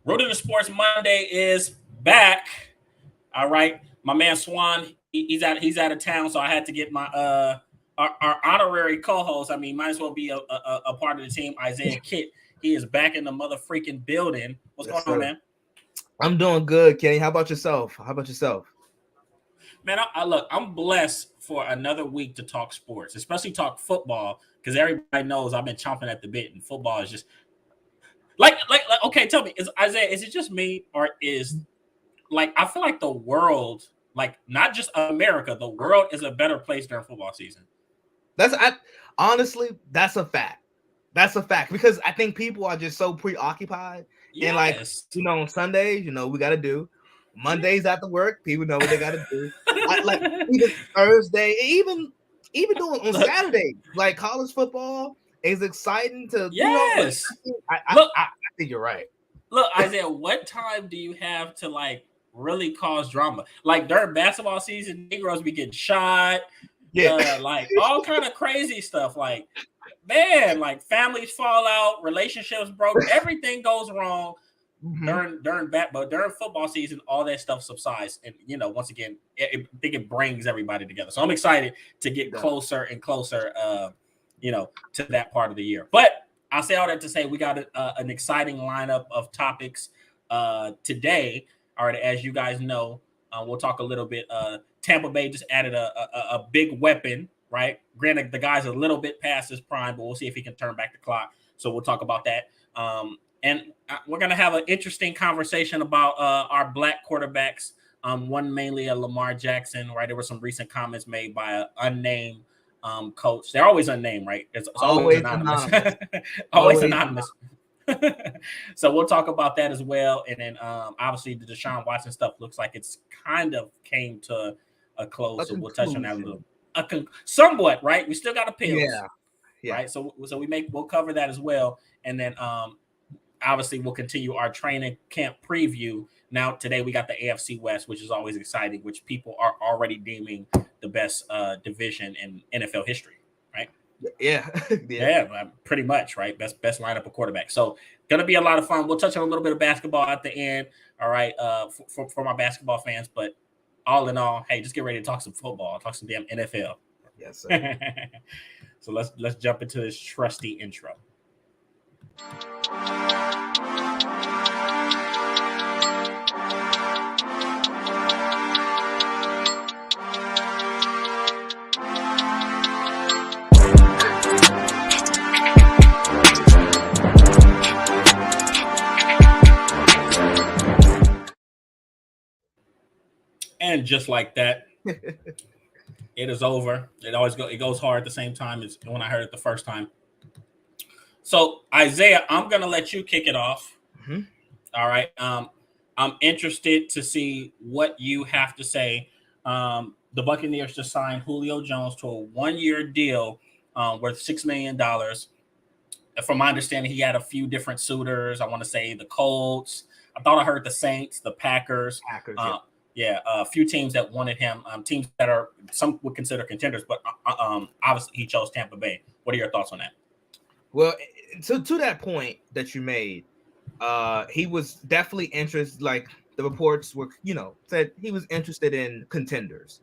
Rooted in Sports Monday is back. All right, my man Swan, he's out of town, so I had to get my our honorary co-host. I mean, might as well be a part of the team. Isaiah Kitt, he is back in the mother freaking building. What's Yes, going on, sir. man? I'm doing good, Kenny. How about yourself? How about yourself? Man, I look, I'm blessed for another week to talk sports, especially talk football, because everybody knows I've been chomping at the bit, and football is just like. Okay, tell me, is Isaiah? Is it just me, or is like I feel like the world, like not just America, the world is a better place during football season. That's I honestly, that's a fact. That's a fact because I think people are just so preoccupied and like Yes. on Sundays, we got to do Mondays after work. People know what they got to do. Like even Thursday, even doing on Look, Saturday, like college football is exciting to Like yes. I Look, think you're right. look, Isaiah, what time do you have to like really cause drama? Like during basketball season, Negroes be getting shot, Yeah. like all kind of crazy stuff. Like, man, like families fall out, relationships broke, everything goes wrong Mhm. but during football season, all that stuff subsides, and once again, I think it brings everybody together. So I'm excited to get closer and closer, to that part of the year. But I'll say all that to say we got an exciting lineup of topics today. All right, as you guys know, we'll talk a little bit. Tampa Bay just added a big weapon, right? Granted, the guy's a little bit past his prime, but we'll see if he can turn back the clock. So we'll talk about that. And we're going to have an interesting conversation about our black quarterbacks. One mainly a Lamar Jackson, right? There were some recent comments made by an unnamed coach. They're always unnamed, right? It's always Always anonymous. anonymous. Always Always anonymous. anonymous. So we'll talk about that as well. And then obviously the Deshaun Watson stuff looks like it's kind of came to a A close. So we'll touch on that a little. conclusion. Somewhat, right? We still got appeals, Yeah. Yeah. right? So we'll cover that as well. And then obviously we'll continue our training camp preview. Now today we got the AFC West, which is always exciting, which people are already deeming the best division in NFL history, right? Yeah. Yeah. Yeah, pretty much, right? Best lineup of quarterback. So gonna be a lot of fun. We'll touch on a little bit of basketball at the end. All right, for my basketball fans, but all in all, hey, just get ready to talk some football, talk some damn NFL. Yes, sir. So let's jump into this trusty intro. And just like that, it is over. It goes hard at the same time as when I heard it the first time. So Isaiah, I'm gonna let you kick it off. Mhm. All right. I'm interested to see what you have to say. The Buccaneers just signed Julio Jones to a 1 year deal worth $6 million. From my understanding, he had a few different suitors. I want to say the Colts. I thought I heard the Saints, the Packers. Packers. Yeah. Yeah, a few teams that wanted him. Teams that are some would consider contenders, but obviously he chose Tampa Bay. What are your thoughts on that? Well, to that point that you made, he was definitely interested. Like the reports were, said he was interested in contenders,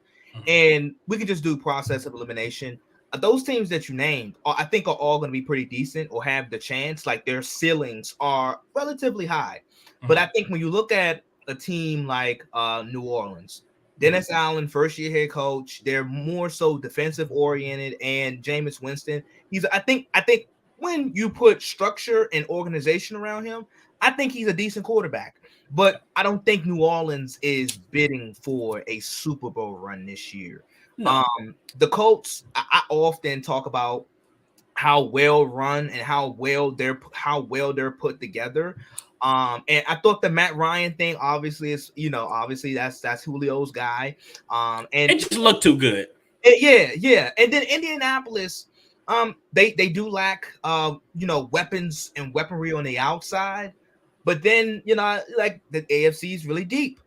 and we could just do process of elimination. Those teams that you named, I think, are all going to be pretty decent or have the chance. Like their ceilings are relatively high, but I think when you look at a team like New Orleans, Dennis Allen, first year head coach, they're more so defensive oriented, and Jameis Winston. I think when you put structure and organization around him, I think he's a decent quarterback. But I don't think New Orleans is bidding for a Super Bowl run this year. No. The Colts, I often talk about how well run and how well they're put together. And I thought the Matt Ryan thing obviously is, obviously that's Julio's guy. And It just looked too good. yeah. And then Indianapolis, they do lack weapons and weaponry on the outside, but then like the AFC is really deep.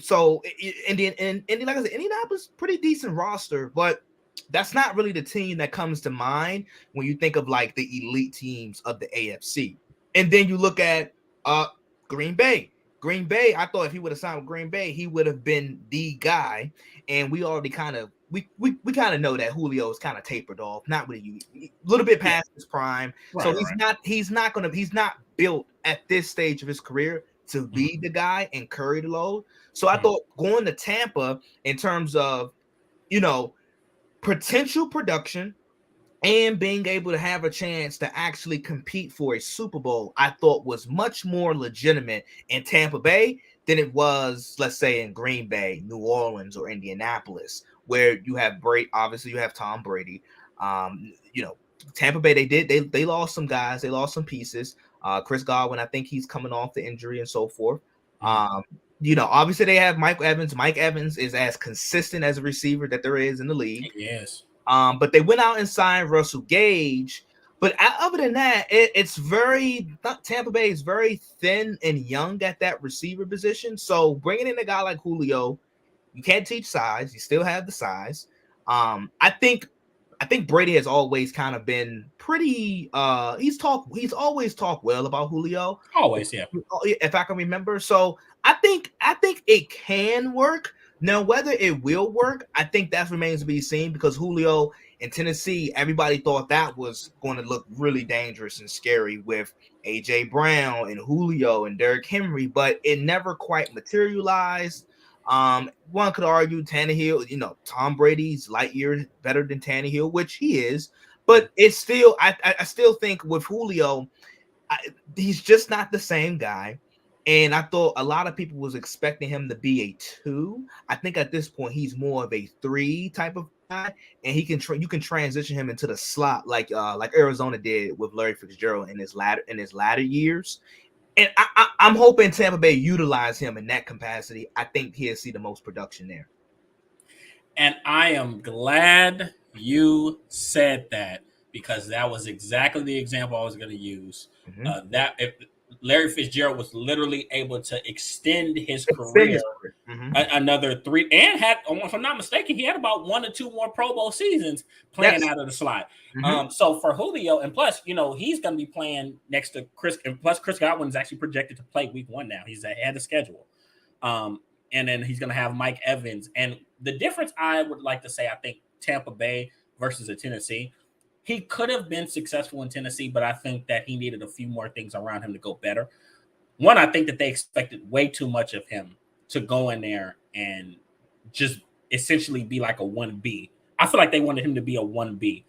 So Indian and like I said, Indianapolis pretty decent roster, but that's not really the team that comes to mind when you think of like the elite teams of the AFC. And then you look at Green Bay. Green Bay, I thought if he would have signed with Green Bay, he would have been the guy. And we already kind of we kind of know that Julio is kind of tapered off, not really a little bit past his prime. Right, so he's not built at this stage of his career to be the guy and carry the load. So I thought going to Tampa in terms of, potential production and being able to have a chance to actually compete for a Super Bowl, I thought was much more legitimate in Tampa Bay than it was, let's say, in Green Bay, New Orleans, or Indianapolis, where you have obviously you have Tom Brady. Tampa Bay, they lost some guys, they lost some pieces. Chris Godwin, I think he's coming off the injury and so forth. Obviously they have Mike Evans. Mike Evans is as consistent as a receiver that there is in the league. Yes. But they went out and signed Russell Gage. But other than that, Tampa Bay is very thin and young at that receiver position. So bringing in a guy like Julio, you can't teach size. You still have the size. I think Brady has always kind of been pretty. He's always talked well about Julio. Always, yeah. If I can remember, so I think it can work. Now, whether it will work, I think that remains to be seen, because Julio in Tennessee, everybody thought that was going to look really dangerous and scary with A.J. Brown and Julio and Derrick Henry, but it never quite materialized. One could argue Tannehill, Tom Brady's light years better than Tannehill, which he is, but it's still, I still think with Julio, he's just not the same guy. And I thought a lot of people was expecting him to be a 2. I think at this point he's more of a 3 type of guy, and you can transition him into the slot like Arizona did with Larry Fitzgerald in his latter years. And I'm hoping Tampa Bay utilize him in that capacity. I think he'll see the most production there. And I am glad you said that, because that was exactly the example I was going to use. If Larry Fitzgerald was literally able to extend his career another 3, and had, if I'm not mistaken, he had about 1 or 2 more Pro Bowl seasons playing out of the slot. So for Julio, and plus, he's going to be playing next to Chris, and plus Chris Godwin is actually projected to play week 1 now. He's ahead of schedule. And then he's going to have Mike Evans. And the difference I would like to say, I think Tampa Bay versus a Tennessee, he could have been successful in Tennessee, but I think that he needed a few more things around him to go better. One, I think that they expected way too much of him to go in there and just essentially be like a 1B. I feel like they wanted him to be a 1B.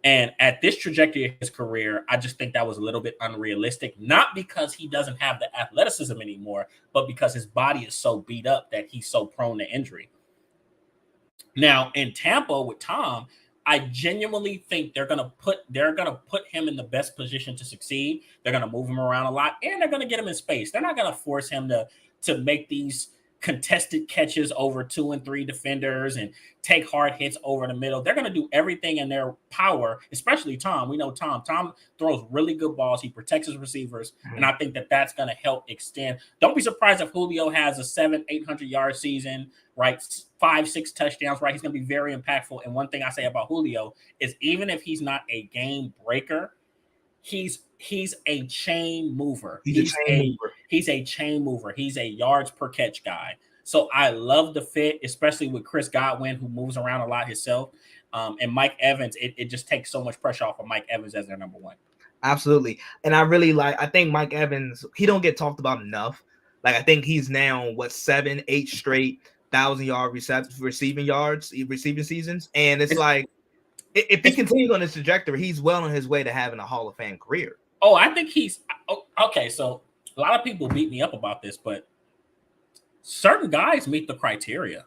And at this trajectory of his career, I just think that was a little bit unrealistic, not because he doesn't have the athleticism anymore, but because his body is so beat up that he's so prone to injury. Now, in Tampa with Tom, I genuinely think they're gonna put him in the best position to succeed. They're gonna move him around a lot, and they're gonna get him in space. They're not gonna force him to make these contested catches over 2 and 3 defenders and take hard hits over the middle. They're gonna do everything in their power, especially Tom. We know Tom. Tom throws really good balls. He protects his receivers, and I think that that's gonna help extend. Don't be surprised if Julio has a 700-800 yard season, right? 5-6 touchdowns, right? He's going to be very impactful. And one thing I say about Julio is, even if he's not a game breaker, he's a chain mover. He's a chain mover. He's a yards per catch guy. So I love the fit, especially with Chris Godwin, who moves around a lot himself. And Mike Evans, it just takes so much pressure off of Mike Evans as their number 1. Absolutely. And I think Mike Evans, he don't get talked about enough. Like, I think he's now 7-8 straight 1,000-yard receiving seasons. And it's like, if he continues on this trajectory, he's well on his way to having a Hall of Fame career. Oh, I think he's okay. So a lot of people beat me up about this, but certain guys meet the criteria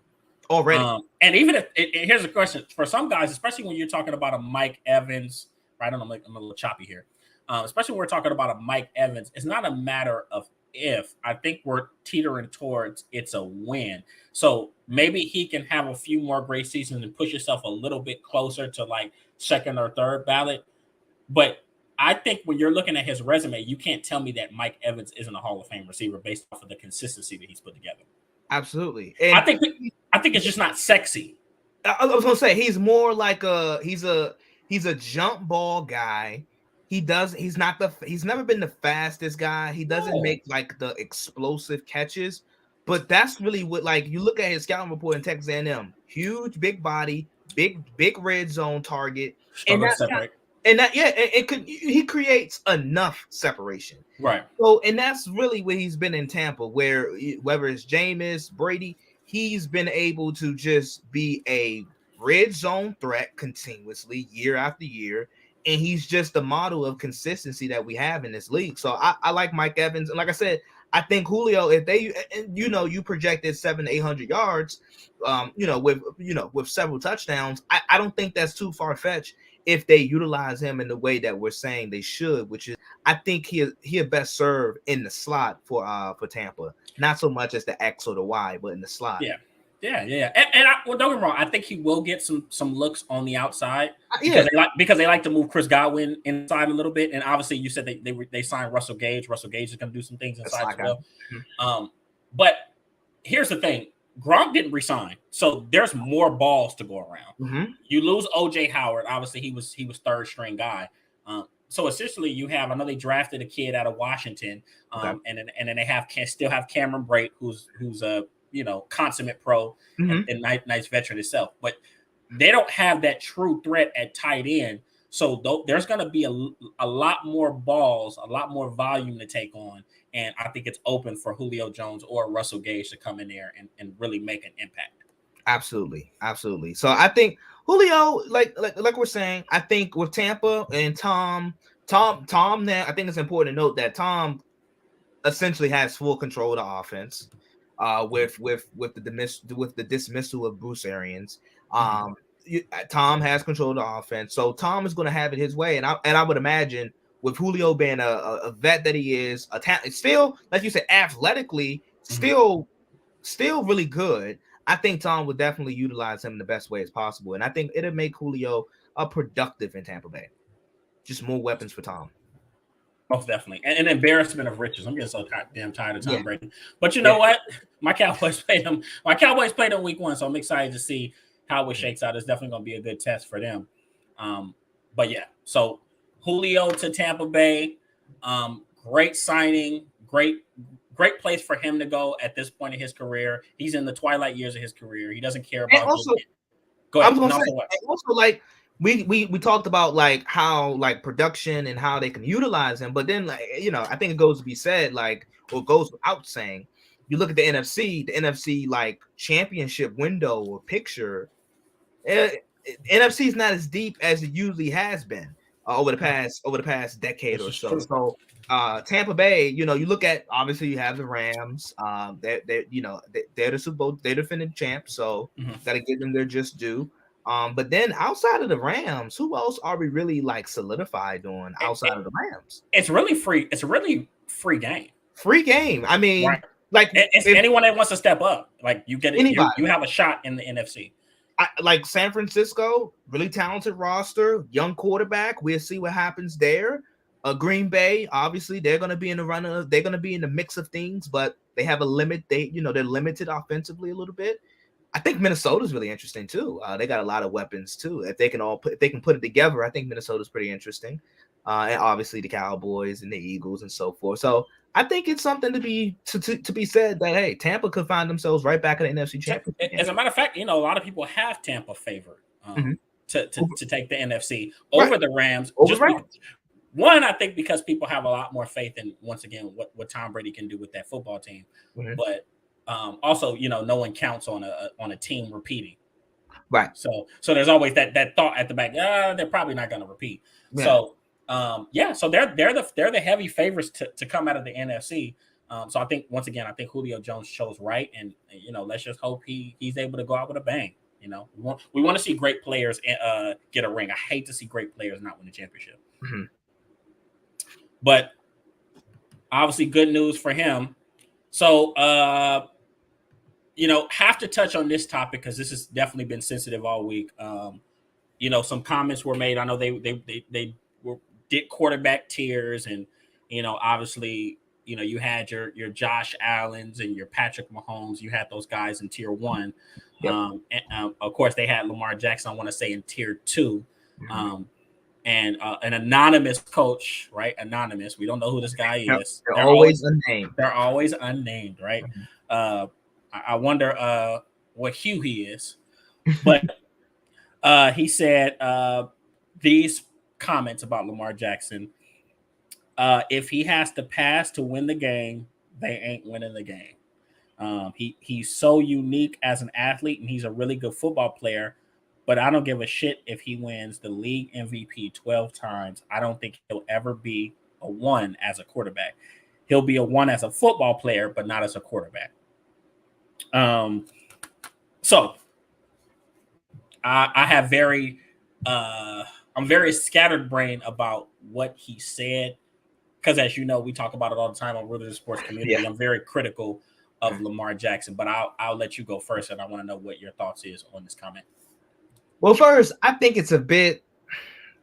already. And even if here's a question for some guys, especially when you're talking about a Mike Evans, right? I'm a little choppy here. Especially when we're talking about a Mike Evans, it's not a matter of if. I think we're teetering towards it's a win. So maybe he can have a few more great seasons and push himself a little bit closer to like 2nd or 3rd ballot. But I think when you're looking at his resume, you can't tell me that Mike Evans isn't a Hall of Fame receiver based off of the consistency that he's put together. Absolutely. And I think it's just not sexy. I was gonna say he's more like he's a jump ball guy. he's never been the fastest guy. He doesn't No. make like the explosive catches, but that's really what, like, you look at his scouting report in Texas A&M, huge, big body, big red zone target, and Struggle to separate. he creates enough separation. Right. So, and that's really where he's been in Tampa, where whether it's Jameis, Brady, he's been able to just be a red zone threat continuously year after year. And he's just the model of consistency that we have in this league. So I like Mike Evans. And like I said, I think Julio, if they, you projected 700 to 800 yards, with several touchdowns, I don't think that's too far fetched if they utilize him in the way that we're saying they should, which is, I think he'll best serve in the slot for Tampa, not so much as the X or the Y, but in the slot. Yeah. Well, don't get me wrong. I think he will get some looks on the outside because they like to move Chris Godwin inside a little bit. And obviously, you said they signed Russell Gage. Russell Gage is going to do some things inside as well. Mm-hmm. But here's the thing: Gronk didn't resign, so there's more balls to go around. Mm-hmm. You lose OJ Howard. Obviously, he was third string guy. So essentially, you have, I know they drafted a kid out of Washington, and then they still have Cameron Brate, who's a consummate pro, mm-hmm. and nice veteran itself. But they don't have that true threat at tight end. So there's going to be a lot more balls, a lot more volume to take on. And I think it's open for Julio Jones or Russell Gage to come in there and really make an impact. Absolutely. So I think Julio, like we're saying, I think with Tampa and Tom, now I think it's important to note that Tom essentially has full control of the offense. With the dismissal of Bruce Arians, Tom has control of the offense, so Tom is going to have it his way, and I would imagine with Julio being a vet that he is, still, like you said, athletically, still really good. I think Tom would definitely utilize him in the best way as possible, and I think it'll make Julio productive in Tampa Bay. Just more weapons for Tom. Most definitely. And an embarrassment of riches. I'm getting so damn tired of Tom Brady. But you know what? My Cowboys played them week 1, so I'm excited to see how it shakes out. It's definitely going to be a good test for them. But yeah, so Julio to Tampa Bay, great signing, great place for him to go at this point in his career. He's in the twilight years of his career. He doesn't care about. Go ahead. Also, like, we talked about like how like production and how they can utilize him, but then I think it goes to be said, like, or goes without saying, you look at the NFC like championship window or picture, NFC is not as deep as it usually has been over the past decade or so. So Tampa Bay, you look at, obviously you have the Rams, they're the Super Bowl, they're defending champs, so got to give them their just due. But then outside of the Rams, who else are we really like solidified on outside of the Rams? It's really free. It's a really free game. Free game. I mean, right. Like it's anyone that wants to step up, like you get it. You have a shot in the NFC. Like San Francisco, really talented roster, young quarterback. We'll see what happens there. Green Bay, obviously, they're going to be in the runner. They're going to be in the mix of things, but they have a limit. They're limited offensively a little bit. I think Minnesota's really interesting too. They got a lot of weapons too. If they can put it together, I think Minnesota's pretty interesting. And obviously the Cowboys and the Eagles and so forth. So I think it's something to be said that, hey, Tampa could find themselves right back in the NFC Championship. As a matter of fact, a lot of people have Tampa favored to take the NFC over the Rams. One, I think because people have a lot more faith in, once again, what Tom Brady can do with that football team. But also, no one counts on a team repeating. Right. So there's always that thought at the back. They're probably not going to repeat. Yeah. So they're the heavy favorites to come out of the NFC. So I think, once again, Julio Jones chose right, and let's just hope he's able to go out with a bang. We want to see great players get a ring. I hate to see great players not win the championship. But obviously, good news for him. So have to touch on this topic because this has definitely been sensitive all week. Some comments were made. I know they did quarterback tiers, and obviously, you had your Josh Allens and your Patrick Mahomes. You had those guys in tier 1. Yep. And of course, they had Lamar Jackson, I want to say, in tier 2. and an anonymous coach, right? Anonymous. We don't know who this guy is. They're always unnamed. They're always unnamed, right? I wonder what hue he is, but he said these comments about Lamar Jackson. If he has to pass to win the game, they ain't winning the game. He's so unique as an athlete, and he's a really good football player. But I don't give a shit if he wins the league MVP 12 times. I don't think he'll ever be a 1 as a quarterback. He'll be a 1 as a football player, but not as a quarterback. So I have I'm very scattered brain about what he said, because as you know, we talk about it all the time on Root of the Sports community. Yeah. I'm very critical of Lamar Jackson, but I'll let you go first, and I want to know what your thoughts is on this comment. Well, first, I think it's a bit,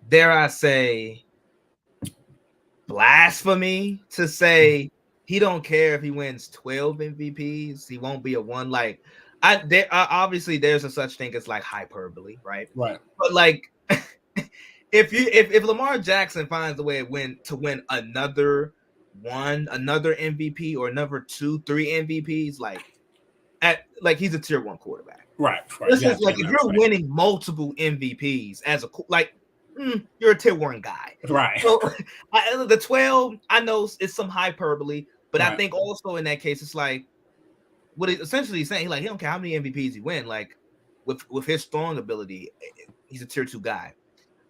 dare I say, blasphemy to say he don't care if he wins 12 MVPs, he won't be a 1. Like, obviously there's a such thing as like hyperbole, right? Right. But like, if Lamar Jackson finds a way to win another MVP or another 2, 3 MVPs, like he's a tier 1 quarterback. Right. This is like if you're winning multiple MVPs as you're a tier 1 guy. Right. So the 12, I know it's some hyperbole, but I think also in that case, it's like what it essentially he's saying. He don't care how many MVPs he win. Like with his throwing ability, he's a tier 2 guy.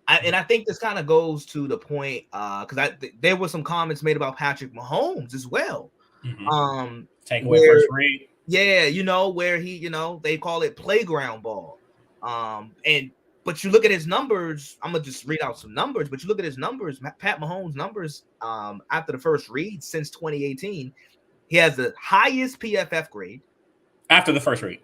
And I think this kind of goes to the point because there were some comments made about Patrick Mahomes as well. Mm-hmm. Take away first read. Yeah, where he, they call it playground ball. But you look at his numbers, I'm gonna just read out some numbers, but you look at his numbers, Pat Mahomes' numbers after the first read since 2018, he has the highest PFF grade. After the first read.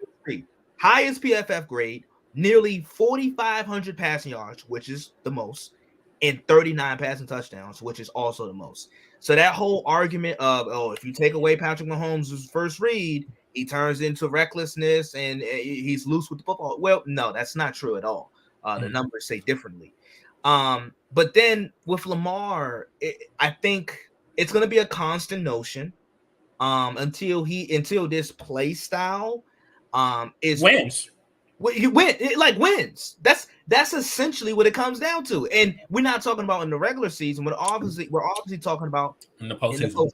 Highest PFF grade, nearly 4,500 passing yards, which is the most, and 39 passing touchdowns, which is also the most. So that whole argument of, if you take away Patrick Mahomes' first read, he turns into recklessness and he's loose with the football. Well, no, that's not true at all. The numbers say differently. But then with Lamar, I think it's going to be a constant notion until this play style is wins. You win, wins. That's essentially what it comes down to. And we're not talking about in the regular season. We're obviously talking about in the postseason.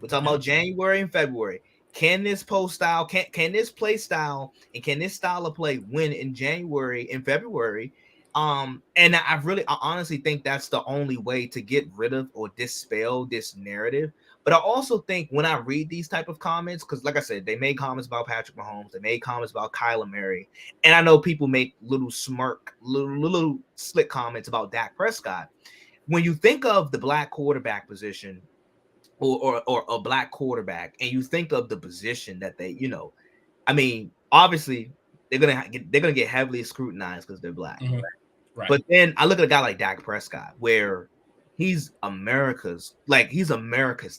We're talking about January and February. Can this post style, can this play style, and can this style of play win in January and February? And I honestly think that's the only way to get rid of or dispel this narrative. But I also think when I read these type of comments, because like I said, they made comments about Patrick Mahomes, they made comments about Kyler Murray, and I know people make little slick comments about Dak Prescott. When you think of the black quarterback position, or a black quarterback, and you think of the position that they, obviously they're gonna get heavily scrutinized because they're black. Mm-hmm. Right. But then I look at a guy like Dak Prescott, where he's America's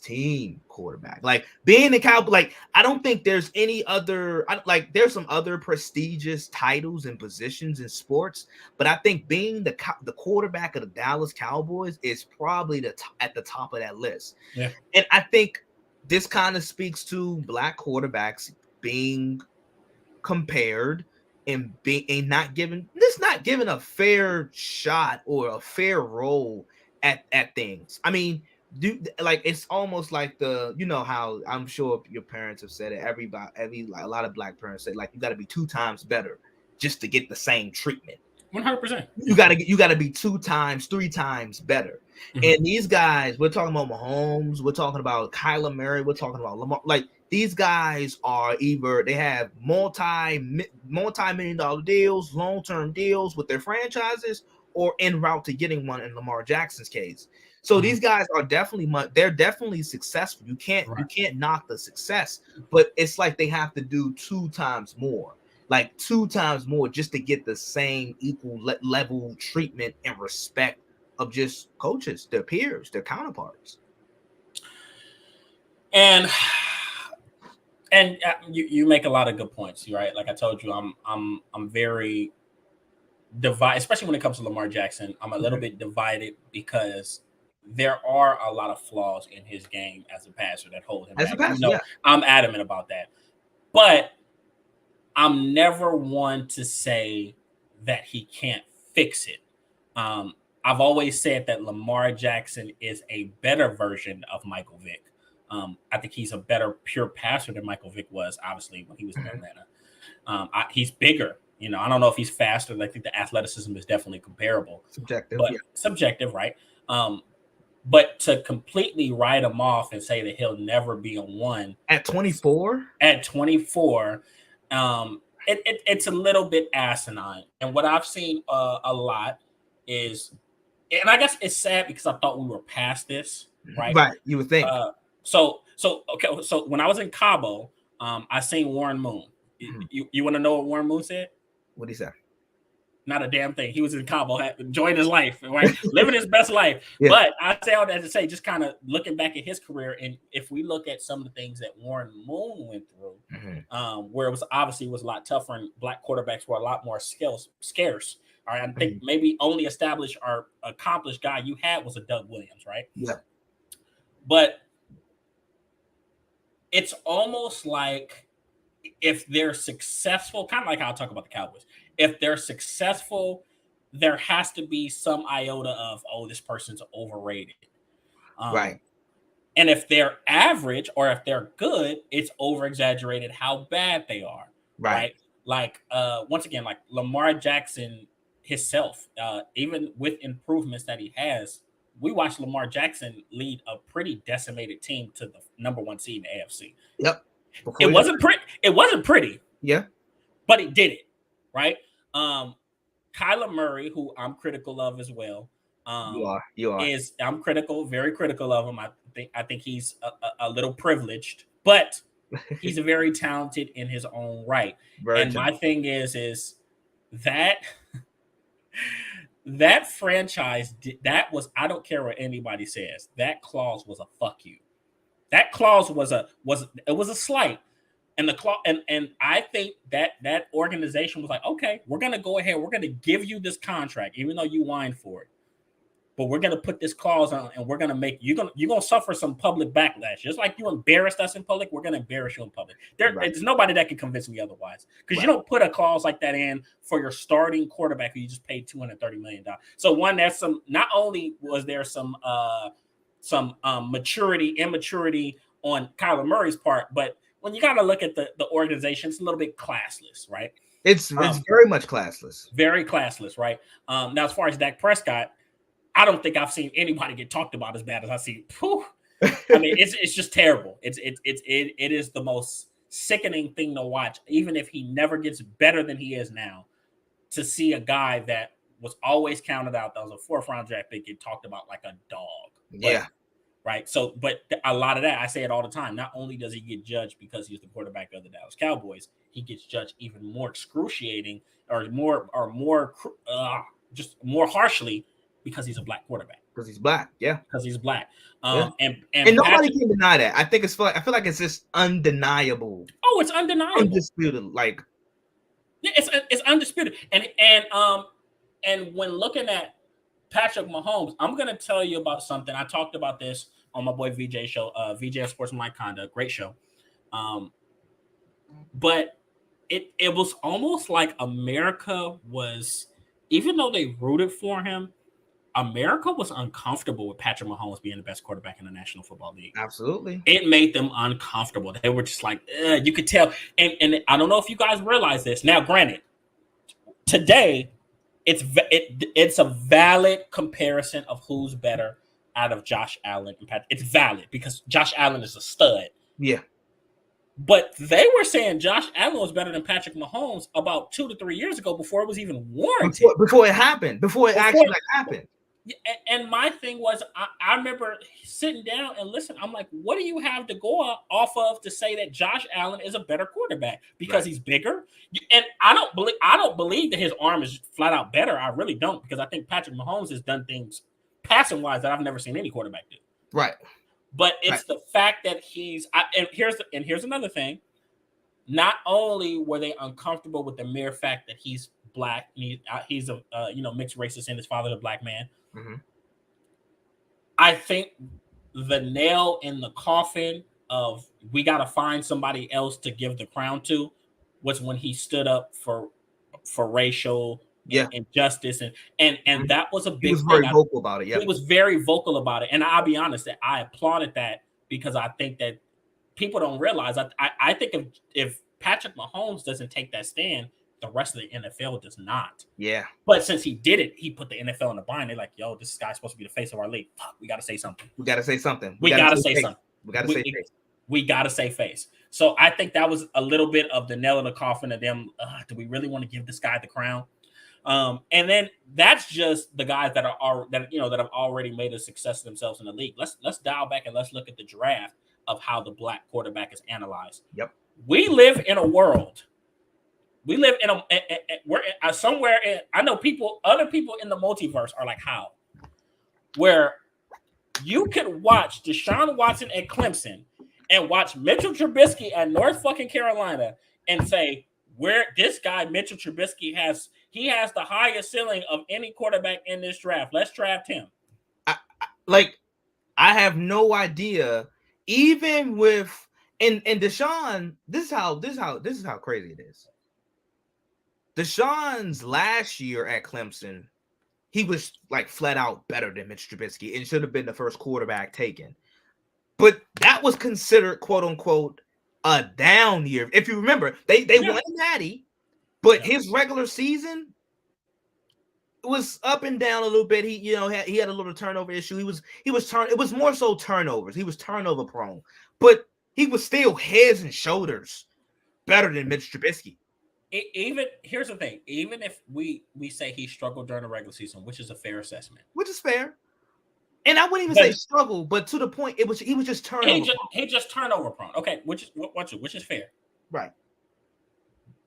team quarterback. Like being the Cowboy, like I don't think there's any other. There's some other prestigious titles and positions in sports, but I think being the quarterback of the Dallas Cowboys is probably at the top of that list. Yeah. And I think this kind of speaks to black quarterbacks being compared and not given a fair shot or a fair role at things. I mean, it's almost like how I'm sure your parents have said it. A lot of black parents say you got to be 2 times better just to get the same treatment. 100%. You got to be 2 times, 3 times better. Mm-hmm. And these guys, we're talking about Mahomes, we're talking about Kyler Murray, we're talking about Lamar. These guys are either they have multi-million-dollar deals, long-term deals with their franchises, or en route to getting one in Lamar Jackson's case. So these guys are definitely successful. You can't knock the success, but it's like they have to do 2 times more. 2 times more just to get the same equal level treatment and respect of just coaches, their peers, their counterparts. And you make a lot of good points, right? Like I told you, I'm very divided, especially when it comes to Lamar Jackson. I'm a little bit divided because there are a lot of flaws in his game as a passer that hold him back. I'm adamant about that. But I'm never one to say that he can't fix it. I've always said that Lamar Jackson is a better version of Michael Vick. I think he's a better pure passer than Michael Vick was, obviously, when he was in Atlanta. He's bigger. I don't know if he's faster. I think the athleticism is definitely comparable. Subjective, right? But to completely write him off and say that he'll never be a one at 24, it's a little bit asinine. And what I've seen a lot is, and I guess it's sad because I thought we were past this, right? Right, you would think. So when I was in Cabo, I seen Warren Moon. You want to know what Warren Moon said? What did he say? Not a damn thing. He was in Cabo, enjoying his life, right? Living his best life. Yeah. But I say all that to say, just kind of looking back at his career, and if we look at some of the things that Warren Moon went through, where it was obviously a lot tougher, and black quarterbacks were a lot more scarce. All right, I think maybe only established or accomplished guy you had was a Doug Williams, right? Yeah. But it's almost like if they're successful, kind of like how I talk about the Cowboys. If they're successful, there has to be some iota of, this person's overrated. Right. And if they're average or if they're good, it's over-exaggerated how bad they are. Right. Like, once again, like Lamar Jackson himself, even with improvements that he has, we watched Lamar Jackson lead a pretty decimated team to the number one seed in the AFC. Yep. It wasn't pretty. Yeah. But he did it. Right. Kyler Murray, who I'm critical of as well. You are. I'm very critical of him. I think he's a little privileged, but he's very talented in his own right. My thing is that that franchise, that was, I don't care what anybody says, that clause was a fuck you. That clause was a slight. And and I think that organization was like, okay, we're gonna go ahead, we're gonna give you this contract, even though you whined for it. But we're gonna put this clause on, and we're gonna make you're gonna suffer some public backlash. Just like you embarrassed us in public, we're gonna embarrass you in public. There's nobody that can convince me otherwise. Because you don't put a clause like that in for your starting quarterback who you just paid $230 million. So one, that's some. Not only was there some immaturity on Kyler Murray's part, but when you got to look at the organization, it's a little bit classless, right? It's very much classless. Very classless, right? Now, as far as Dak Prescott, I don't think I've seen anybody get talked about as bad as I see. I mean, it's just terrible. It is the most sickening thing to watch, even if he never gets better than he is now, to see a guy that was always counted out, that was a fourth-round draft pick, get talked about like a dog. Yeah. Right. So, but a lot of that, I say it all the time. Not only does he get judged because he's the quarterback of the Dallas Cowboys, he gets judged even more excruciating just more harshly because he's a black quarterback. Because he's black. Yeah. Because he's black. And nobody can deny that. I think I feel like it's just undeniable. Oh, it's undeniable. Undisputed. Like, yeah, it's undisputed. And when looking at Patrick Mahomes, I'm going to tell you about something. I talked about this on my boy VJ show, VJ Sportsmanlike Conduct, great show. But it was almost like America was, even though they rooted for him, America was uncomfortable with Patrick Mahomes being the best quarterback in the National Football League. Absolutely. It made them uncomfortable. They were just like, you could tell. And I don't know if you guys realize this. Now, granted, today, it's a valid comparison of who's better out of Josh Allen and Patrick. It's valid because Josh Allen is a stud. Yeah. But they were saying Josh Allen was better than Patrick Mahomes about 2 to 3 years ago before it was even warranted. Before it happened. Before it actually happened. And my thing was, I remember sitting down and listening. I'm like, what do you have to go off of to say that Josh Allen is a better quarterback? Because he's bigger? And I don't believe that his arm is flat out better. I really don't, because I think Patrick Mahomes has done things passing wise that I've never seen any quarterback do. Right. But it's the fact that here's another thing. Not only were they uncomfortable with the mere fact that he's black. He's a mixed racist, and his father's a black man. Mm-hmm. I think the nail in the coffin of we got to find somebody else to give the crown to was when he stood up for racial injustice, and that was a big he was thing. very vocal about it. He was very vocal about it, and I'll be honest that I applauded that because I think that people don't realize. I think if Patrick Mahomes doesn't take that stand, the rest of the NFL does not. Yeah. But since he did it, he put the NFL in the bind. They're like, yo, this guy's supposed to be the face of our league. Fuck, we got to say something. We got to say something. We got to say something. We got to say face. We got to say face. So I think that was a little bit of the nail in the coffin of them. Do we really want to give this guy the crown? And then that's just the guys that have already made a success of themselves in the league. Let's dial back and let's look at the draft of how the black quarterback is analyzed. Yep. We live in a world. We live in we're somewhere. I know other people in the multiverse are like, how? Where you could watch Deshaun Watson at Clemson and watch Mitchell Trubisky at North fucking Carolina and say, where this guy Mitchell Trubisky has the highest ceiling of any quarterback in this draft. Let's draft him. I have no idea. Even with and Deshaun, this is how crazy it is. Deshaun's last year at Clemson, he was like flat out better than Mitch Trubisky and should have been the first quarterback taken. But that was considered, quote unquote, a down year. If you remember, they won Natty, but his regular season was up and down a little bit. He had a little turnover issue. It was more so turnovers. He was turnover prone, but he was still heads and shoulders better than Mitch Trubisky. Here's the thing. Even if we say he struggled during the regular season, which is a fair assessment, which is fair, and I wouldn't even say struggle, but to the point, he was just turnover. He just turnover prone. Okay, which is fair, right?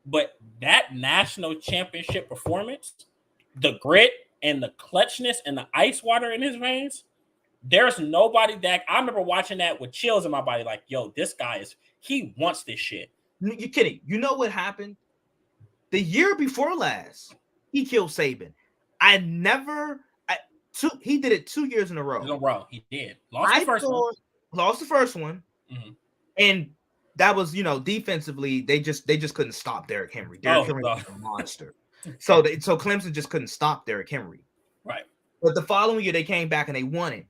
But that national championship performance, the grit and the clutchness and the ice water in his veins, there's nobody that I remember watching that with chills in my body. Like, yo, this guy he wants this shit. You're kidding? You know what happened? The year before last, he killed Saban. He did it 2 years in a row. He did. Lost the first one. Mm-hmm. And that was, defensively, they just couldn't stop Derrick Henry. Derrick Henry was a monster. So Clemson just couldn't stop Derrick Henry. Right. But the following year, they came back and they won it.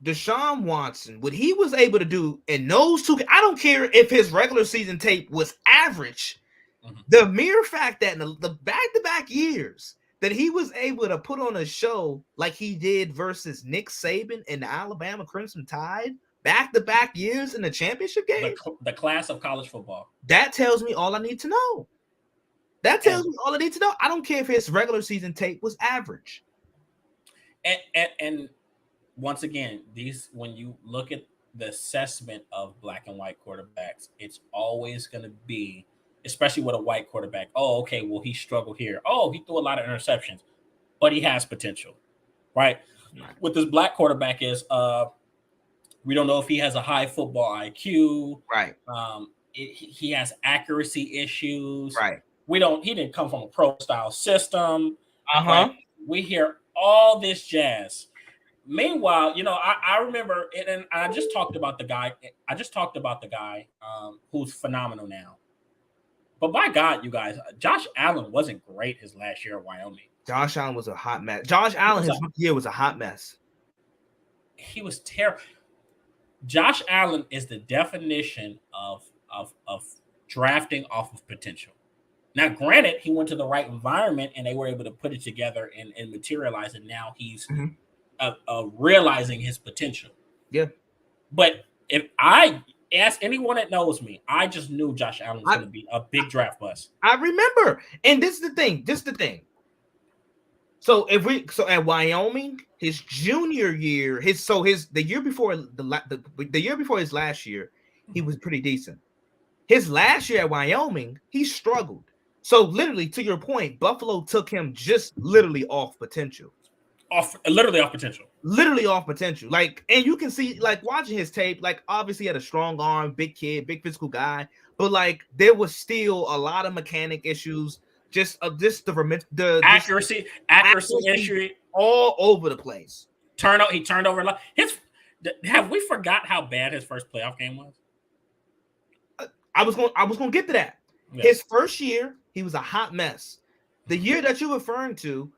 Deshaun Watson, what he was able to do in those two, I don't care if his regular season tape was average. Mm-hmm. The mere fact that in the back-to-back years that he was able to put on a show like he did versus Nick Saban and the Alabama Crimson Tide, back-to-back years in the championship game. The class of college football. That tells me all I need to know. I don't care if his regular season tape was average. And once again, when you look at the assessment of black and white quarterbacks, it's always going to be, especially with a white quarterback, oh, okay, well, he struggled here. Oh, he threw a lot of interceptions, but he has potential, right? With this black quarterback is, we don't know if he has a high football IQ. Right. He has accuracy issues. Right. He didn't come from a pro-style system. Uh-huh. Right? We hear all this jazz. Meanwhile, I remember, and I just talked about the guy. Who's phenomenal now. But by God, you guys, Josh Allen wasn't great his last year at Wyoming. Josh Allen was a hot mess. Josh Allen, his year was a hot mess. He was terrible. Josh Allen is the definition of drafting off of potential. Now, granted, he went to the right environment and they were able to put it together and materialize it. Now he's realizing his potential. Yeah. But if I ask anyone that knows me, I just knew Josh Allen was going to be a big draft bust. I remember. And this is the thing. So at Wyoming, his junior year, the year before his last year, he was pretty decent. His last year at Wyoming, he struggled. So literally, to your point, Buffalo took him just literally off potential. Literally off potential. Like, and you can see, like, watching his tape, like, obviously he had a strong arm, big kid, big physical guy, but like there was still a lot of mechanic issues. just the accuracy issue all over the place. He turned over a lot. Have we forgot how bad his first playoff game was? I was going to get to that. Yeah. His first year, he was a hot mess. The year that you're referring to,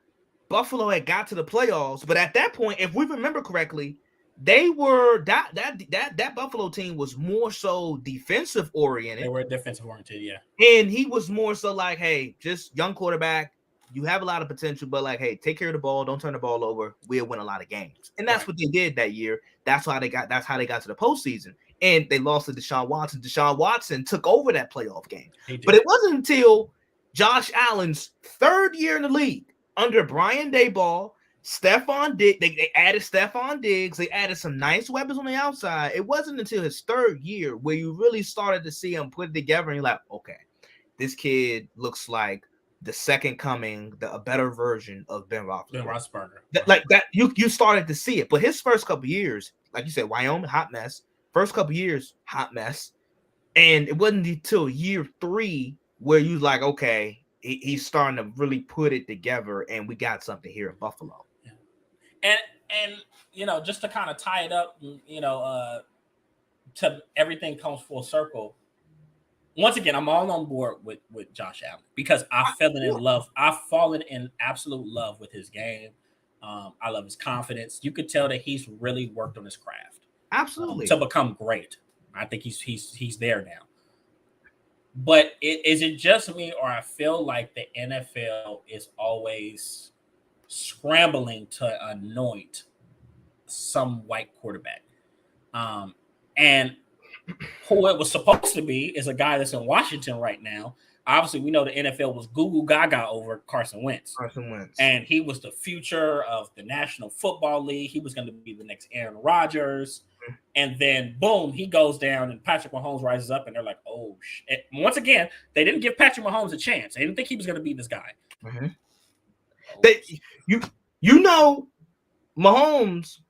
Buffalo had got to the playoffs, but at that point, if we remember correctly, they were that Buffalo team was more so defensive oriented. They were defensive oriented, yeah. And he was more so like, hey, just young quarterback, you have a lot of potential, but like, hey, take care of the ball, don't turn the ball over. We'll win a lot of games, and that's what they did that year. That's how they got to the postseason, and they lost to Deshaun Watson. Deshaun Watson took over that playoff game, but it wasn't until Josh Allen's third year in the league under Brian Daboll. Stephon Diggs, they added Stephon Diggs. They added some nice weapons on the outside. It wasn't until his third year where you really started to see him put it together, and you're like, okay, this kid looks like the second coming, a better version of Ben Roethlisberger. Like that, you started to see it. But his first couple years, like you said, Wyoming, hot mess. First couple years, hot mess. And it wasn't until year 3 where you like, okay, he's starting to really put it together, and we got something here in Buffalo. And you know, just to kind of tie it up, you know, to everything comes full circle. Once again, I'm all on board with Josh Allen because I've fallen in love. I've fallen in absolute love with his game. I love his confidence. You could tell that he's really worked on his craft. Absolutely. To become great. I think he's there now. But is it just me, or I feel like the NFL is always scrambling to anoint some white quarterback? And who it was supposed to be is a guy that's in Washington right now. Obviously, we know the NFL was goo gaga over Carson Wentz. And he was the future of the National Football League. He was going to be the next Aaron Rodgers. And then, boom, he goes down, and Patrick Mahomes rises up, and they're like, oh, shit. Once again, they didn't give Patrick Mahomes a chance. They didn't think he was going to be this guy. Mm-hmm. You know, Mahomes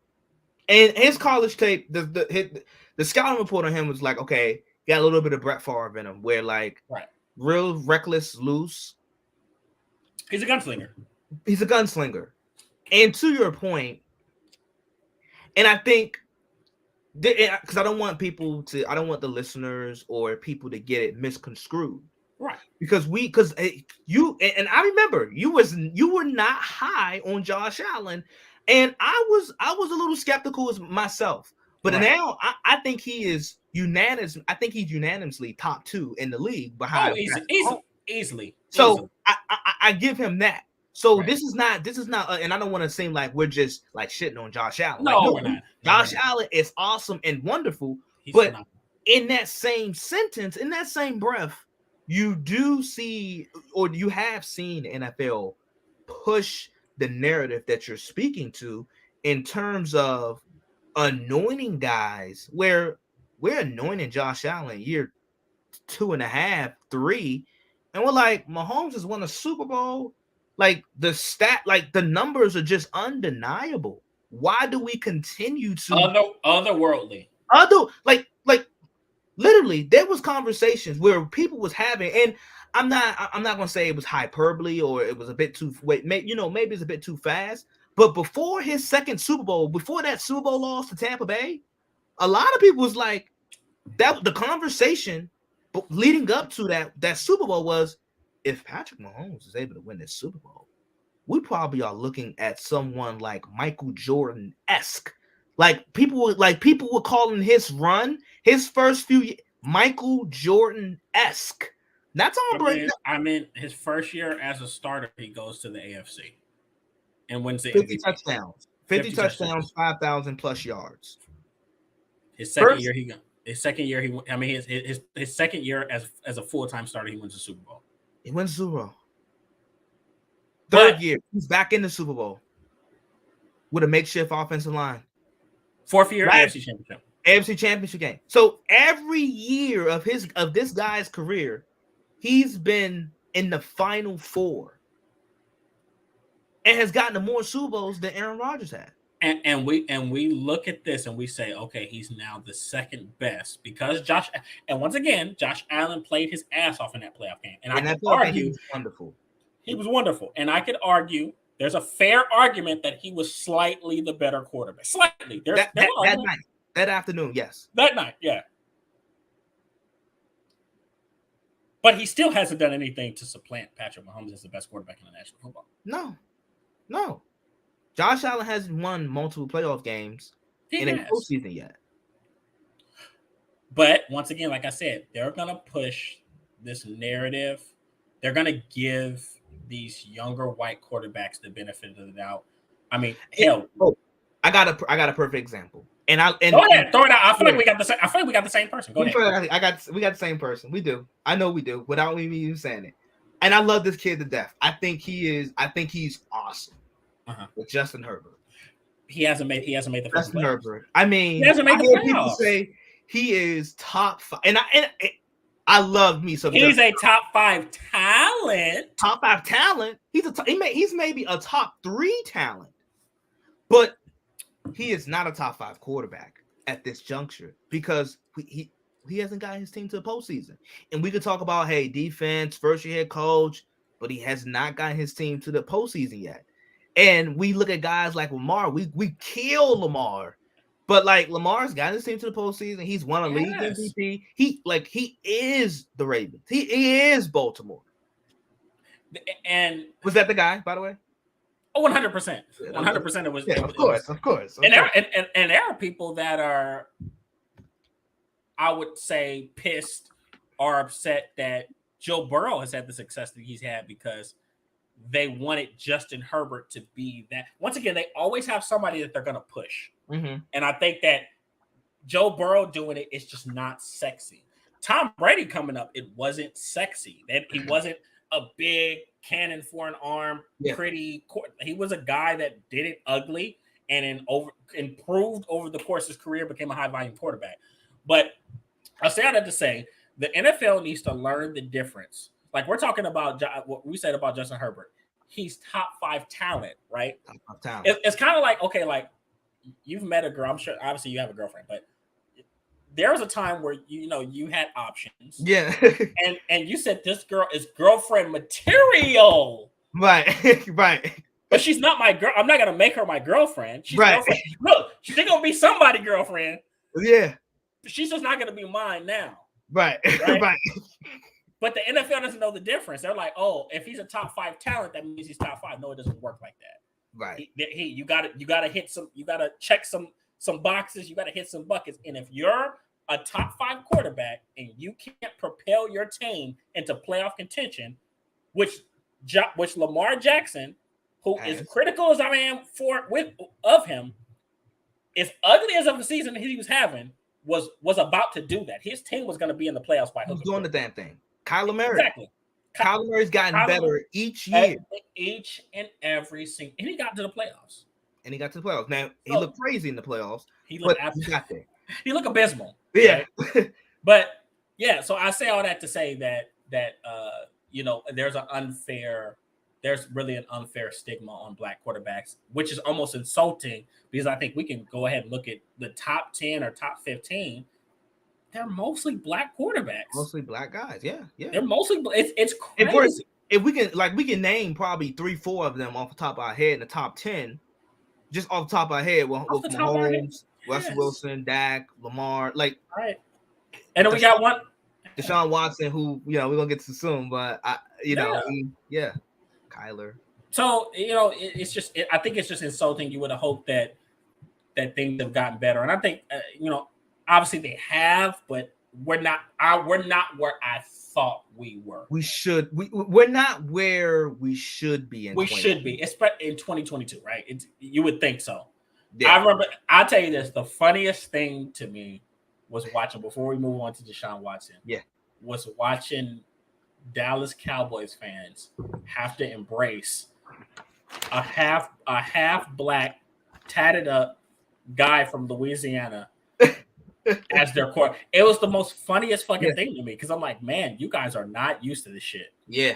and his college tape, the scouting report on him was like, okay, got a little bit of Brett Favre in him, where like real reckless, loose. He's a gunslinger. And to your point, and I think, because I don't want the listeners or people to get it misconstrued. Right. Because you and I remember you were not high on Josh Allen, and I was a little skeptical as myself. But now I think he is unanimous. I think he's unanimously top 2 in the league behind. Easily. So I give him that. So this is not, and I don't want to seem like we're just like shitting on Josh Allen. No, we're not. Josh Allen is awesome and wonderful, but in that same sentence, in that same breath, you do see, or you have seen the NFL push the narrative that you're speaking to in terms of anointing guys, where we're anointing Josh Allen year 2.5, 3, and we're like, Mahomes has won a Super Bowl. Like the numbers are just undeniable. Why do we continue to otherworldly? Like literally, there was conversations where people was having, and I'm not gonna say it was hyperbole or it was a bit too maybe it's a bit too fast. But before his second Super Bowl, before that Super Bowl loss to Tampa Bay, a lot of people was like, that the conversation leading up to that Super Bowl was, if Patrick Mahomes is able to win this Super Bowl, we probably are looking at someone like Michael Jordan-esque. Like people were calling his run, his first few years, Michael Jordan-esque. That's all. I mean, his first year as a starter, he goes to the AFC and wins the 50 touchdowns. 50 touchdowns, 5,000 plus yards. His second year, his second year as a full-time starter, he wins the Super Bowl. He wins the Super Bowl. Third year, he's back in the Super Bowl with a makeshift offensive line. Fourth year, AFC Championship game. So every year of this guy's career, he's been in the Final Four and has gotten more Super Bowls than Aaron Rodgers had. And we look at this and we say, okay, he's now the second best because Josh Allen played his ass off in that playoff game. And I can argue, wonderful. He was wonderful. And I could argue, there's a fair argument that he was slightly the better quarterback. Slightly. That night, that afternoon, yes. That night, yeah. But he still hasn't done anything to supplant Patrick Mahomes as the best quarterback in the National Football. No. Josh Allen hasn't won multiple playoff games in a postseason yet. But once again, like I said, they're going to push this narrative. They're going to give these younger white quarterbacks the benefit of the doubt. I mean, hell. I got a perfect example. Go ahead, throw it out. I feel like we got the same person. Go ahead. We got the same person. We do. I know we do. Without me even saying it. And I love this kid to death. I think he's awesome. With Justin Herbert. He hasn't made the Justin Herbert. I mean, he hasn't made the playoffs. People say he is top 5, and I love me some. He's a top 5 talent. Top 5 talent. He's maybe a top 3 talent, but he is not a top 5 quarterback at this juncture because he hasn't gotten his team to the postseason. And we could talk about defense, first year head coach, but he has not gotten his team to the postseason yet. And we look at guys like Lamar. We kill Lamar. But like Lamar's gotten his team to the postseason. He's won a league MVP. He is the Ravens. He is Baltimore. And was that the guy, by the way? Oh, 100%. 100% it was. Yeah, of course. And there are people that are, I would say, pissed or upset that Joe Burrow has had the success that he's had because they wanted Justin Herbert to be that. Once again, they always have somebody that they're going to push. And I think that Joe Burrow doing it is just not sexy. Tom Brady coming up, it wasn't sexy. He wasn't a big cannon for an arm, pretty. He was a guy that did it ugly and improved over the course of his career, became a high volume quarterback. But I'll say that to say the NFL needs to learn the difference. Like we're talking about what we said about Justin Herbert. He's top 5 talent, right? Top 5 talent. It's kind of like, okay, like you've met a girl. I'm sure, obviously, you have a girlfriend, but there was a time where you had options. Yeah. and you said this girl is girlfriend material. Right. But she's not my girl. I'm not gonna make her my girlfriend. She's girlfriend. Look, she's gonna be somebody's girlfriend. Yeah. She's just not gonna be mine now. Right. But the NFL doesn't know the difference. They're like, oh, if he's a top 5 talent, that means he's top 5. No, it doesn't work like that. Right. You gotta hit some. You gotta check some boxes. You gotta hit some buckets. And if you're a top 5 quarterback and you can't propel your team into playoff contention, which Lamar Jackson, who is critical as I am of him, as ugly as of the season he was having, was about to do that. His team was going to be in the playoffs by hook. He's doing the damn thing. Kyler Murray. Exactly. Kyler Murray's gotten better each year. Each and every single. And he got to the playoffs. Now, he looked crazy in the playoffs. He looked got there. He looked abysmal. Yeah. Right? But, yeah, so I say all that to say that there's really an unfair stigma on black quarterbacks, which is almost insulting because I think we can go ahead and look at the top 10 or top 15. They're mostly black quarterbacks. Mostly black guys. Yeah. They're mostly it's crazy. If we can name probably 3-4 of them off the top of our head in the top 10, just off the top of our head with Mahomes, Russell Wilson, Dak, Lamar, right. And then we got one Deshaun Watson, who we're gonna get to soon, but Kyler. So it's just I think it's just insulting. You would have hoped that things have gotten better, and I think obviously they have, but we're not where I thought we were. We're not where we should be. We should be, especially in 2022, right? You would think so. Yeah. I remember. I'll tell you this: the funniest thing to me was watching before we move on to Deshaun Watson. Yeah, was watching Dallas Cowboys fans have to embrace a half black, tatted up guy from Louisiana as their core. It was the most funniest fucking thing to me because I'm like, man, you guys are not used to this shit. Yeah.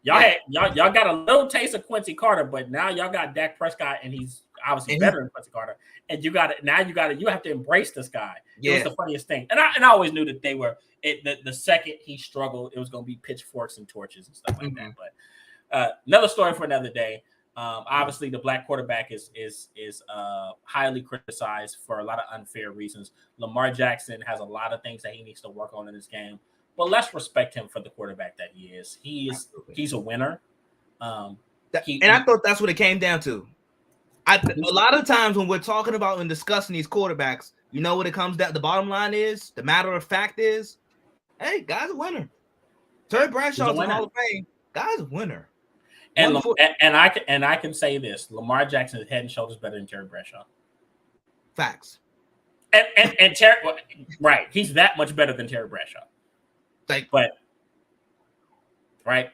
Y'all got a little taste of Quincy Carter, but now y'all got Dak Prescott, and he's obviously better than Quincy Carter. And you have to embrace this guy. Yeah. It was the funniest thing. And I always knew that they were the second he struggled, it was going to be pitchforks and torches and stuff like that. Another story for another day. Obviously, the black quarterback is highly criticized for a lot of unfair reasons. Lamar Jackson has a lot of things that he needs to work on in this game, but let's respect him for the quarterback that he is. He's a winner. I thought that's what it came down to. A lot of times when we're talking about and discussing these quarterbacks, you know what it comes down. The bottom line is, the matter of fact is, hey, guy's a winner. Terry Bradshaw's in the Hall of Fame. Guy's a winner. And I can say this: Lamar Jackson is head and shoulders better than Terry Bradshaw. Facts. And Terry, right? He's that much better than Terry Bradshaw. But right,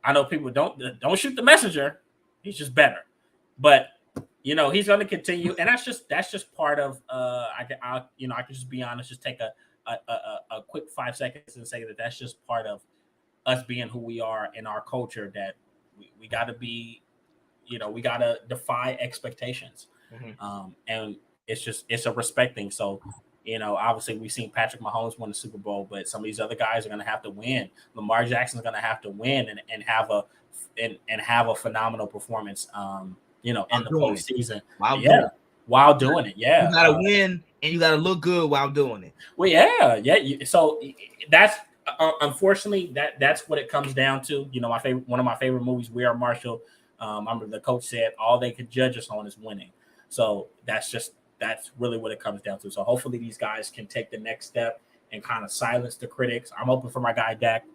I know people don't shoot the messenger. He's just better. But he's going to continue, and that's just part of. I can just be honest. Just take a quick 5 seconds and say that that's just part of us being who we are in our culture. That we got to be, we got to defy expectations. Mm-hmm. And it's a respect thing. So, obviously we've seen Patrick Mahomes win the Super Bowl, but some of these other guys are going to have to win. Lamar Jackson's going to have to win and have a phenomenal performance, in the postseason. While doing it. Yeah. You got to win and you got to look good while doing it. Well, yeah. So that's, unfortunately, that's what it comes down to. One of my favorite movies, We Are Marshall. The coach said all they could judge us on is winning. So that's really what it comes down to. So hopefully these guys can take the next step and kind of silence the critics. I'm hoping for my guy Dak.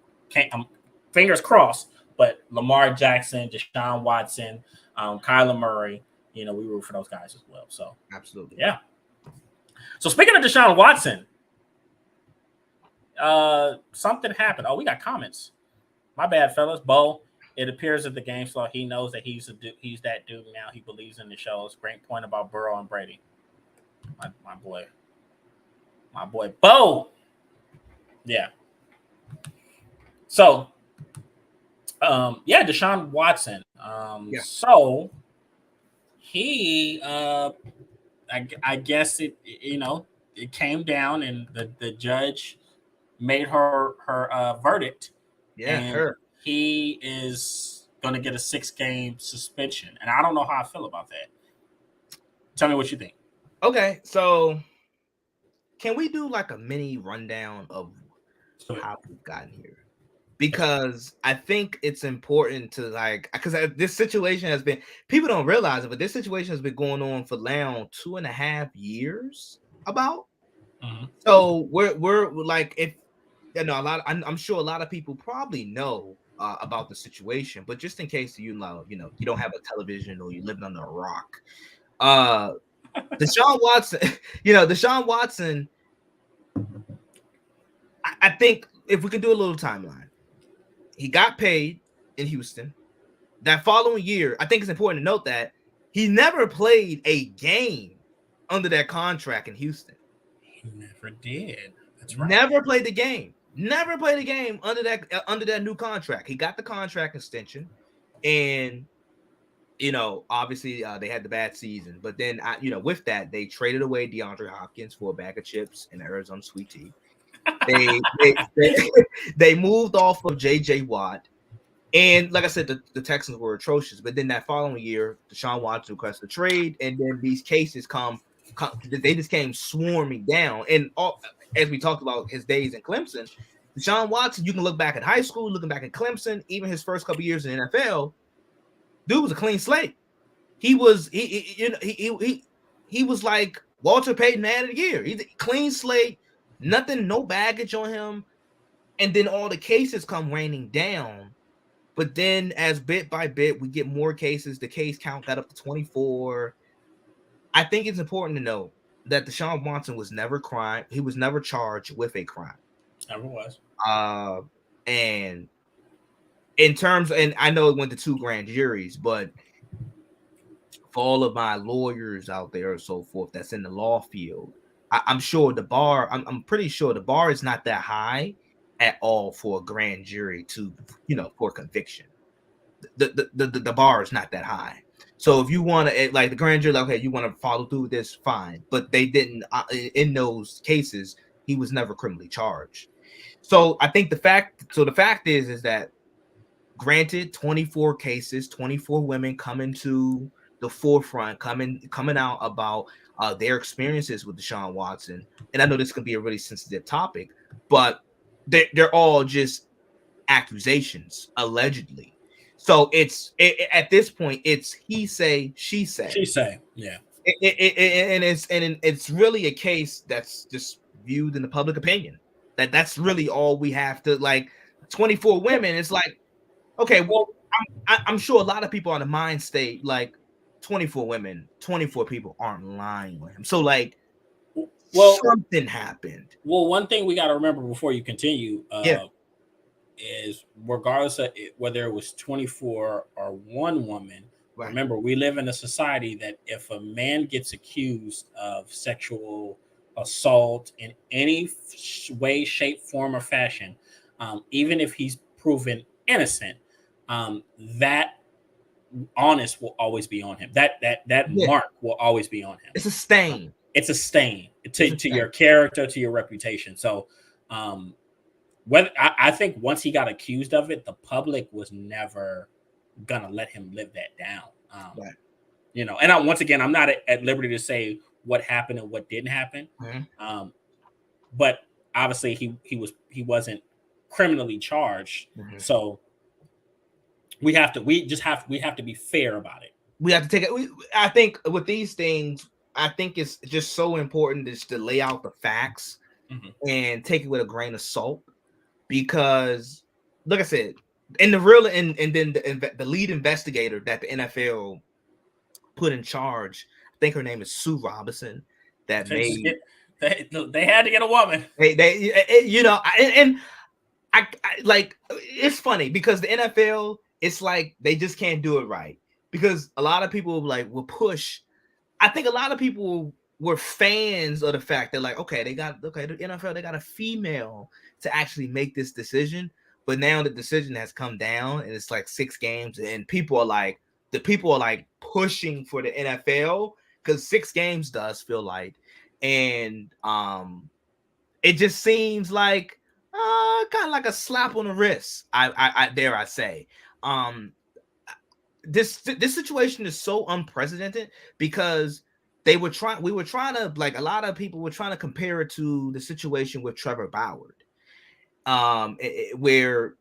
Fingers crossed. But Lamar Jackson, Deshaun Watson, Kyler Murray, we root for those guys as well. So absolutely, yeah. So speaking of Deshaun Watson. Something happened. Oh, we got comments. My bad, fellas. Bo, it appears that the game slow. He knows that he's that dude now. He believes in the shows. Great point about Burrow and Brady. My boy, Bo. Yeah. So, Deshaun Watson. So he, I guess it came down and the judge made her verdict. Yeah, her. He is going to get a 6-game suspension, and I don't know how I feel about that. Tell me what you think. Okay, so can we do like a mini rundown of how we've gotten here? Because I think it's important to because this situation has been, people don't realize it, but this situation has been going on for now 2.5 years. About. Mm-hmm. So we're like, if I'm sure a lot of people probably know about the situation, but just in case you don't have a television or you're living under a rock, Deshaun Watson, I think if we can do a little timeline, he got paid in Houston. That following year, I think it's important to note that he never played a game under that contract in Houston. He never did. That's right. Never played the game. Never played a game under that new contract. He got the contract extension, and obviously they had the bad season. But then with that, they traded away DeAndre Hopkins for a bag of chips and Arizona sweet tea. They moved off of JJ Watt, and like I said, the Texans were atrocious. But then that following year, Deshaun Watson requested a trade, and then these cases they just came swarming down. And as we talked about his days in Clemson, Deshaun Watson, you can look back at high school, looking back at Clemson, even his first couple years in the NFL, dude was a clean slate. He was he was like Walter Payton Man of the Year. He's a clean slate, nothing, no baggage on him. And then all the cases come raining down. But then as bit by bit, we get more cases. The case count got up to 24. I think it's important to know that Deshaun Watson was never He was never charged with a crime. Never was. And in terms, and I know it went to 2 grand juries, but for all of my lawyers out there and so forth that's in the law field, I'm sure the bar, I'm pretty sure the bar is not that high at all for a grand jury to, for conviction. The bar is not that high. So if you want to, like the grand jury, okay, you want to follow through with this, fine. But they didn't, in those cases, he was never criminally charged. So I think the fact is that granted, 24 cases, 24 women coming to the forefront, coming out about their experiences with Deshaun Watson. And I know this could be a really sensitive topic, but they're all just accusations, allegedly. So at this point, it's he say, she say. She say, yeah. And it's really a case that's just viewed in the public opinion. That's really all we have to, like, 24 women. It's like, okay, well, I'm sure a lot of people on the mind state, like, 24 women, 24 people aren't lying with him. So, like, something happened. Well, one thing we got to remember before you continue is, regardless of whether it was 24 or one woman, right. Remember, we live in a society that if a man gets accused of sexual assault in any way, shape, form, or fashion, even if he's proven innocent, that honest will always be on him. That mark will always be on him. It's a stain. It's a stain to your character, to your reputation. So, whether I think once he got accused of it, the public was never gonna let him live that down. Right. You know, and once again, I'm not at liberty to say what happened and what didn't happen. Mm-hmm. But obviously, he wasn't criminally charged. Mm-hmm. So we have to be fair about it. We have to take it. I think with these things, I think it's just so important just to lay out the facts and take it with a grain of salt, because, like I said, and then the lead investigator that the NFL put in charge, I think her name is Sue Robinson, that they had to get a woman. I like, it's funny because the NFL, it's like they just can't do it right, because a lot of people will push. I think a lot of people were fans of the fact that, like, the NFL, they got a female to actually make this decision, but now the decision has come down and it's like 6 games, and people are like pushing for the NFL because 6 games does feel like, and it just seems like kind of like a slap on the wrist. I dare I say. This situation is so unprecedented because we were trying to, like, a lot of people were trying to compare it to the situation with Trevor Bauer, where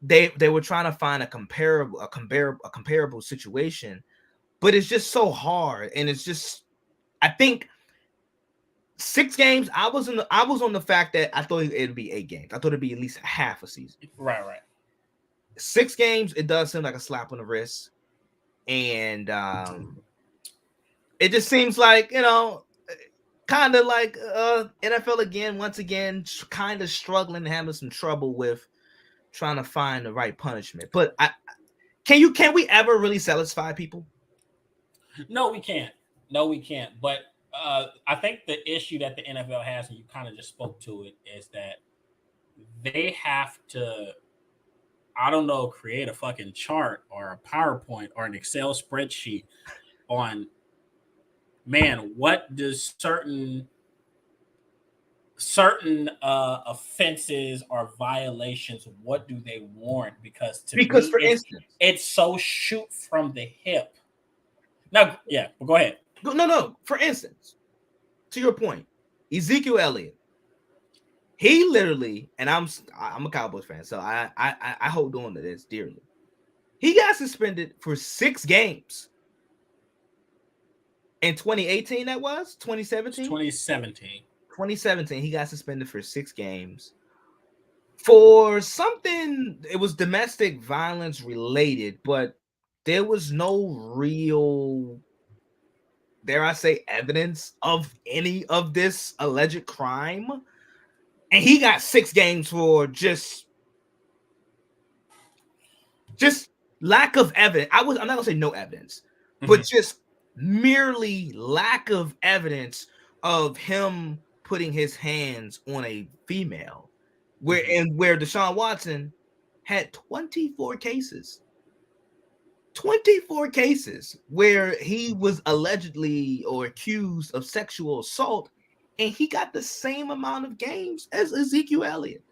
they were trying to find a comparable situation, but it's just so hard, and it's just, I think 6 games. I was on the fact that I thought it'd be 8 games. I thought it'd be at least half a season. Right. 6 games, it does seem like a slap on the wrist, and it just seems like, kind of like NFL once again, kind of struggling and having some trouble with trying to find the right punishment. But can we ever really satisfy people? No, we can't. But I think the issue that the NFL has, and you kind of just spoke to it, is that they have to, I don't know, create a fucking chart or a PowerPoint or an Excel spreadsheet on, man, what does certain offenses or violations, what do they warrant? Because for instance, it's so shoot from the hip. Now, yeah, well, go ahead. No. For instance, to your point, Ezekiel Elliott, he literally, and I'm a Cowboys fan, so I hold on to this dearly. He got suspended for 6 games. In 2018, that was 2017. 2017, he got suspended for 6 games for something. It was domestic violence related, but there was no real, dare I say, evidence of any of this alleged crime, and he got 6 games for just lack of evidence. I'm not gonna say no evidence, but just merely lack of evidence of him putting his hands on a female, where Deshaun Watson had 24 cases where he was allegedly or accused of sexual assault, and he got the same amount of games as Ezekiel Elliott.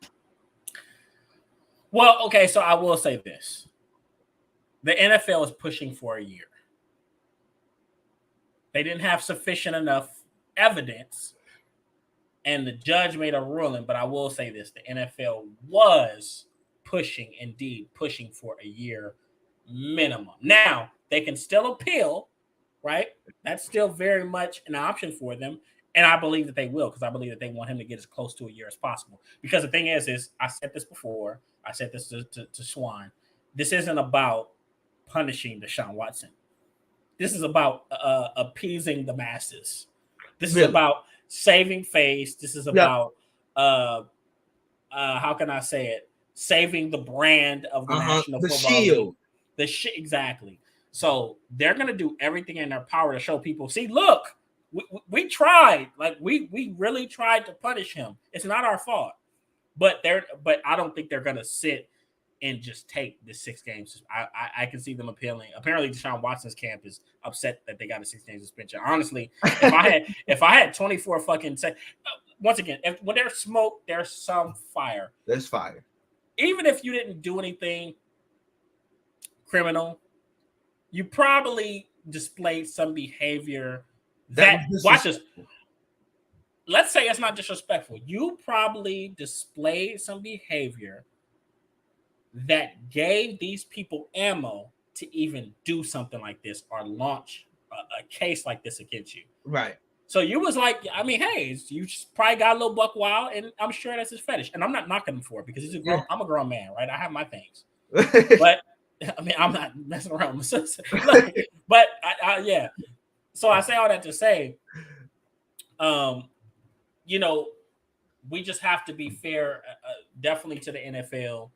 Well, okay, so I will say this. the NFL is pushing for a year. They didn't have sufficient enough evidence, and the judge made a ruling. But I will say this: the NFL was pushing for a year minimum. Now they can still appeal, right? That's still very much an option for them, and I believe that they will, because I believe that they want him to get as close to a year as possible. Because the thing is I said this before. I said this to Swan. This isn't about punishing Deshaun Watson. This is about appeasing the masses. This is about saving face. This is about how can I say it? Saving the brand of the National Football Shield. League. Exactly. So they're gonna do everything in their power to show people, see, look, we tried. Like we really tried to punish him. It's not our fault. But I don't think they're gonna sit and just take the 6 games. I can see them appealing. Apparently, Deshaun Watson's camp is upset that they got a 6-game suspension. Honestly, if I had 24 fucking once again, when there's smoke, there's some fire. There's fire. Even if you didn't do anything criminal, you probably displayed some behavior that watch this. Let's say it's not disrespectful. You probably displayed some behavior that gave these people ammo to even do something like this or launch a case like this against you. Right. So you was like, I mean, hey, you probably got a little buck wild, and I'm sure that's his fetish. And I'm not knocking him for it, because he's I'm a grown man, right? I have my things. But I mean, I'm not messing around with my sister. But yeah. So I say all that to say, we just have to be fair, definitely, to the NFL.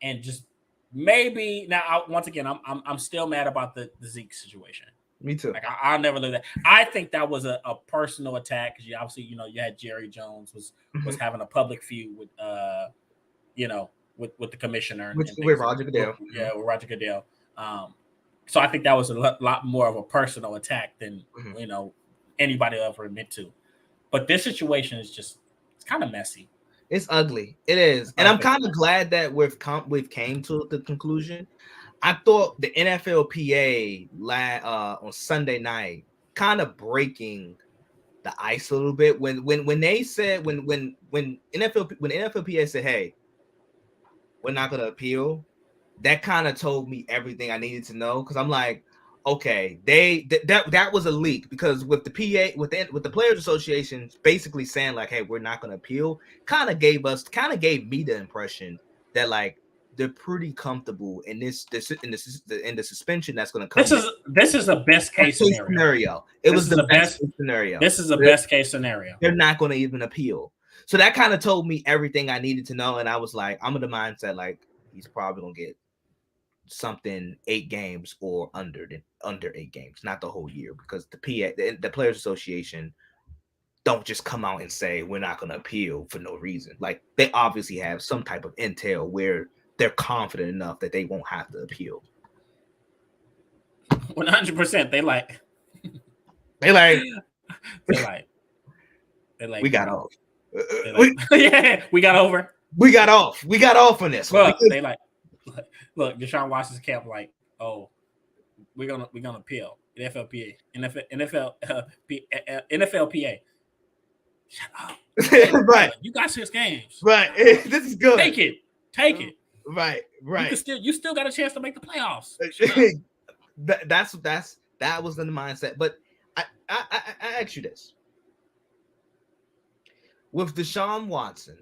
And just maybe now, once again, I'm still mad about the Zeke situation. Me too. Like I'll never leave that. I think that was a personal attack, because you obviously, you had Jerry Jones was having a public feud with with the commissioner, with Roger Goodell. Yeah, with Roger Goodell. So I think that was a lot more of a personal attack than anybody will ever admit to. But this situation is it's kind of messy. It's ugly. It is. And I'm kind of glad that we've came to the conclusion. I thought the NFLPA on Sunday night kind of breaking the ice a little bit when they said when NFLPA said, hey, we're not going to appeal. That kind of told me everything I needed to know, because I'm like, okay, that was a leak, because with the PA with the Players Association basically saying like, hey, we're not going to appeal, kind of gave me the impression that like they're pretty comfortable in the suspension that's going to come. This is the best case scenario. It was the best case scenario. This is the best case scenario. They're not going to even appeal. So that kind of told me everything I needed to know, and I was like, I'm in the mindset like he's probably going to get something 8 games or under 8 games, not the whole year, because the Players Association don't just come out and say we're not going to appeal for no reason. Like, they obviously have some type of intel where they're confident enough that they won't have to appeal. 100%. They like we got off. Yeah, we got over. We got off. We got off on this. Look, they like, look, Deshaun Watson's camp like, oh, we're gonna appeal. NFLPA. Shut up. Right. You got 6 games. Right. This is good. Take it. Right. You still got a chance to make the playoffs. That was in the mindset. But I ask you this. With Deshaun Watson,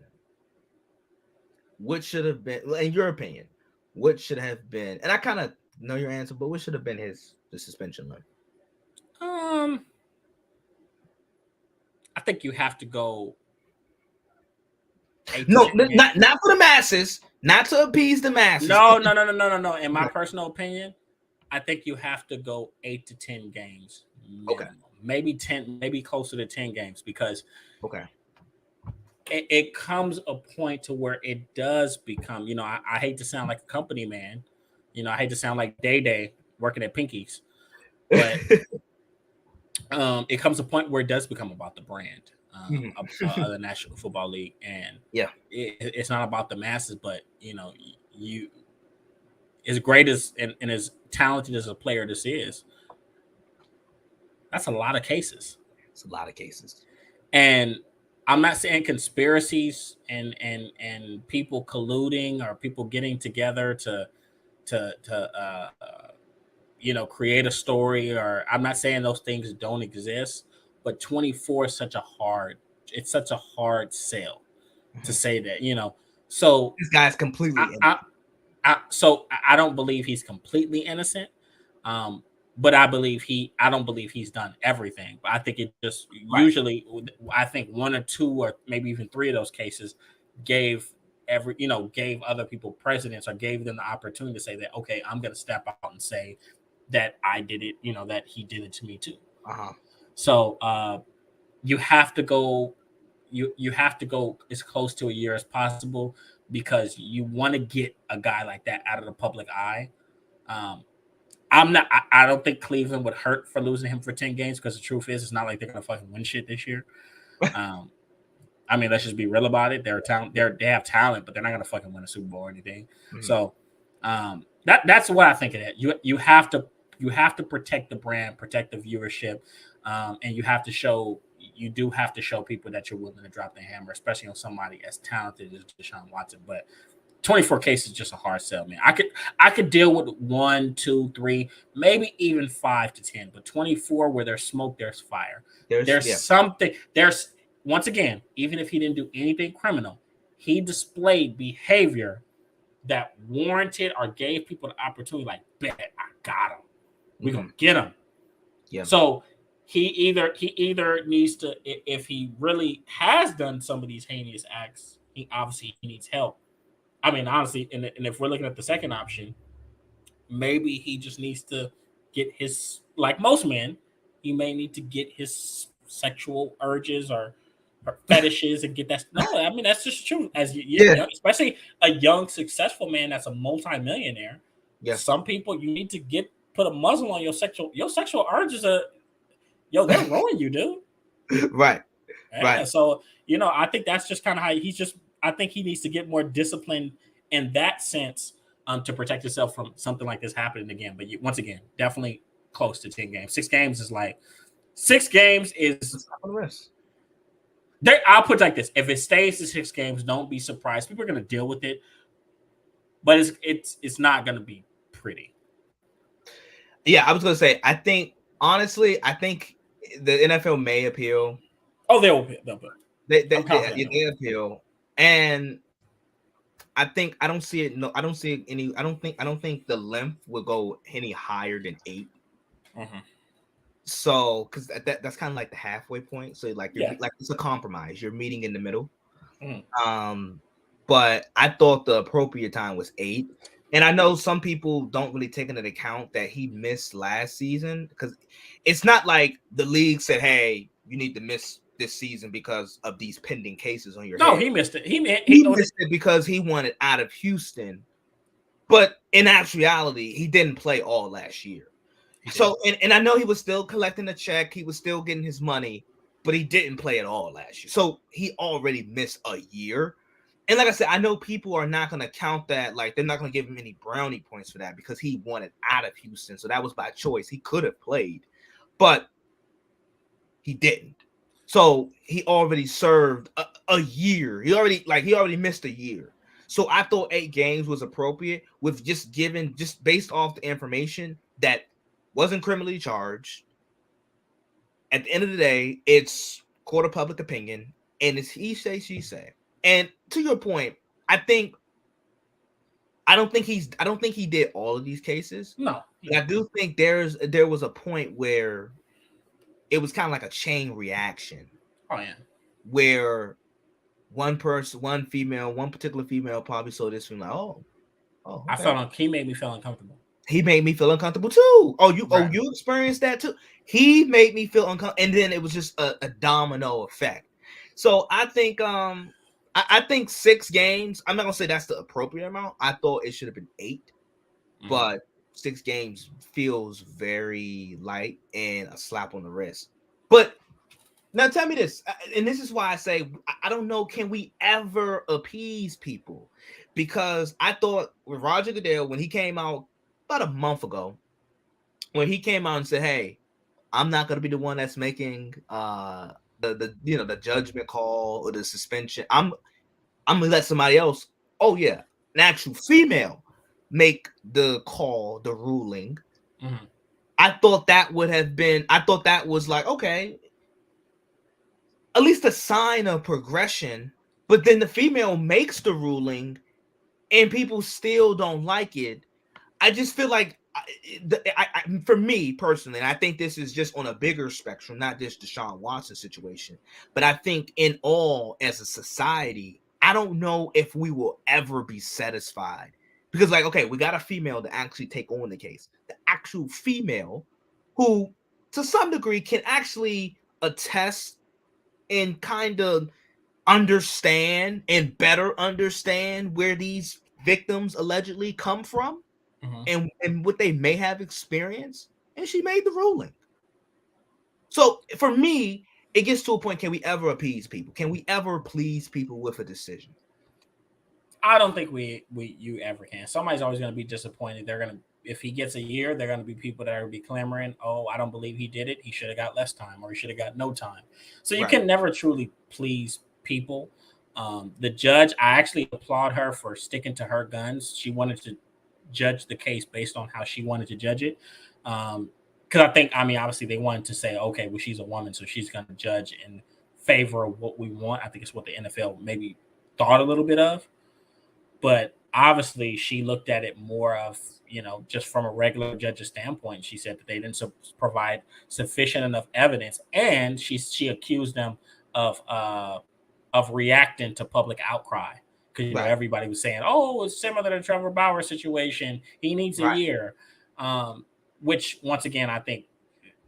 what should have been, in your opinion, what should have been, and I kind of know your answer, but what should have been the suspension limit? I think you have to go. No, not for the masses, not to appease the masses. No. In my personal opinion, I think you have to go 8 to 10 games. Minimum. Okay, maybe 10, maybe closer to 10 games, because it comes a point to where it does become, I hate to sound like a company man, I hate to sound like Day working at Pinkies, but it comes a point where it does become about the brand of the National Football League, and it's not about the masses, but as great as and as talented as a player this is, that's a lot of cases. It's a lot of cases. And I'm not saying conspiracies and people colluding or people getting together to create a story, or I'm not saying those things don't exist, but 24 is it's such a hard sell to say that, So this guy's completely I don't believe he's completely innocent. But I don't believe he's done everything. But I think it just usually, I think one or two or maybe even three of those cases gave gave other people precedence or gave them the opportunity to say that, okay, I'm going to step out and say that I did it, that he did it to me too. So you have to go, you have to go as close to a year as possible because you want to get a guy like that out of the public eye. I don't think Cleveland would hurt for losing him for 10 games because the truth is, it's not like they're gonna fucking win shit this year. I mean, let's just be real about it. They have talent, but they're not gonna fucking win a Super Bowl or anything. Mm-hmm. So that's what I think of that. You have to protect the brand, protect the viewership, and you do have to show people that you're willing to drop the hammer, especially on somebody as talented as Deshaun Watson. But 24 cases is just a hard sell, man. I could deal with 1, 2, 3, maybe even 5 to 10, but 24 where there's smoke, there's fire. There's something. There's, once again, even if he didn't do anything criminal, he displayed behavior that warranted or gave people the opportunity, like, bet I got him. We're gonna get him. Yeah. So he either needs to, if he really has done some of these heinous acts, he needs help. I mean, honestly, and if we're looking at the second option, maybe he just needs to get his, like most men, he may need to get his sexual urges or fetishes and get that. No, I mean, that's just true. Especially a young, successful man that's a multimillionaire. Yeah. Some people, you need to put a muzzle on your sexual urges. They're ruining you, dude. Right. Yeah, right. So, I think that's just kind of how I think he needs to get more disciplined in that sense to protect himself from something like this happening again. But once again, definitely close to 10 games. 6 games is like 6 games is. I'll put it like this: if it stays to 6 games, don't be surprised. People are going to deal with it, but it's not going to be pretty. Yeah, I was going to say. I think honestly, the NFL may appeal. Oh, they'll appeal. They appeal. And I don't see it. No, I don't see any. I don't think the length will go any higher than 8. Mm-hmm. So, because that's kind of like the halfway point. So, like it's a compromise. You're meeting in the middle. Mm-hmm. But I thought the appropriate time was 8. And I know some people don't really take into account that he missed last season because it's not like the league said, "Hey, you need to miss this season because of these pending cases on your head." No, he missed it. He missed it because he wanted out of Houston. But in actuality, he didn't play all last year. So, and I know he was still collecting a check. He was still getting his money, but he didn't play at all last year. So he already missed a year. And like I said, I know people are not going to count that. Like, they're not going to give him any brownie points for that because he wanted out of Houston. So that was by choice. He could have played, but he didn't. So he already served a year. He already missed a year. So I thought 8 games was appropriate with just based off the information that wasn't criminally charged. At the end of the day, it's court of public opinion, and it's he say, she say. And to your point, I don't think he did all of these cases. No, but I do think there was a point where it was kind of like a chain reaction. Oh yeah, where one particular female probably saw this and like, okay. He made me feel uncomfortable. He made me feel uncomfortable too. You experienced that too. He made me feel uncomfortable, and then it was just a domino effect. So I think I think 6 games. I'm not gonna say that's the appropriate amount. I thought it should have been 8, but 6 games feels very light and a slap on the wrist. But now tell me this, and this is why I say I don't know. Can we ever appease people? Because I thought with Roger Goodell, when he came out about a month ago, when he came out and said, "Hey, I'm not going to be the one that's making the judgment call or the suspension. I'm gonna let somebody else. Oh yeah, an actual female make the call, the ruling." Mm-hmm. I thought that would have been. I thought that was like, okay, at least a sign of progression. But then the female makes the ruling, and people still don't like it. I just feel like, for me personally, and I think this is just on a bigger spectrum, not just Deshaun Watson situation, but I think in all, as a society, I don't know if we will ever be satisfied. Because, like, okay, we got a female to actually take on the case, the actual female who, to some degree, can actually attest and kind of understand and better understand where these victims allegedly come from. Mm-hmm. And what they may have experienced, and she made the ruling. So for me, it gets to a point: can we ever appease people? Can we ever please people with a decision? I don't think you ever can. Somebody's always going to be disappointed. They're going to, if he gets a year, they're going to be people that are going to be clamoring, "Oh, I don't believe he did it. He should have got less time, or he should have got no time." So you can never truly please people. The judge, I actually applaud her for sticking to her guns. She wanted to judge the case based on how she wanted to judge it. Because I mean, obviously they wanted to say, okay, well, she's a woman, so she's going to judge in favor of what we want. I think it's what the NFL maybe thought a little bit of. But obviously, she looked at it more of, just from a regular judge's standpoint. She said that they didn't provide sufficient enough evidence, and she accused them of reacting to public outcry, because everybody was saying, "Oh, it's similar to the Trevor Bauer situation. He needs a year," which once again I think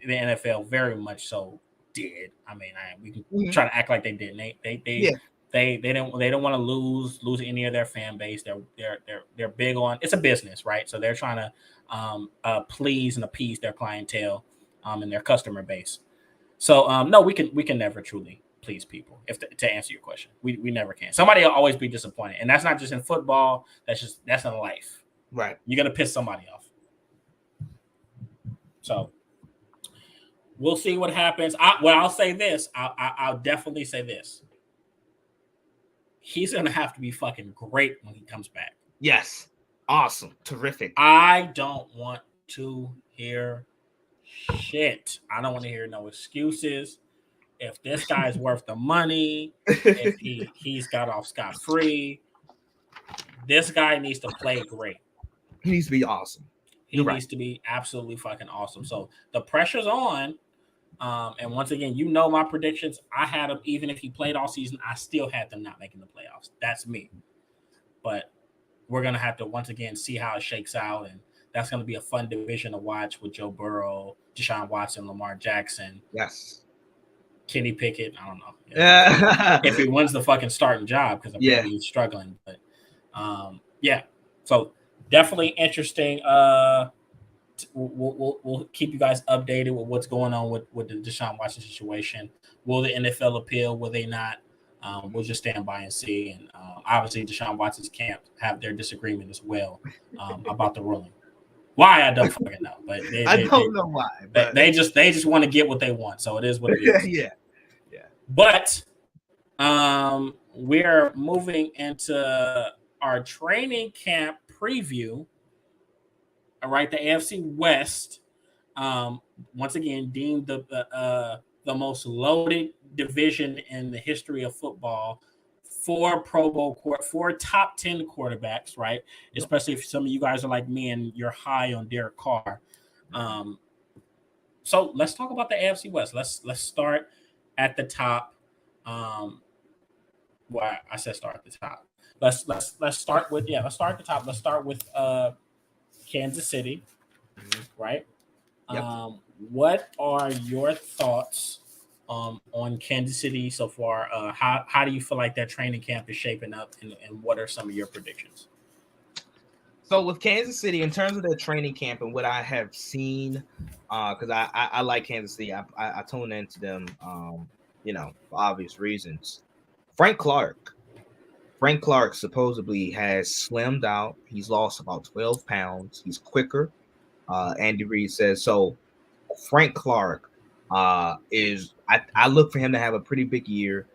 the NFL very much so did. I mean, we can try to act like they didn't. They don't want to lose any of their fan base. They're big on, it's a business, right? So they're trying to please and appease their clientele and their customer base. So no, we can never truly please people. To answer your question, we never can. Somebody will always be disappointed, and that's not just in football. That's in life. Right. You're gonna piss somebody off. So we'll see what happens. I'll say this. I'll definitely say this. He's going to have to be fucking great when he comes back. Yes. Awesome. Terrific. I don't want to hear shit. I don't want to hear no excuses. If this guy's worth the money, if he's got off scot-free, this guy needs to play great. He needs to be awesome. He needs to be absolutely fucking awesome. So the pressure's on. And once again, my predictions. I had him, even if he played all season, I still had them not making the playoffs. That's me. But we're going to have to, once again, see how it shakes out. And that's going to be a fun division to watch with Joe Burrow, Deshaun Watson, Lamar Jackson. Yes. Kenny Pickett. I don't know. If he wins the fucking starting job, because apparently he's struggling. But yeah. So definitely interesting. We'll keep you guys updated with what's going on with the Deshaun Watson situation. Will the NFL appeal? Will they not? We'll just stand by and see. And obviously, Deshaun Watson's camp have their disagreement as well about the ruling. Why, I don't fucking know. But I don't know why. But they just want to get what they want. So it is what it is. Yeah. But we're moving into our training camp preview. All right, the AFC West, once again, deemed the most loaded division in the history of football. 4 top 10 quarterbacks, right? Especially if some of you guys are like me and you're high on Derek Carr. So let's talk about the AFC West. Let's start at the top. I said start at the top. Let's start with let's start at the top. Let's start with Kansas City, right? Yep. What are your thoughts on Kansas City so far? How do you feel like that training camp is shaping up, and what are some of your predictions? So with Kansas City, in terms of their training camp and what I have seen, because I like Kansas City, I tune into them, for obvious reasons. Frank Clark. Frank Clark supposedly has slimmed out. He's lost about 12 pounds. He's quicker. Andy Reid says so. Frank Clark is I look for him to have a pretty big year.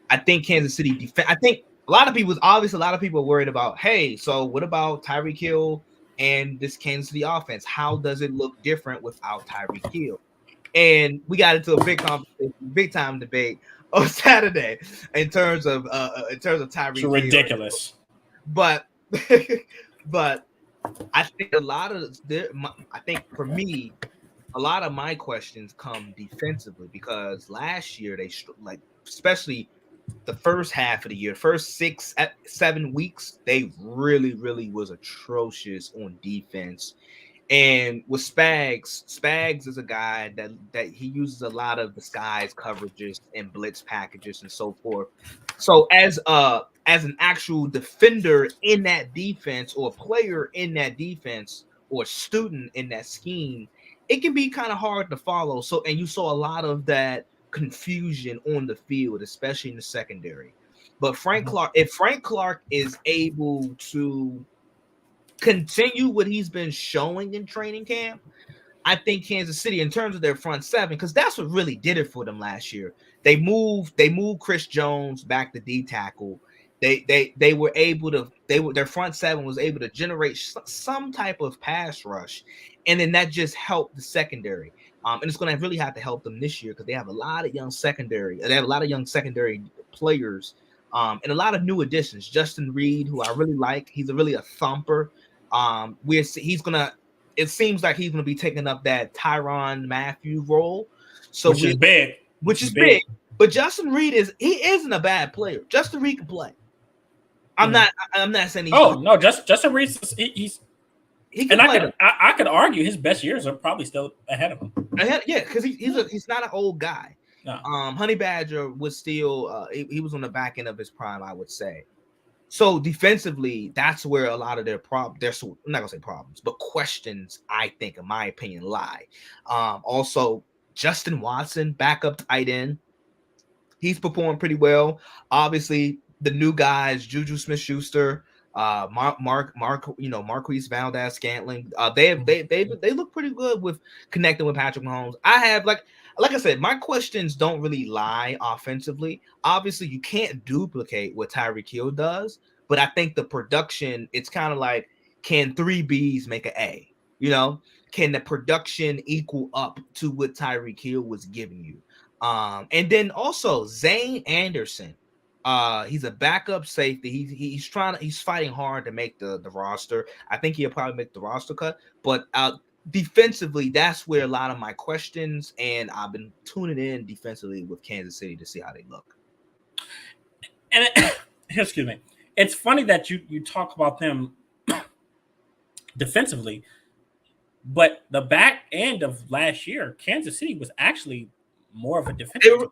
I think Kansas City defense. I think a lot of people are worried about, hey, so what about Tyreek Hill and this Kansas City offense? How does it look different without Tyreek Hill? And we got into a big time debate on Saturday in terms of Tyreek Hill. Ridiculous. But but I think for me, a lot of my questions come defensively because last year especially the first half of the year, first 7 weeks, they really was atrocious on defense. And with Spags is a guy that he uses a lot of disguise coverages and blitz packages and so forth. So as an actual defender in that defense, or player in that defense, or student in that scheme, it can be kind of hard to follow. So, and you saw a lot of that confusion on the field, especially in the secondary. But if Frank Clark is able to continue what he's been showing in training camp, I think Kansas City, in terms of their front seven, because that's what really did it for them last year. They moved Chris Jones back to D tackle. They were able to their front seven was able to generate some type of pass rush, and then that just helped the secondary. And it's going to really have to help them this year because they have a lot of young secondary. They have a lot of young secondary players, and a lot of new additions. Justin Reed, who I really like, he's really a thumper. It seems like he's gonna be taking up that Tyrann Mathieu role. So which is big. But Justin Reed isn't a bad player. Justin Reed can play. I'm not saying he's Justin Reed I could argue his best years are probably still ahead of him. Because he's not an old guy. No. Honey Badger was still he was on the back end of his prime, I would say. So defensively, that's where a lot of their I'm not gonna say problems, but questions, I think, in my opinion, lie. Also, Justin Watson, backup tight end, he's performed pretty well. Obviously, the new guys, Juju Smith-Schuster, Marquise Valdez-Scantling, they look pretty good with connecting with Patrick Mahomes. I have like I said, my questions don't really lie offensively. Obviously, you can't duplicate what Tyreek Hill does, but I think the production, it's kind of like, can 3 Bs make an A? Can the production equal up to what Tyreek Hill was giving you? And then also Zane Anderson. He's a backup safety. He's fighting hard to make the roster. I think he'll probably make the roster cut, but defensively, that's where a lot of my questions, and I've been tuning in defensively with Kansas City to see how they look. And excuse me, it's funny that you talk about them defensively, but the back end of last year, Kansas City was actually more of a defensive.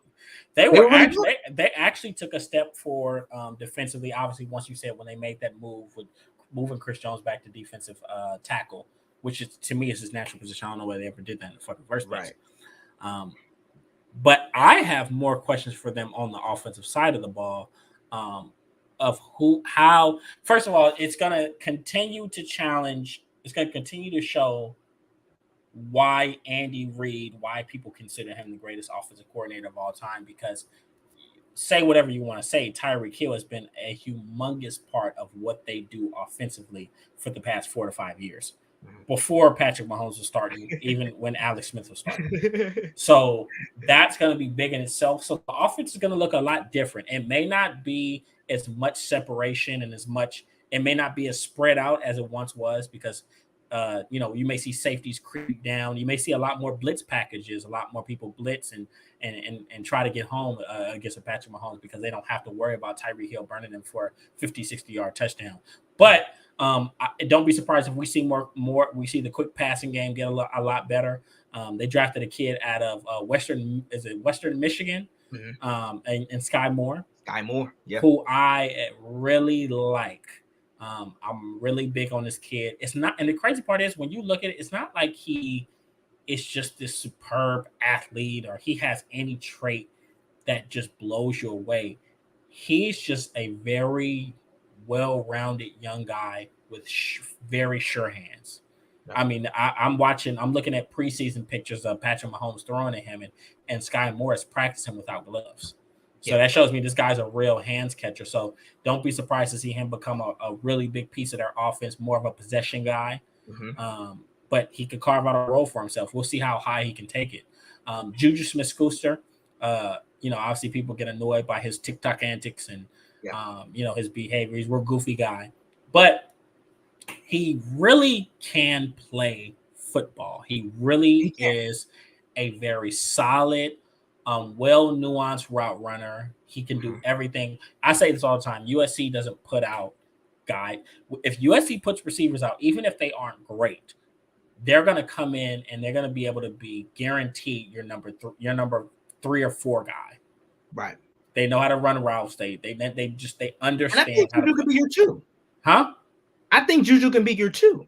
They actually took a step forward defensively. Obviously, once you said when they made that move with moving Chris Jones back to defensive tackle, which is, to me, is his natural position. I don't know why they ever did that in the fucking first place. Right. But I have more questions for them on the offensive side of the ball, of how. First of all, it's going to continue to challenge. It's going to continue to show why Andy Reid, why people consider him the greatest offensive coordinator of all time. Because say whatever you want to say, Tyreek Hill has been a humongous part of what they do offensively for the past 4 to 5 years. Before Patrick Mahomes was starting, even when Alex Smith was starting. So that's going to be big in itself. So the offense is going to look a lot different. It may not be as much separation and it may not be as spread out as it once was because, you may see safeties creep down. You may see a lot more blitz packages, a lot more people blitz and try to get home against a Patrick Mahomes because they don't have to worry about Tyreek Hill burning them for a 50, 60-yard touchdown. But don't be surprised if we see more. We see the quick passing game get a lot better. They drafted a kid out of Western Michigan, and Sky Moore. Yeah. Who I really like. I'm really big on this kid. It's not, and the crazy part is when you look at it, it's not like he is just this superb athlete or he has any trait that just blows you away. he's just a very well-rounded young guy with very sure hands. I mean, I'm looking at preseason pictures of Patrick Mahomes throwing at him, and Sky Morris practicing without gloves. So that shows me this guy's a real hands catcher. So don't be surprised to see him become a really big piece of their offense, more of a possession guy. But he could carve out a role for himself. We'll see how high he can take it. Juju Smith-Schuster, obviously people get annoyed by his TikTok antics and, his behavior. He's a real goofy guy. But he really can play football. He really is a very solid, well-nuanced route runner. He can do everything. I say this all the time. USC doesn't put out guys. If USC puts receivers out, even if they aren't great, they're going to come in and they're going to be able to be guaranteed your number 3 or 4 guy. Right. They know how to run routes. They understand. And I think Juju can be your 2. Huh? I think Juju can be your 2.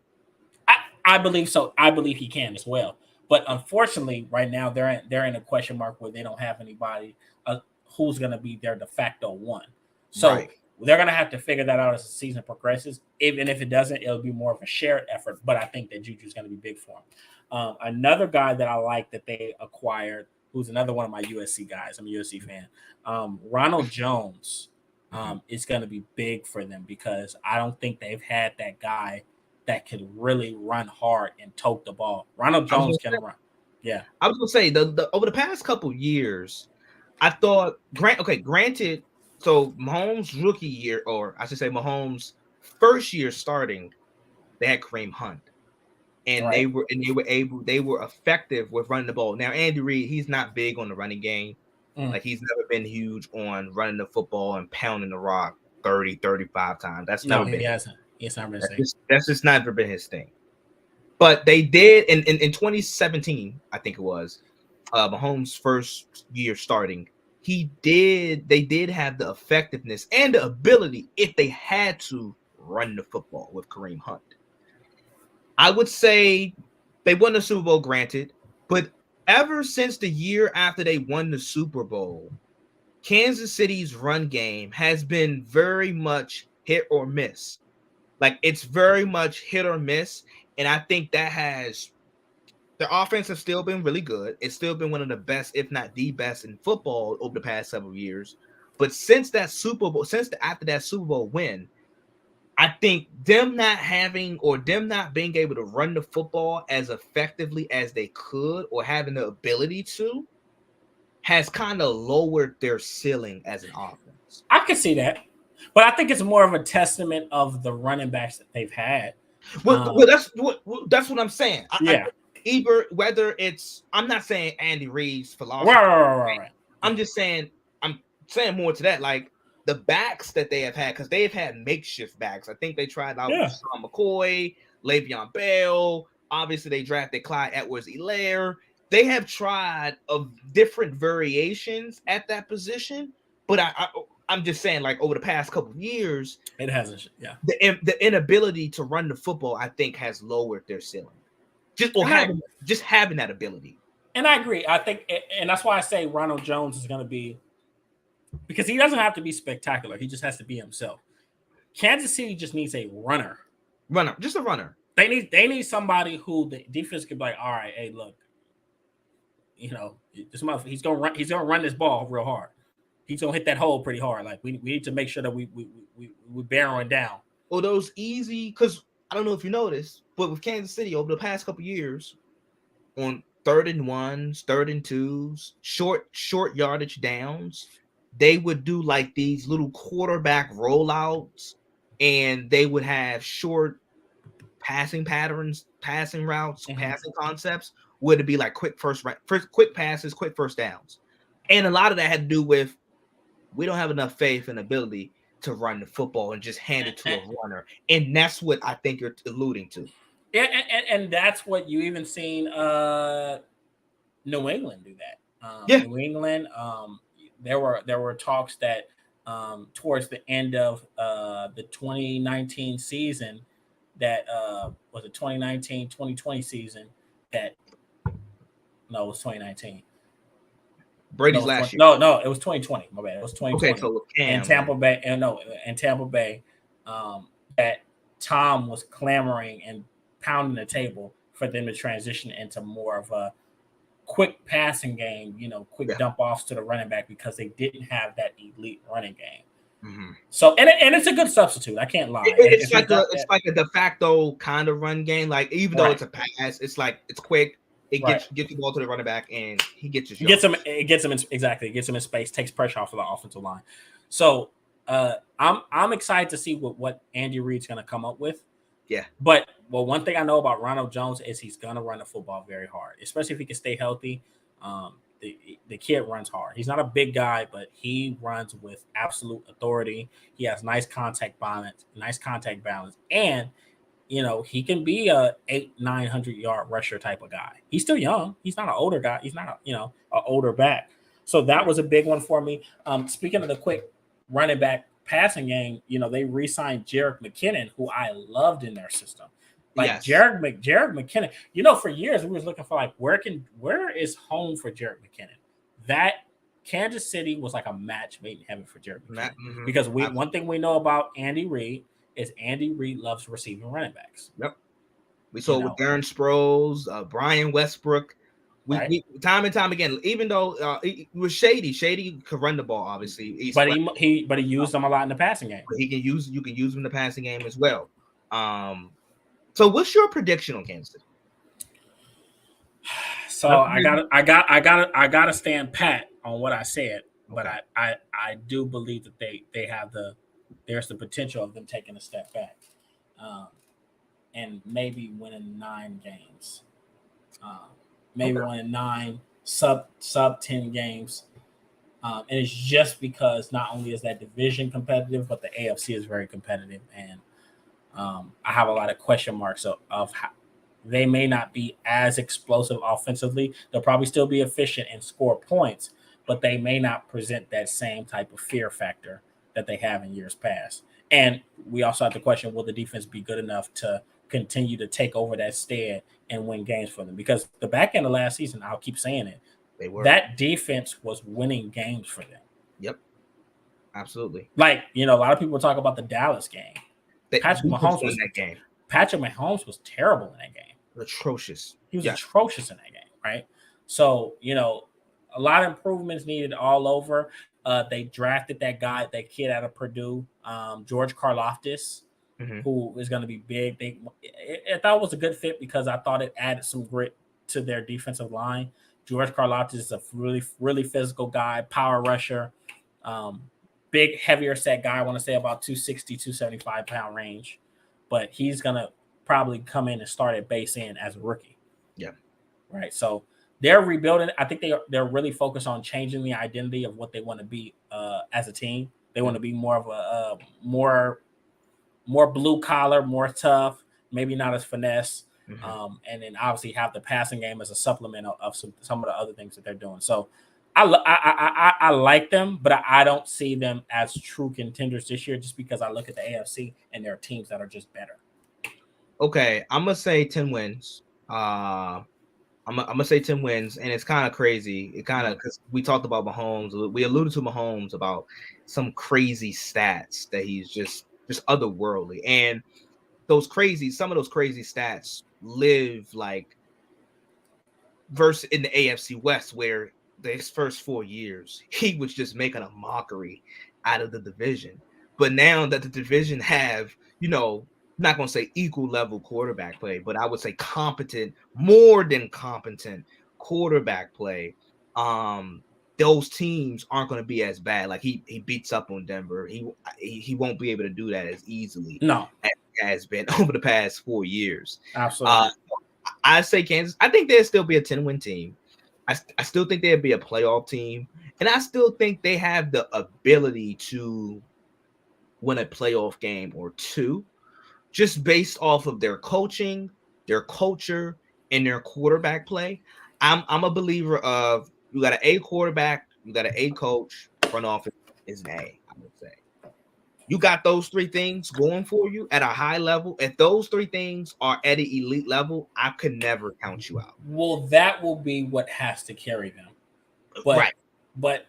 I believe so. I believe he can as well. But unfortunately, right now they're in a question mark where they don't have anybody who's going to be their de facto 1. So they're going to have to figure that out as the season progresses. Even if it doesn't, it'll be more of a shared effort. But I think that Juju is going to be big for him. Another guy that I like that they acquired, who's another one of my USC guys. I'm a USC fan. Ronald Jones is going to be big for them because I don't think they've had that guy that could really run hard and tote the ball. Ronald Jones can run. Yeah. I was going to say, the over the past couple years, I thought, granted, so Mahomes' rookie year, or I should say Mahomes' first year starting, they had Kareem Hunt. And they were effective with running the ball. Now, Andy Reid, he's not big on the running game. Like, he's never been huge on running the football and pounding the rock 30, 35 times. That's never been. He hasn't. It's not that's just never been his thing. But they did in 2017, I think it was, Mahomes' first year starting. They did have the effectiveness and the ability, if they had to, run the football with Kareem Hunt. I would say they won the Super Bowl, granted, but ever since the year after they won the Super Bowl, Kansas City's run game has been very much hit or miss. Like, it's very much hit or miss, and I think that the offense has still been really good. It's still been one of the best, if not the best, in football over the past several years. But after that Super Bowl win, I think them not being able to run the football as effectively as they could, or having the ability to, has kind of lowered their ceiling as an offense. I can see that, but I think it's more of a testament of the running backs that they've had. Well, that's what I'm saying. Whether it's, I'm not saying Andy Reid's philosophy. Right. I'm saying more to that, like the backs that they have had, because they have had makeshift backs. I think they tried out Sean McCoy, Le'Veon Bell. Obviously, they drafted Clyde Edwards-Helaire. They have tried of different variations at that position, but I'm just saying, like, over the past couple of years, it hasn't. Yeah, the inability to run the football, I think, has lowered their ceiling. Just having that ability. And I agree. I think, and that's why I say Ronald Jones is going to be, because he doesn't have to be spectacular. He just has to be himself. Kansas City just needs a runner. Just a runner. They need somebody who the defense could be like, all right, hey, look, this month he's gonna run this ball real hard. He's gonna hit that hole pretty hard. Like, we need to make sure that we barreling down. Well, those easy, because I don't know if you noticed, but with Kansas City over the past couple years, on 3rd and 1s, 3rd and 2s, short yardage downs, they would do like these little quarterback rollouts, and they would have short passing patterns, passing routes, passing concepts, would it be like quick passes, quick first downs. And a lot of that had to do with, we don't have enough faith and ability to run the football and just hand it to a runner. And that's what I think you're alluding to. Yeah, and that's what you even seen New England do that. New England, there were talks that towards the end of the 2019 season, that was the 2019-2020 season, that no, it was 2019. Brady's No, last year. No, it was 2020. My bad. It was 2020. Okay, so Cam, and Tampa Bay, and Tampa Bay, that Tom was clamoring and pounding the table for them to transition into more of a quick passing game, quick dump offs to the running back because they didn't have that elite running game. Mm-hmm. So and it's a good substitute. I can't lie. It's like a de facto kind of run game. Like even though it's a pass, it's like it's quick. It gets the ball to the running back and he gets his yards. It gets him in space, takes pressure off of the offensive line. So I'm excited to see what Andy Reid's going to come up with. Yeah. But one thing I know about Ronald Jones is he's going to run the football very hard, especially if he can stay healthy. The kid runs hard. He's not a big guy, but he runs with absolute authority. He has nice contact balance, and he can be a 800-900 yard rusher type of guy. He's still young. He's not an older guy. He's not an older back. So that was a big one for me. Speaking of the quick running back passing game, they re-signed Jerick McKinnon, who I loved in their system. Jerick McKinnon. For years we was looking for where is home for Jerick McKinnon? That Kansas City was like a match made in heaven for Jerick McKinnon. Mm-hmm. Because one thing we know about Andy Reid is Andy Reid loves receiving running backs. Yep. We saw it with Darren Sproles, Brian Westbrook. We time and time again, even though it was Shady could run the ball, obviously. But he used them a lot in the passing game. But you can use him in the passing game as well. So what's your prediction on Kansas City? So I gotta stand pat on what I said, but I do believe that they have there's the potential of them taking a step back, and maybe winning 9 games, winning 9 sub 10 games, and it's just because not only is that division competitive, but the AFC is very competitive, and I have a lot of question marks of how they may not be as explosive offensively. They'll probably still be efficient and score points, but they may not present that same type of fear factor that they have in years past. And we also have the question, will the defense be good enough to continue to take over that stead and win games for them? Because the back end of last season, I'll keep saying it, that defense was winning games for them. Yep. Absolutely. A lot of people talk about the Dallas game. Patrick Mahomes was terrible in that game. Atrocious. He was atrocious in that game, right? So, a lot of improvements needed all over. They drafted that kid out of Purdue, George Karlaftis, who is going to be big. I thought it was a good fit because I thought it added some grit to their defensive line. George Karlaftis is a really, really physical guy, power rusher, big, heavier set guy. I want to say about 260, 275 pound range, but he's going to probably come in and start at base end as a rookie. Yeah. Right. So they're rebuilding. I think they're really focused on changing the identity of what they want to be as a team. They want to be more of a more blue collar, more tough, maybe not as finesse. And then obviously have the passing game as a supplement of some of the other things that they're doing. So I like them, but I don't see them as true contenders this year just because I look at the AFC and there are teams that are just better. Okay, I'm gonna say 10 wins. I'm gonna say 10 wins, and it's kind of crazy. It kind of because we talked about Mahomes. We alluded to Mahomes about some crazy stats that he's just otherworldly, and some of those crazy stats live versus in the AFC West where his first 4 years he was just making a mockery out of the division. But now that the division have, not going to say equal level quarterback play, but I would say competent, more than competent quarterback play, those teams aren't going to be as bad. Like he beats up on Denver. He won't be able to do that as easily. No, as he has been over the past 4 years. Absolutely. I say Kansas. I think they'll still be a 10-win team. I still think they'll be a playoff team, and I still think they have the ability to win a playoff game or two, just based off of their coaching, their culture, and their quarterback play. I'm a believer of you got an A quarterback, you got an A coach, front office is an A, I would say. You got those 3 things going for you at a high level. If those 3 things are at an elite level, I could never count you out. Well, that will be what has to carry them. But right. But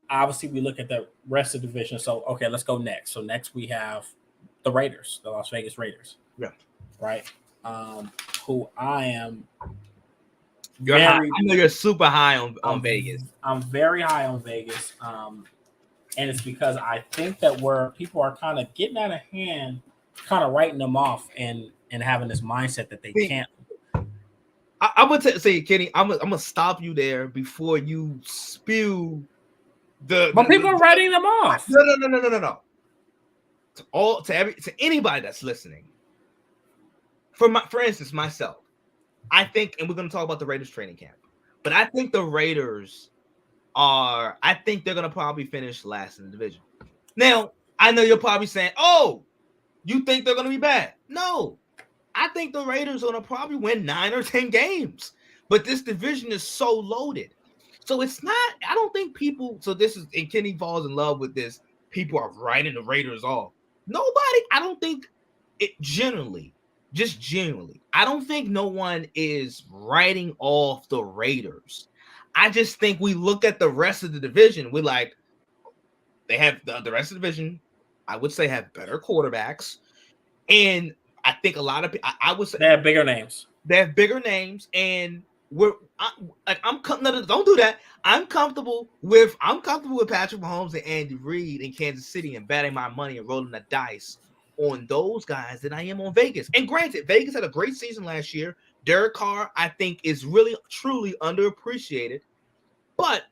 obviously we look at the rest of the division. So okay, let's go next. So next we have the Raiders, the Las Vegas Raiders. Yeah. Right. Who I am. You're high. I know you're super high on Vegas. I'm very high on Vegas. And it's because I think that where people are kind of getting out of hand, kind of writing them off and having this mindset that they can't. I'm gonna say, Kenny, I'm gonna stop you there before you spew But people are writing them off. No. To anybody that's listening. For instance, myself, I think, and we're gonna talk about the Raiders training camp, but I think the Raiders I think they're gonna probably finish last in the division. Now, I know you're probably saying, "Oh, you think they're gonna be bad?" No, I think the Raiders are gonna probably win 9 or 10 games. But this division is so loaded, so it's not. I don't think people. So this is, and Kenny falls in love with this. People are writing the Raiders off. Nobody. I don't think it generally. Just generally, I don't think no one is writing off the Raiders. I just think we look at the rest of the division. We're like, they have the rest of the division, I would say, have better quarterbacks. And I think a lot of people, I would say, they have bigger names. They have bigger names. And don't do that. I'm comfortable with Patrick Mahomes and Andy Reid in Kansas City and betting my money and rolling the dice on those guys than I am on Vegas. And granted, Vegas had a great season last year. Derek Carr, I think, is really, truly underappreciated. But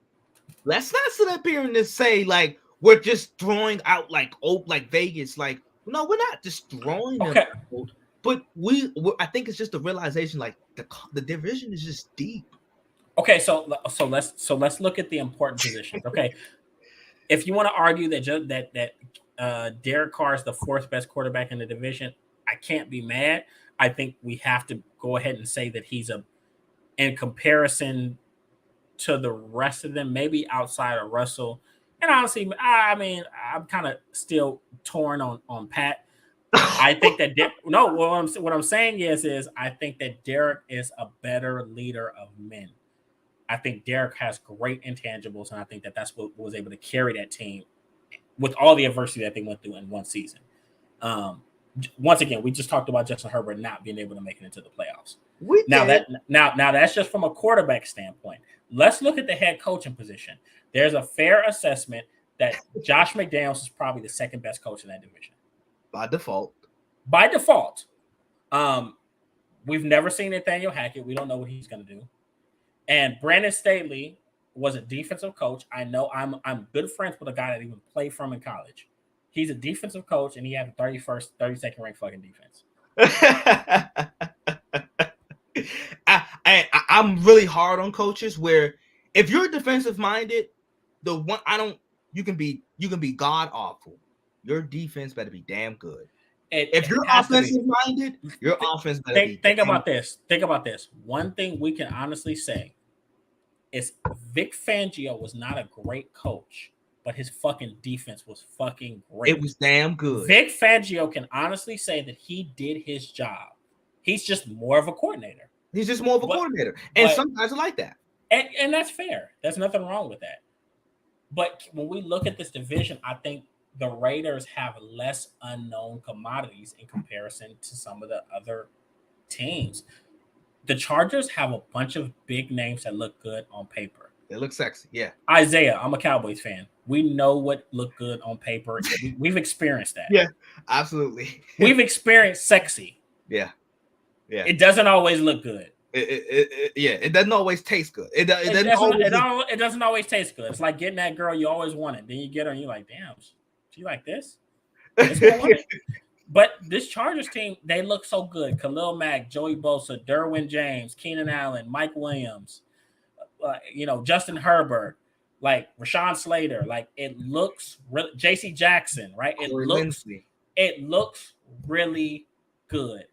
let's not sit up here and just say, like, we're just throwing out, like Vegas. Like, no, we're not just throwing them out. But I think it's just a realization, like, the division is just deep. Okay, so let's look at the important positions. Okay, if you want to argue that Derek Carr is the 4th best quarterback in the division, I can't be mad. I think we have to go ahead and say that he's in comparison to the rest of them, maybe outside of Russell. And honestly, I mean, I'm kind of still torn on Pat. I think that what I'm saying is I think that Derek is a better leader of men. I think Derek has great intangibles, and I think that that's what was able to carry that team with all the adversity that they went through in one season. Once again, we just talked about Justin Herbert not being able to make it into the playoffs. Now that's just from a quarterback standpoint. Let's look at the head coaching position. There's a fair assessment that Josh McDaniels is probably the 2nd best coach in that division. By default. We've never seen Nathaniel Hackett. We don't know what he's going to do. And Brandon Staley was a defensive coach. I know I'm good friends with a guy that even played from in college. He's a defensive coach, and he had the 32nd ranked fucking defense. I'm really hard on coaches where if you're defensive minded, you can be god awful. Your defense better be damn good. If you're offensive minded, your offense better be. Think about this. One thing we can honestly say is Vic Fangio was not a great coach, but his fucking defense was fucking great. It was damn good. Vic Fangio can honestly say that he did his job. He's just more of a coordinator. And some guys are like that. And that's fair. There's nothing wrong with that. But when we look at this division, I think the Raiders have less unknown commodities in comparison to some of the other teams. The Chargers have a bunch of big names that look good on paper. They look sexy, yeah. Isaiah, I'm a Cowboys fan. We know what looked good on paper. We've experienced that. Yeah, absolutely. We've experienced sexy. Yeah. It doesn't always look good. It doesn't always taste good. It doesn't always taste good. It's like getting that girl you always wanted. Then you get her and you're like, damn, she like this? But this Chargers team, they look so good. Khalil Mack, Joey Bosa, Derwin James, Keenan Allen, Mike Williams, Justin Herbert, like Rashawn Slater. Like it looks really, J.C. Jackson, right? It looks really good.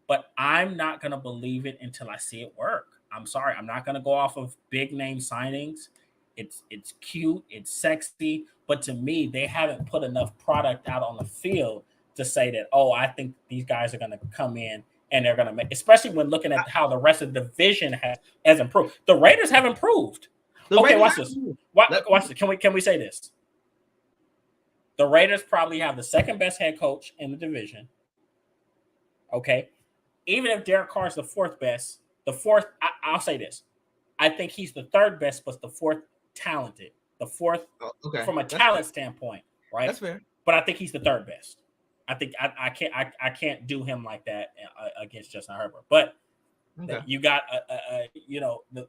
But I'm not going to believe it until I see it work. I'm sorry. I'm not going to go off of big name signings. It's cute. It's sexy. But to me, they haven't put enough product out on the field to say that, I think these guys are going to come in and they're going to make, especially when looking at how the rest of the division has improved. The Raiders have improved. Okay, watch this. Watch this. Can we say this? The Raiders probably have the second best head coach in the division. Okay, even if Derek Carr is the fourth best, I'll say this. I think he's the third best, but the fourth talented. The fourth from a talent standpoint, right? That's fair. But I think he's the third best. I think I can't do him like that against Justin Herbert. But you got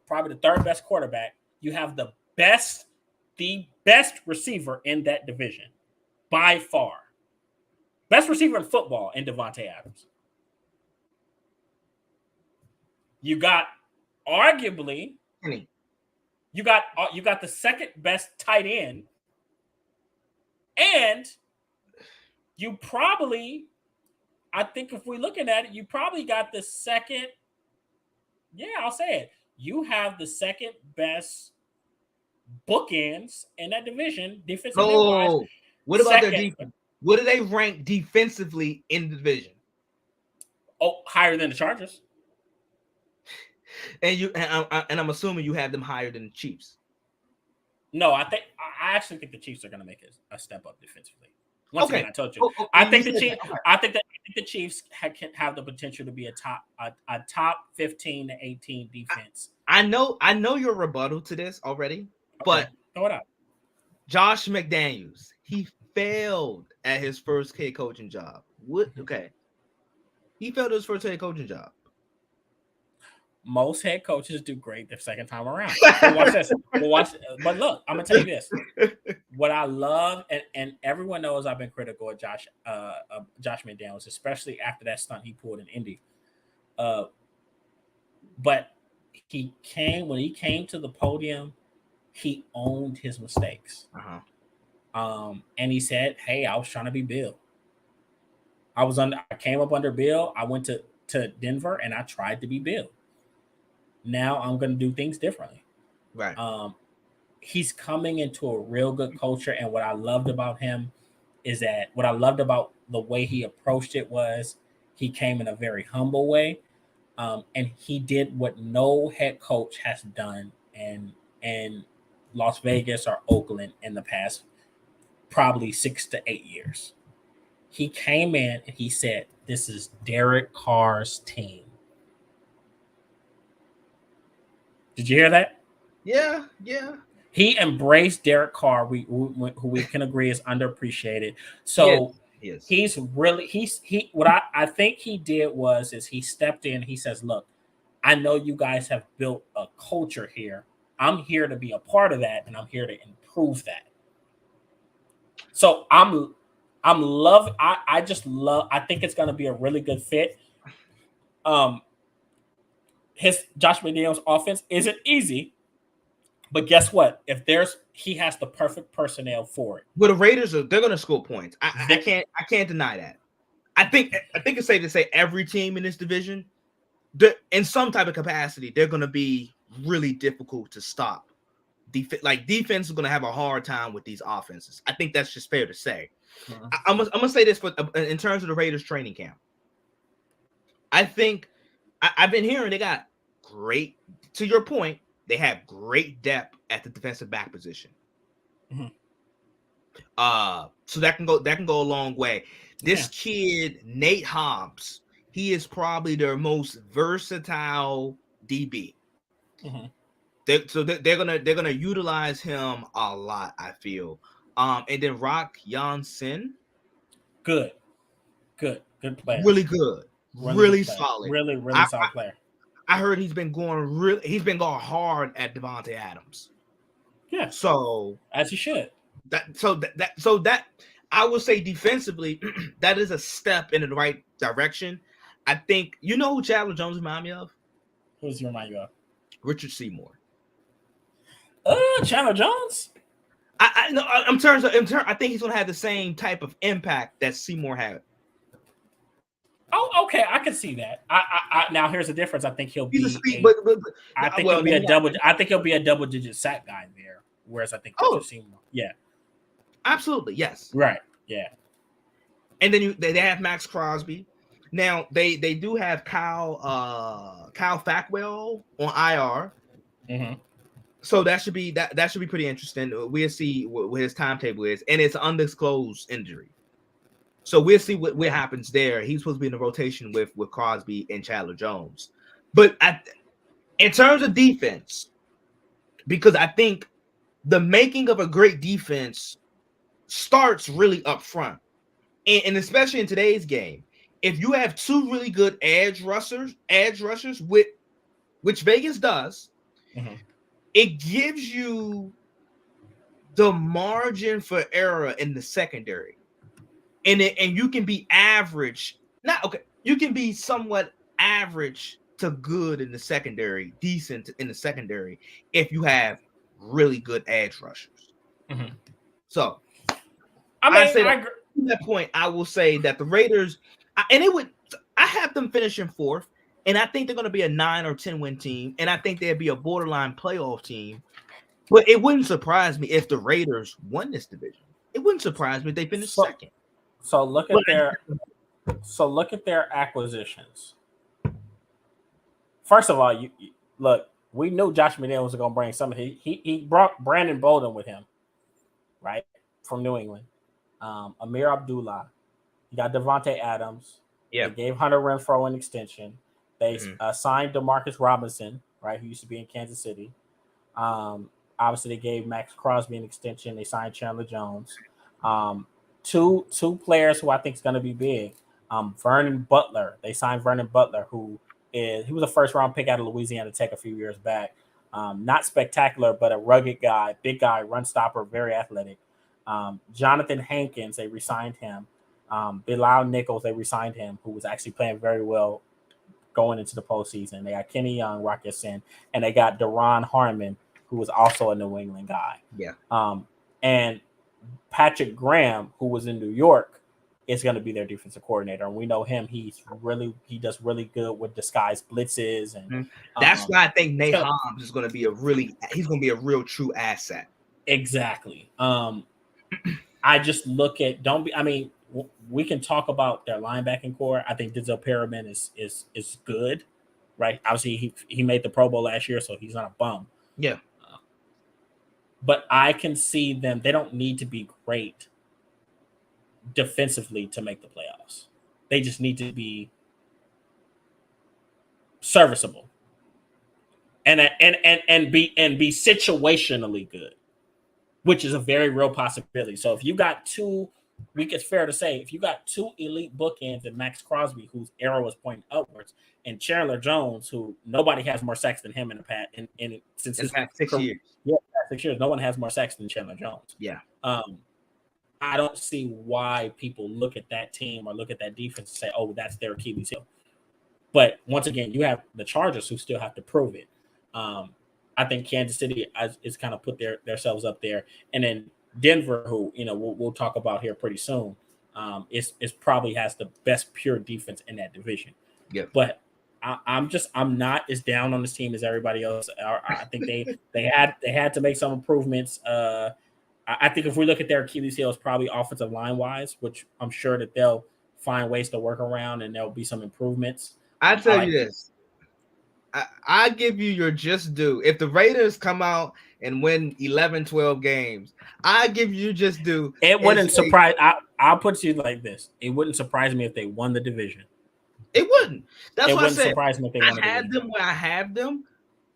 probably the third best quarterback. You have the best receiver in that division by far. Best receiver in football in Devontae Adams. You got arguably you got the second best tight end, and you probably, I think if we're looking at it, you probably got the second. Yeah, I'll say it. You have the second best bookends in that division, defensively wise. What about their defense? What do they rank defensively in the division? Oh, higher than the Chargers. And I'm assuming you have them higher than the Chiefs. No, I actually think the Chiefs are going to make a step up defensively. Once again, I told you. I think the Chiefs have the potential to be a top 15 to 18 defense. I know your rebuttal to this already, but throw it out. Josh McDaniels, he failed at his first head coaching job. He failed his first head coaching job. Most head coaches do great the second time around. Watch this. But look, I'm gonna tell you this. What I love, and everyone knows I've been critical of Josh McDaniels, especially after that stunt he pulled in Indy. But when he came to the podium, he owned his mistakes. And he said, "Hey, I was trying to be Bill. I came up under Bill. I went to Denver and I tried to be Bill. Now I'm going to do things differently." Right. He's coming into a real good culture. And what I loved about him is what I loved about the way he approached it was he came in a very humble way. And he did what no head coach has done in Las Vegas or Oakland in the past probably 6 to 8 years. He came in and he said, "This is Derek Carr's team." Did you hear that? Yeah. He embraced Derek Carr, who we can agree is underappreciated. So yes. What I think he did is he stepped in. He says, "Look, I know you guys have built a culture here. I'm here to be a part of that, and I'm here to improve that." So I think it's going to be a really good fit. His Josh McDaniels offense isn't easy, but guess what? He has the perfect personnel for it. Well, the Raiders they're going to score points. I can't deny that. I think it's safe to say every team in this division, in some type of capacity, they're going to be really difficult to stop. Defense is going to have a hard time with these offenses. I think that's just fair to say. I'm gonna say this in terms of the Raiders training camp. I think I've been hearing they got great. To your point, they have great depth at the defensive back position. So that can go a long way. This kid Nate Hobbs, he is probably their most versatile DB. They're gonna utilize him a lot, I feel. And then Rock Jansen, good player, really good, really solid, really solid player. I heard he's been going hard at Devontae Adams. Yeah, so as he should. That I would say defensively, that is a step in the right direction. I think who Chandler Jones remind me of? Who's he remind you of? Richard Seymour. Chandler Jones. I think he's gonna have the same type of impact that Seymour had. Oh, okay, I can see that. Now here's the difference. I think he'll be. I think he'll be a double-digit sack guy there. Whereas I think Richard Seymour. Yeah. Absolutely, yes. Right. Yeah. And then they have Max Crosby. Now they do have Kyle Fackwell on IR. So that should be pretty interesting. We'll see what his timetable is, and it's an undisclosed injury. So we'll see what happens there. He's supposed to be in the rotation with Crosby and Chandler Jones. But in terms of defense, because I think the making of a great defense starts really up front. And especially in today's game, if you have two really good edge rushers, which Vegas does, it gives you the margin for error in the secondary. And you can be average, you can be somewhat average to good in the secondary, decent in the secondary, if you have really good edge rushers. So at that point, I will say that the Raiders, I have them finishing fourth, and I think they're going to be a 9 or 10 win team, and I think they'd be a borderline playoff team. But it wouldn't surprise me if the Raiders won this division. It wouldn't surprise me if they finished second. So look at their acquisitions. First of all, you look. We knew Josh McDaniels was going to bring something. He brought Brandon Bolden with him, right, from New England. Amir Abdullah. You got Devontae Adams. Yeah. They gave Hunter Renfrow an extension. They signed DeMarcus Robinson, right, who used to be in Kansas City. Obviously, they gave Max Crosby an extension. They signed Chandler Jones. Two players who I think is going to be big. Vernon Butler. They signed Vernon Butler, he was a first-round pick out of Louisiana Tech a few years back. Not spectacular, but a rugged guy, big guy, run stopper, very athletic. Jonathan Hankins, they re-signed him. Bilal Nichols, they re-signed him, who was actually playing very well going into the postseason. They got Kenny Young, Rocket Sin, and they got Deron Harmon, who was also a New England guy. Yeah. And Patrick Graham, who was in New York, is going to be their defensive coordinator. And we know him. He does really good with disguised blitzes. And that's why I think Nate Hobbs is going to be he's going to be a real true asset. Exactly. I just look at, we can talk about their linebacking core. I think Denzel Perriman is good, right? Obviously, he made the Pro Bowl last year, so he's not a bum. Yeah. But I can see them. They don't need to be great defensively to make the playoffs. They just need to be serviceable and be situationally good, which is a very real possibility. So if you got it's fair to say, if you got two elite bookends in Max Crosby, whose arrow is pointing upwards, and Chandler Jones, who nobody has more sacks than him since his past 6 years. Yeah, 6 years. No one has more sacks than Chandler Jones. Yeah. I don't see why people look at that team or look at that defense and say, oh, that's their Achilles heel. But once again, you have the Chargers who still have to prove it. I think Kansas City is kind of put themselves up there. And then Denver, who, we'll talk about here pretty soon, is probably has the best pure defense in that division. Yeah. But I'm not as down on this team as everybody else. I think they had to make some improvements. I think if we look at their Achilles heel, it's probably offensive line wise, which I'm sure that they'll find ways to work around, and there'll be some improvements. I tell you this, I give you your just due. If the Raiders come out and win 11, 12 games, I give you just due. It wouldn't surprise. I'll put you like this: it wouldn't surprise me if they won the division. It wouldn't. That's what I said. Surprise me if they won the division. I had them where I have them,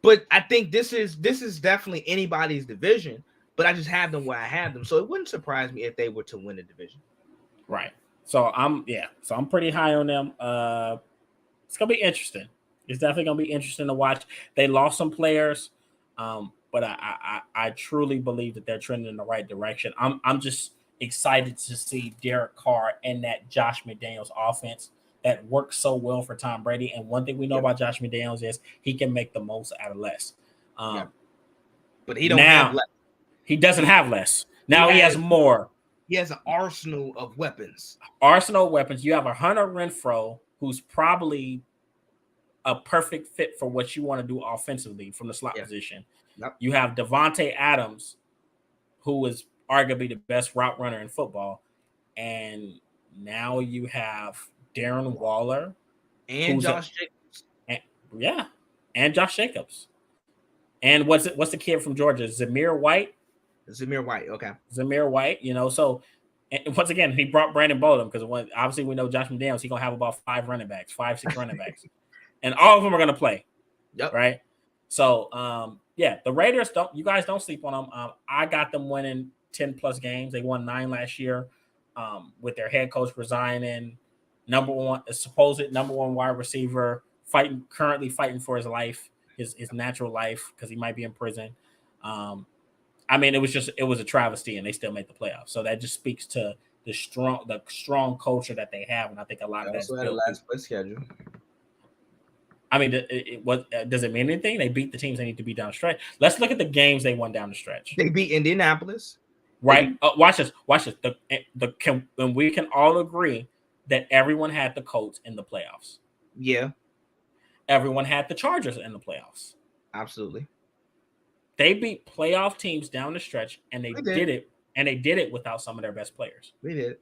but I think this is definitely anybody's division. But I just have them where I have them, so it wouldn't surprise me if they were to win the division. Right. So I'm pretty high on them. It's gonna be interesting. It's definitely gonna be interesting to watch. They lost some players, but I truly believe that they're trending in the right direction. I'm just excited to see Derek Carr and that Josh McDaniels offense that works so well for Tom Brady. And one thing we know about Josh McDaniels is he can make the most out of less. But he don't have less. He doesn't have less. Now he has more. He has an arsenal of weapons. You have a Hunter Renfrow, who's probably a perfect fit for what you want to do offensively from the slot position. Yep. You have Devontae Adams, who is arguably the best route runner in football. And now you have Darren Waller. And Josh Jacobs. And Josh Jacobs. And what's the kid from Georgia? Zamir White. Okay. Zamir White. So and once again, he brought Brandon Bolden because obviously we know Josh McDaniels. He's gonna have about 5 running backs, 5-6 running backs, and all of them are gonna play. Yep. Right. So the Raiders you guys don't sleep on them. I got them winning 10+ games. They won 9 last year. With their head coach resigning, supposed number one wide receiver currently fighting for his life, his natural life, because he might be in prison. It was a travesty, and they still made the playoffs. So that just speaks to the strong culture that they have, and I think a lot of that's also had a last place schedule. Does it mean anything? They beat the teams they need to beat down the stretch. Let's look at the games they won down the stretch. They beat Indianapolis. Right. Watch this. And we can all agree that everyone had the Colts in the playoffs. Yeah. Everyone had the Chargers in the playoffs. Absolutely. They beat playoff teams down the stretch, and they did it. And they did it without some of their best players. They did.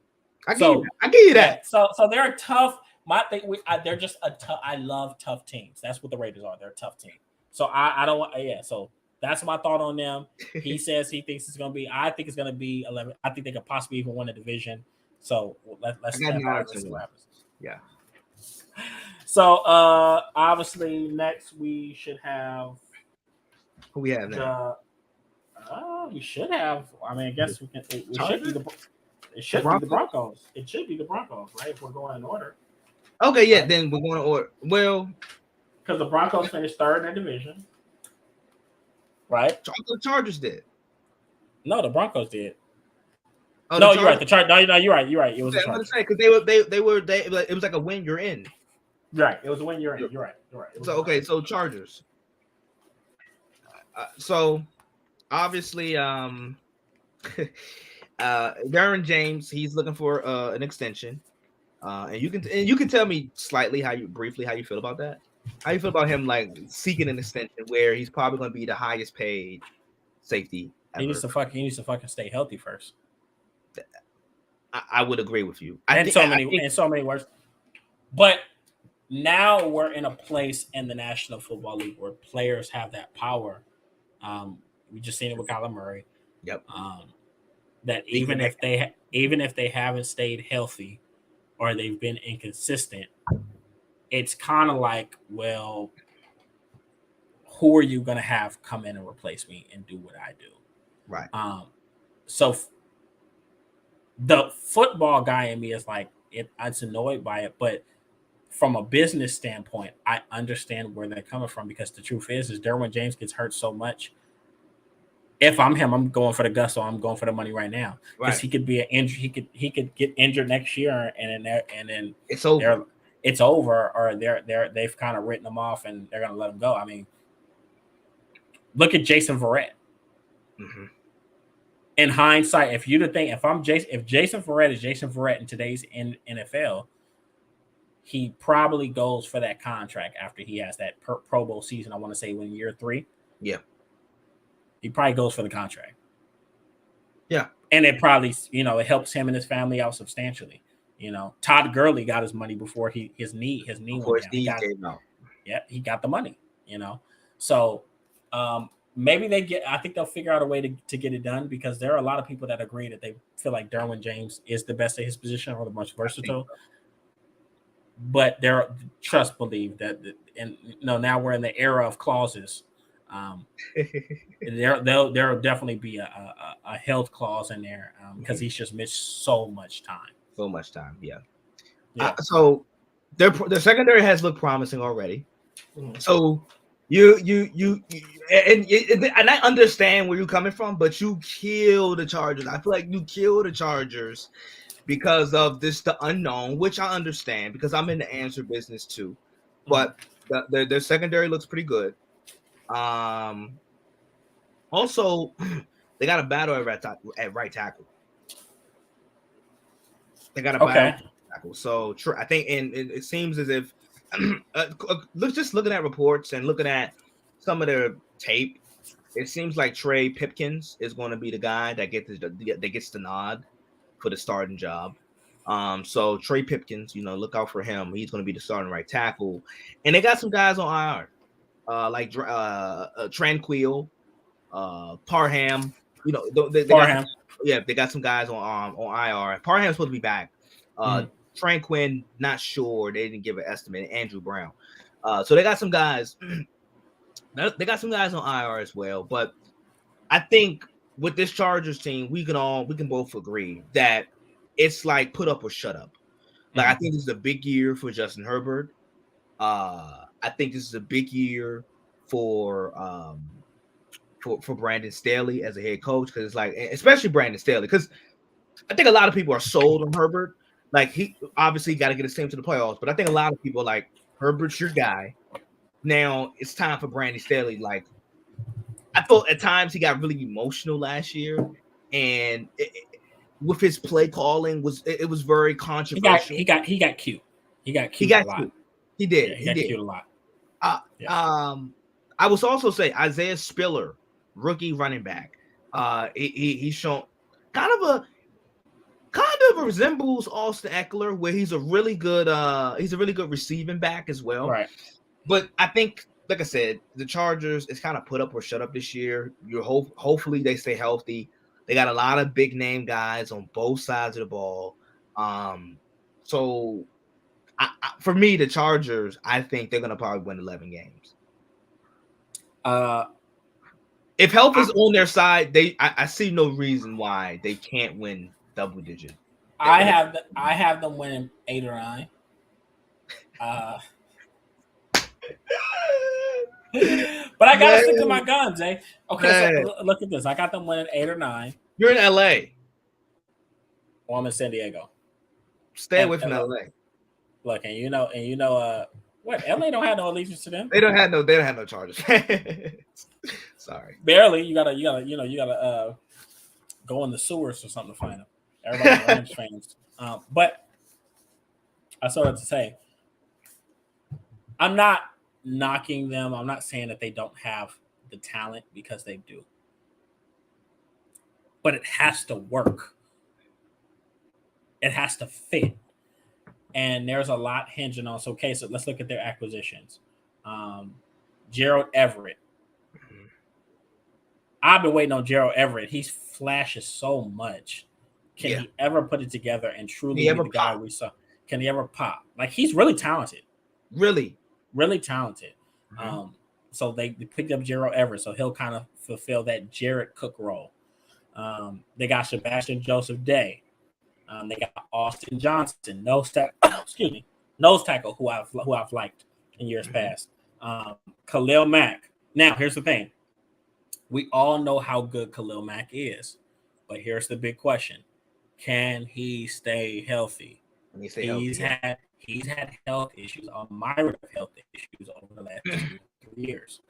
I give you that. So they're tough. My thing, they're just I love tough teams. That's what the Raiders are. They're a tough team. So I don't want. Yeah. So that's my thought on them. He says he thinks it's going to be. I think it's going to be 11. I think they could possibly even win a division. So let's see what happens. Yeah. So obviously next we should have. Who we have now? We should have. I guess we can. It should be the Broncos. It should be the Broncos, right? If we're going in order. Okay, yeah. Then we're going to order. Well, because the Broncos finished third in their division, right? The Chargers did. No, the Broncos did. Oh, no, you're right. No, you're right. You're right. It was. I'm gonna say because they were. It was like a win. You're in. Right. It was a win. You're in. You're right. So okay. So Chargers. So obviously, Darren James, he's looking for an extension, and you can tell me briefly how you feel about that. How you feel about him like seeking an extension where he's probably going to be the highest paid safety ever. He needs to fucking stay healthy first. I would agree with you. In so many words. But now we're in a place in the National Football League where players have that power. We just seen it with Kyler Murray. Yep. That even if they haven't stayed healthy or they've been inconsistent, it's kind of like, well, who are you going to have come in and replace me and do what I do? Right. So the football guy in me is like, I'm annoyed by it, but from a business standpoint, I understand where they're coming from because the truth is Derwin James gets hurt so much. If I'm him, I'm going for the gusto. I'm going for the money right now because he could be an injury. He could get injured next year, and then it's over. It's over, or they've kind of written him off, and they're going to let him go. I mean, look at Jason Verrett. Mm-hmm. In hindsight, if Jason Verrett is Jason Verrett in today's NFL, he probably goes for that contract after he has that Pro Bowl season. I want to say in year 3. Yeah. He probably goes for the contract. Yeah. And it probably, it helps him and his family out substantially. Todd Gurley got his money before his knee went down. Yeah, he got the money, So maybe I think they'll figure out a way to get it done because there are a lot of people that agree that they feel like Derwin James is the best at his position or the most versatile. But believe that, and now we're in the era of clauses. There'll definitely be a health clause in there because he's just missed so much time. Yeah. So their secondary has looked promising already. Mm-hmm. So you and I understand where you're coming from, but you kill the Chargers. I feel like you kill the Chargers because of the unknown, which I understand because I'm in the answer business too. But their secondary looks pretty good. Also, they got a battle at right tackle. They got a battle at tackle. So I think, and it seems as if looking at reports and looking at some of their tape, it seems like Trey Pipkins is going to be the guy that gets the nod for the starting job. So Trey Pipkins, look out for him. He's going to be the starting right tackle, and they got some guys on IR. Tranquil, Parham. They got Farham. they got some guys on IR. Parham's supposed to be back. Tranquin, not sure. They didn't give an estimate. Andrew Brown. So they got some guys. They got some guys on IR as well. But I think with this Chargers team, we can both agree that it's like put up or shut up. Like I think this is a big year for Justin Herbert. I think this is a big year for Brandon Staley as a head coach, because it's like, especially Brandon Staley, because I think a lot of people are sold on Herbert. Like, he obviously got to get his team to the playoffs, but I think a lot of people are like, Herbert's your guy. Now it's time for Brandon Staley. Like, I thought at times he got really emotional last year, and with his play calling it was very controversial. He got cute. He got cute a lot. Cute. He did. Yeah, he did cute a lot. I was also say Isaiah Spiller, rookie running back. He's shown kind of resembles Austin Eckler, where he's a really good receiving back as well. Right. But I think, like I said, the Chargers is kind of put up or shut up this year. Hopefully they stay healthy. They got a lot of big name guys on both sides of the ball. So for me, the Chargers, I think they're gonna probably win 11 games. If health is on their side, I see no reason why they can't win double digit. I have them winning 8 or 9. But I gotta stick to my guns, eh? Okay, so look at this. I got them winning 8 or 9. You're in LA. Well, I'm in San Diego. Stay away from LA. Look, and you know, what? LA don't have no allegiance to them. They don't have no Chargers. Sorry. Barely. You gotta go in the sewers or something to find them. Everybody's Rams fans. But I saw that to say, I'm not knocking them. I'm not saying that they don't have the talent, because they do. But it has to work. It has to fit. And there's a lot hinging on. So let's look at their acquisitions. Gerald Everett. I've been waiting on Gerald Everett. He flashes so much. Can he ever put it together and truly be the guy we saw? Can he ever pop? Like, he's really talented. Really, really talented. So they picked up Gerald Everett, so he'll kind of fulfill that Jared Cook role. They got Sebastian Joseph Day. They got Austin Johnson, nose tackle, who I've liked in years past. Khalil Mack. Now, here's the thing. We all know how good Khalil Mack is, but here's the big question: can he stay healthy? He's had health issues, a myriad of health issues over the last 3 years.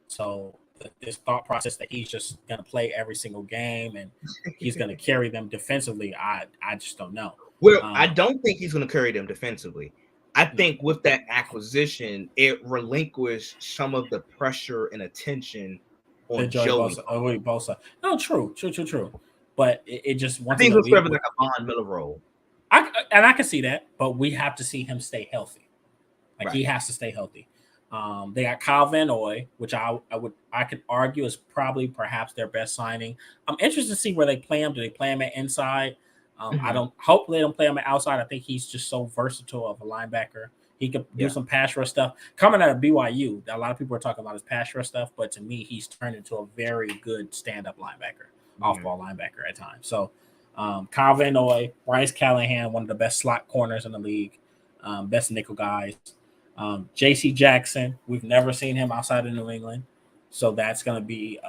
So this thought process that he's just going to play every single game and he's going to carry them defensively, I just don't know. Well, I don't think he's going to carry them defensively. I think with that acquisition, it relinquished some of the pressure and attention on Joey Bosa. No, true. But it just I think it's like a Von Miller role. I can see that, but we have to see him stay healthy. He has to stay healthy. They got Kyle Van Noy, which I could argue is perhaps their best signing. I'm interested to see where they play him. Do they play him at inside? Hopefully they don't play him at outside. I think he's just so versatile of a linebacker. He could do some pass rush stuff. Coming out of BYU, a lot of people are talking about his pass rush stuff, but to me, he's turned into a very good stand-up linebacker, off-ball linebacker at times. So Kyle Van Noy, Bryce Callahan, one of the best slot corners in the league, best nickel guys. J.C. Jackson, we've never seen him outside of New England, so that's going to be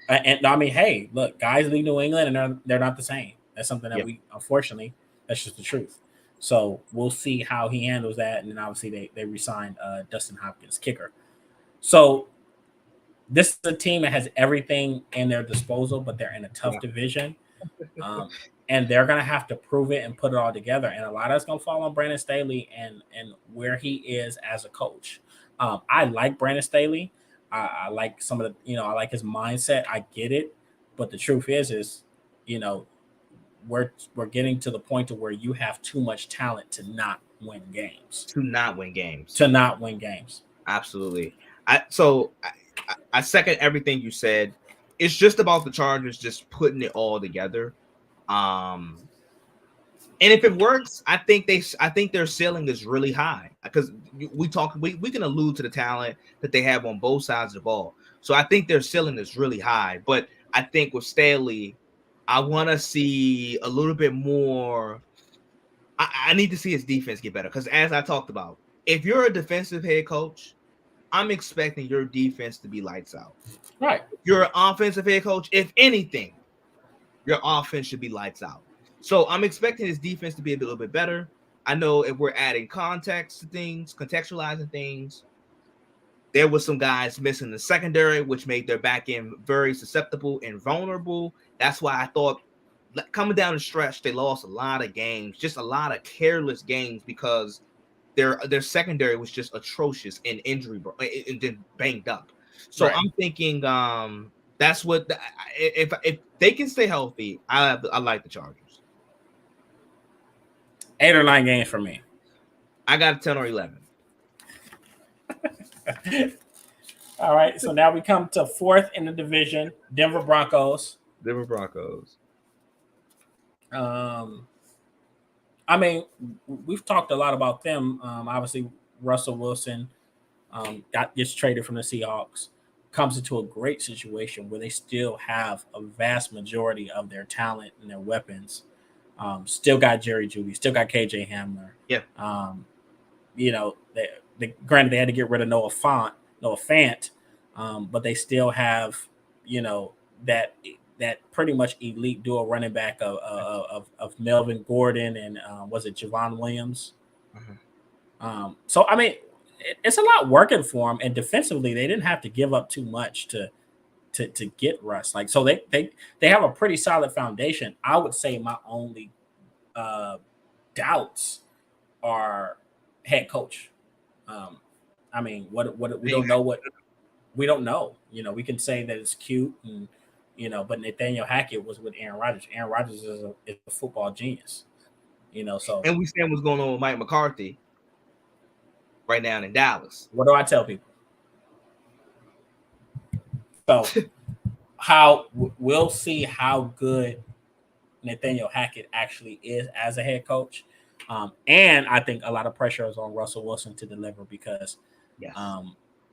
and I mean, hey, look, guys leave New England and they're not the same. That's something that we, unfortunately, that's just the truth. So we'll see how he handles that, and then obviously they re-signed Dustin Hopkins, kicker. So this is a team that has everything in their disposal, but they're in a tough division. And they're going to have to prove it and put it all together. And a lot of that's going to fall on Brandon Staley and where he is as a coach. I like Brandon Staley. I like some of the, I like his mindset. I get it. But the truth is, we're getting to the point to where you have too much talent to not win games. To not win games. Absolutely. I second everything you said. It's just about the Chargers just putting it all together. And if it works, I think their ceiling is really high because we can allude to the talent that they have on both sides of the ball. So I think their ceiling is really high. But I think with Staley, I want to see a little bit more. I need to see his defense get better because as I talked about, if you're a defensive head coach, I'm expecting your defense to be lights out. Right. If you're an offensive head coach, if anything, your offense should be lights out. So I'm expecting his defense to be a little bit better. I know if we're adding context to things, contextualizing things, there was some guys missing the secondary, which made their back end very susceptible and vulnerable. That's why I thought coming down the stretch, they lost a lot of games, just a lot of careless games because their secondary was just atrocious and injury and then banged up. So right. I'm thinking that's what if they can stay healthy, I like the Chargers. 8 or 9 games for me. I got 10 or 11. All right, so now we come to 4th in the division, Denver Broncos. I mean, we've talked a lot about them. Obviously, Russell Wilson gets traded from the Seahawks, comes into a great situation where they still have a vast majority of their talent and their weapons. Still got Jerry Jeudy, still got KJ Hamler. Yeah. Granted, they had to get rid of Noah Fant, but they still have, that pretty much elite dual running back of Melvin Gordon and was it Javon Williams? Mm-hmm. So I mean, it's a lot working for them, and defensively, they didn't have to give up too much to get Russ. Like, so they have a pretty solid foundation. I would say my only doubts are head coach. I mean, what we don't know what we don't know. We can say that it's cute and but Nathaniel Hackett was with Aaron Rodgers. Aaron Rodgers is a football genius. So and we see what's going on with Mike McCarthy right now in Dallas. What do I tell people? So we'll see how good Nathaniel Hackett actually is as a head coach. And I think a lot of pressure is on Russell Wilson to deliver because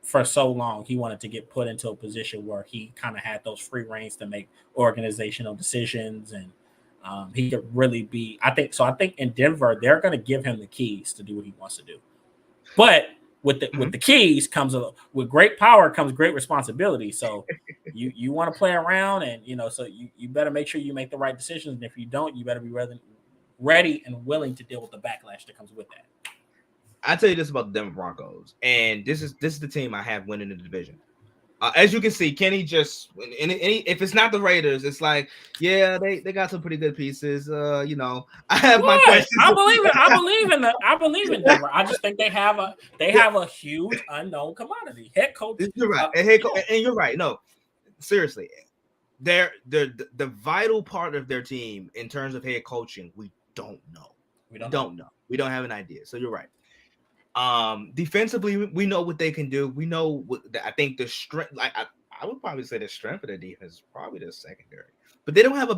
for so long he wanted to get put into a position where he kind of had those free reins to make organizational decisions, and he could really be. I think in Denver they're going to give him the keys to do what he wants to do, but with the keys comes with great power comes great responsibility. So you want to play around, and so you better make sure you make the right decisions, and if you don't, you better be ready and willing to deal with the backlash that comes with that. I tell you this about the Denver Broncos, and this is the team I have winning the division. As you can see, Kenny just if it's not the Raiders, it's like they got some pretty good pieces. I have my questions. I believe in Denver. I just think they have a huge unknown commodity head coach. You're right, and you're right. No, seriously, they're the vital part of their team in terms of head coaching. We don't know. We don't know. We don't have an idea. So you're right. Defensively, we know what they can do. We know I think the strength. Like I would probably say the strength of their defense is probably the secondary, but they don't have a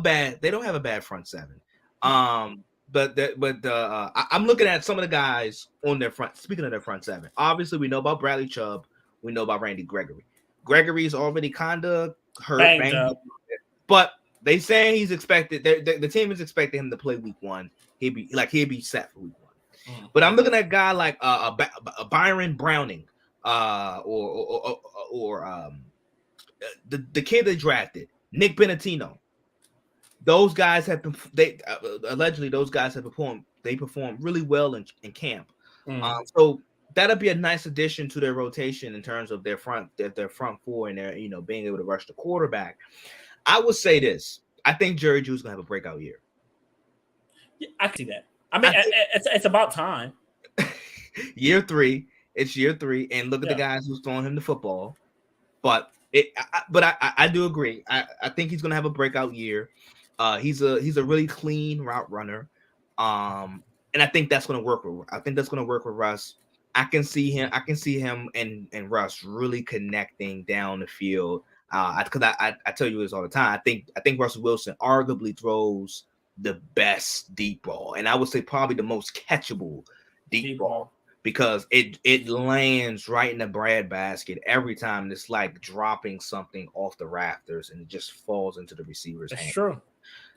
bad front seven. I'm looking at some of the guys on their front. Speaking of their front seven, obviously we know about Bradley Chubb. We know about Randy Gregory. Gregory's already kind of hurt, banged up. But they say he's expected. The team is expecting him to play week 1. He'd be set for week 1. But I'm looking at a guy like a Byron Browning, or the kid they drafted, Nick Benatino. Those guys have allegedly those guys have performed. They performed really well in camp. So that'll be a nice addition to their rotation in terms of their front four and their being able to rush the quarterback. I would say this: I think Jerry Jeudy's gonna have a breakout year. Yeah, I see that. I mean, it's about time. Year 3, it's year 3, and look at the guys who's throwing him the football. But I do agree. I think he's gonna have a breakout year. He's a really clean route runner, and I think that's gonna work with. I think that's gonna work with Russ. I can see him and Russ really connecting down the field. Because I tell you this all the time. I think Russell Wilson arguably throws the best deep ball, and I would say probably the most catchable deep ball because it lands right in the breadbasket every time. It's like dropping something off the rafters, and it just falls into the receiver's hand. True.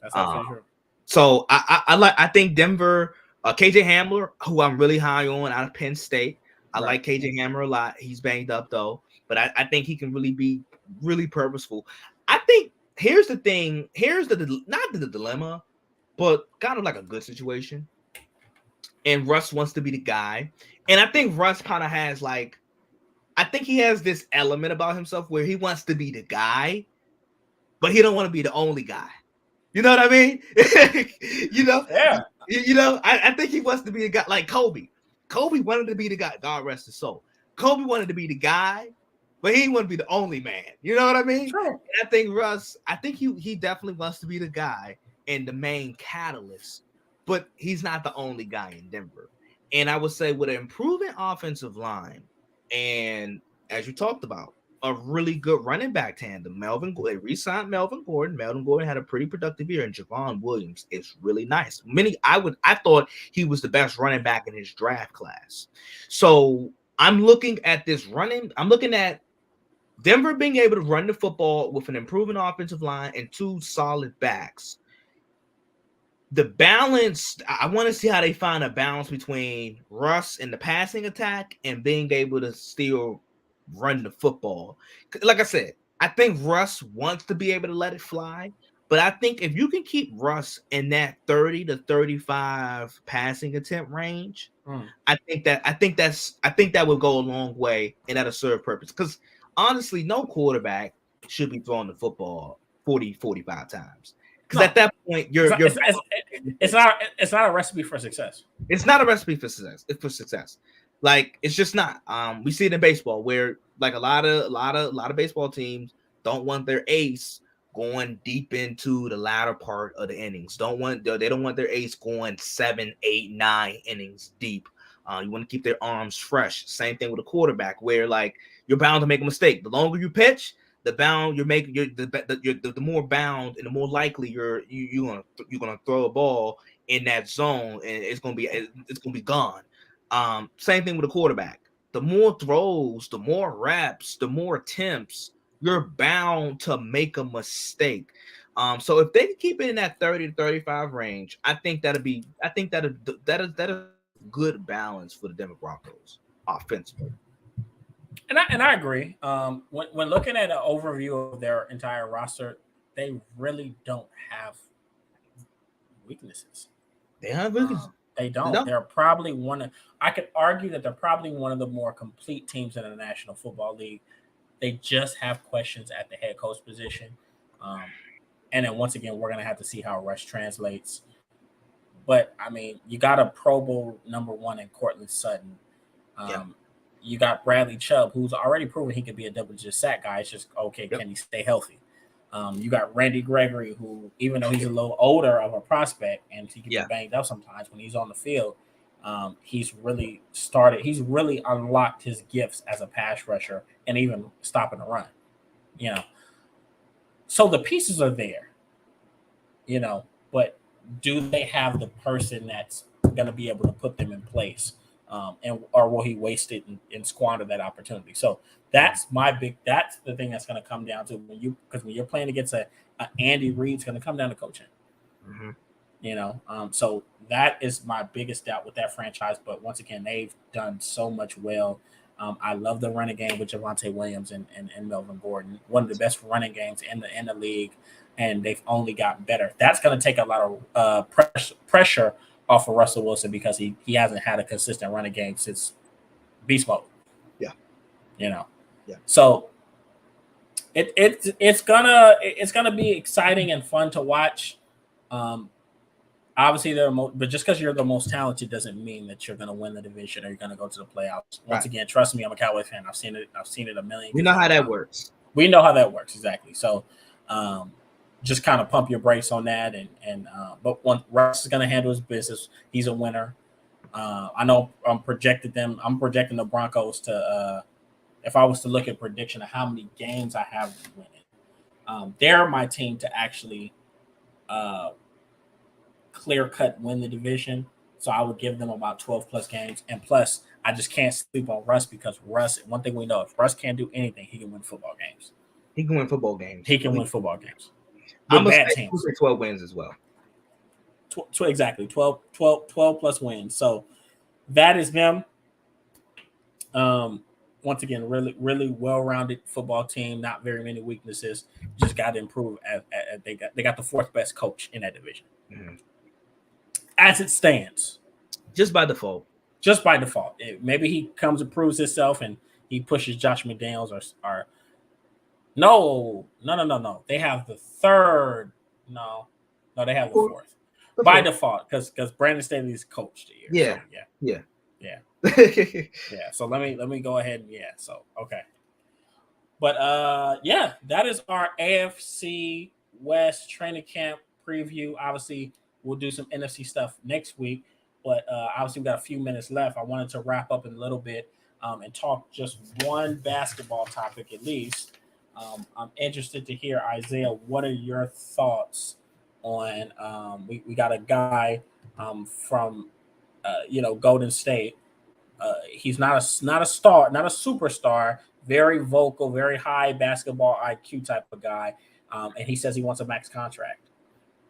That's absolutely true. So I think Denver, KJ Hamler, who I'm really high on out of Penn State. I like KJ Hamler a lot. He's banged up though, but I think he can really be really purposeful. I think here's the thing. Here's not the dilemma, but kind of like a good situation. And Russ wants to be the guy. And I think Russ kind of has like, I think he has this element about himself where he wants to be the guy, but he don't want to be the only guy. You know what I mean? Yeah. I think he wants to be the guy like Kobe. Kobe wanted to be the guy. God rest his soul. Kobe wanted to be the guy, but he didn't want to be the only man. You know what I mean? Sure. And I think Russ, he definitely wants to be the guy and the main catalyst, but he's not the only guy in Denver. And I would say with an improving offensive line, and as you talked about, a really good running back tandem. They re-signed Melvin Gordon. Melvin Gordon had a pretty productive year, and Javon Williams is really nice. I thought he was the best running back in his draft class. So I'm looking at I'm looking at Denver being able to run the football with an improving offensive line and two solid backs. The balance, I want to see how they find a balance between Russ and the passing attack and being able to still run the football. Like I said, I think Russ wants to be able to let it fly, but I think if you can keep Russ in that 30 to 35 passing attempt range, I think that would go a long way and that'll serve purpose. Because honestly, no quarterback should be throwing the football 40, 45 times. Because at that point, it's not a recipe for success. It's not a recipe for success. It's for success. Like it's just not. We see it in baseball where like a lot of baseball teams don't want their ace going deep into the latter part of the innings. They don't want their ace going 7, 8, 9 innings deep. You want to keep their arms fresh. Same thing with a quarterback where like you're bound to make a mistake. The longer you pitch, the more bound and the more likely you're gonna throw a ball in that zone and it's gonna be gone. Same thing with a quarterback. The more throws, the more reps, the more attempts, you're bound to make a mistake. So if they keep it in that 30 to 35 range, I think that is good balance for the Denver Broncos offensively. And I agree. When looking at an overview of their entire roster, they really don't have weaknesses. They have weaknesses. They don't. They're probably I could argue that they're probably one of the more complete teams in the National Football League. They just have questions at the head coach position. And then once again, we're going to have to see how Rush translates. But, I mean, you got a Pro Bowl #1 in Cortland Sutton. You got Bradley Chubb, who's already proven he could be a double-digit sack guy. It's just, can he stay healthy? You got Randy Gregory, who, even though he's a little older of a prospect and he can be banged up sometimes when he's on the field, he's really unlocked his gifts as a pass rusher and even stopping the run. So the pieces are there, but do they have the person that's going to be able to put them in place? Or will he waste it and squander that opportunity? So that's the thing that's going to come down to because when you're playing against a Andy Reid, it's going to come down to coaching. Mm-hmm. So that is my biggest doubt with that franchise. But once again, they've done so much well. I love the running game with Javonte Williams and Melvin Gordon, one of the best running games in the league, and they've only gotten better. That's going to take a lot of pressure off of Russell Wilson because he hasn't had a consistent running game since beast mode. So it's gonna be exciting and fun to watch. Obviously, but just because you're the most talented doesn't mean that you're gonna win the division or you're gonna go to the playoffs. Once again, trust me, I'm a Cowboys fan. I've seen it a million. We know how that works. We know how that works exactly. So, just kind of pump your brakes on that, but Russ is gonna handle his business. He's a winner. I know I'm projecting the Broncos to. If I was to look at prediction of how many games I have winning, they're my team to actually clear cut win the division. So I would give them about 12 plus games. And plus, I just can't sleep on Russ because Russ, one thing we know, if Russ can't do anything, he can win football games. He can win football games. He can win football games. I'm going to say 12 wins as well. Exactly. 12 plus wins. So that is them. Once again, really, really well-rounded football team. Not very many weaknesses. Just got to improve. They got the fourth best coach in that division. Mm-hmm. As it stands, just by default. Maybe he comes and proves himself, and he pushes Josh McDaniels or no. They have the third. No, they have the fourth by default because Brandon Staley's coached the year. Yeah. Yeah. So let me go ahead and So okay. But that is our AFC West training camp preview. Obviously, we'll do some NFC stuff next week, but obviously we got a few minutes left. I wanted to wrap up in a little bit and talk just one basketball topic at least. I'm interested to hear, Isaiah, what are your thoughts on we got a guy from Golden State. He's not a star, not a superstar, very vocal, very high basketball IQ type of guy. And he says he wants a max contract.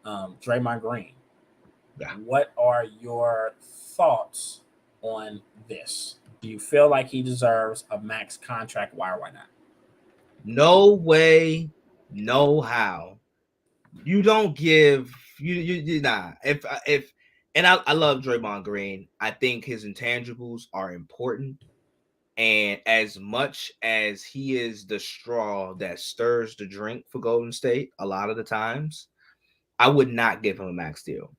Draymond Green. Yeah. What are your thoughts on this? Do you feel like he deserves a max contract? Why or why not? No way, no how. You don't give you nah. If and I love Draymond Green. I think his intangibles are important. And as much as he is the straw that stirs the drink for Golden State, a lot of the times, I would not give him a max deal.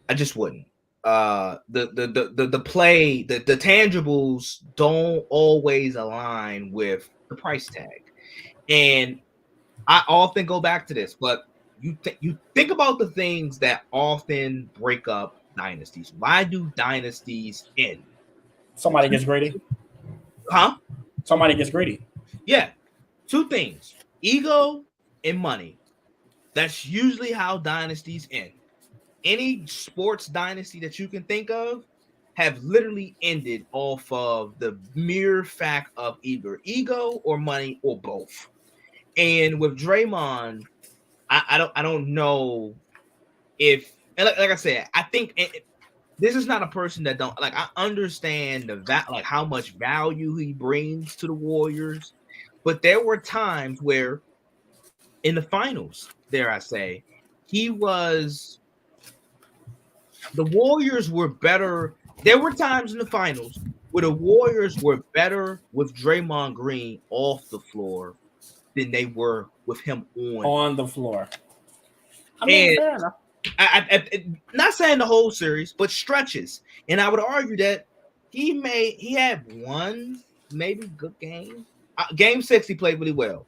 I just wouldn't. The play, the tangibles don't always align with the price tag. And I often go back to this, but you think about the things that often break up dynasties. Why do dynasties end? Somebody gets greedy. Huh? Somebody gets greedy. Yeah. Two things: ego and money. That's usually how dynasties end. Any sports dynasty that you can think of have literally ended off of the mere fact of either ego or money or both. And with Draymond, I don't know if, like I said, I think this is not a person that don't like. I understand like how much value he brings to the Warriors, but there were times where in the finals, dare I say, the Warriors were better. There were times in the finals where the Warriors were better with Draymond Green off the floor than they were with him on the floor. I mean, fair enough. I not saying the whole series, but stretches. And I would argue that he had one maybe good game. Game 6, he played really well.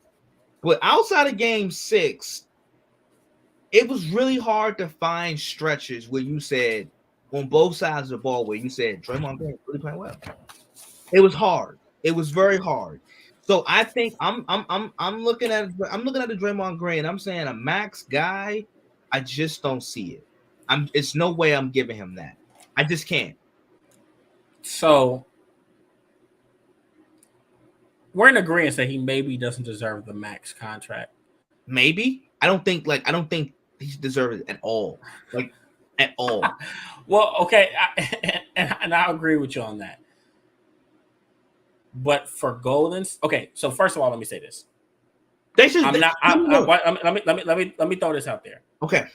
But outside of game 6, it was really hard to find stretches where you said on both sides of the ball where you said Draymond Green really playing well. It was hard. It was very hard. So I think I'm looking at the Draymond Green. I'm saying a max guy. I just don't see it. It's no way I'm giving him that. I just can't. So we're in agreement that he maybe doesn't deserve the max contract. Maybe. I don't think he deserves it at all. Like at all. Well, okay, and I agree with you on that. But for Golden's, okay. So first of all, let me say this. Let me throw this out there. Okay.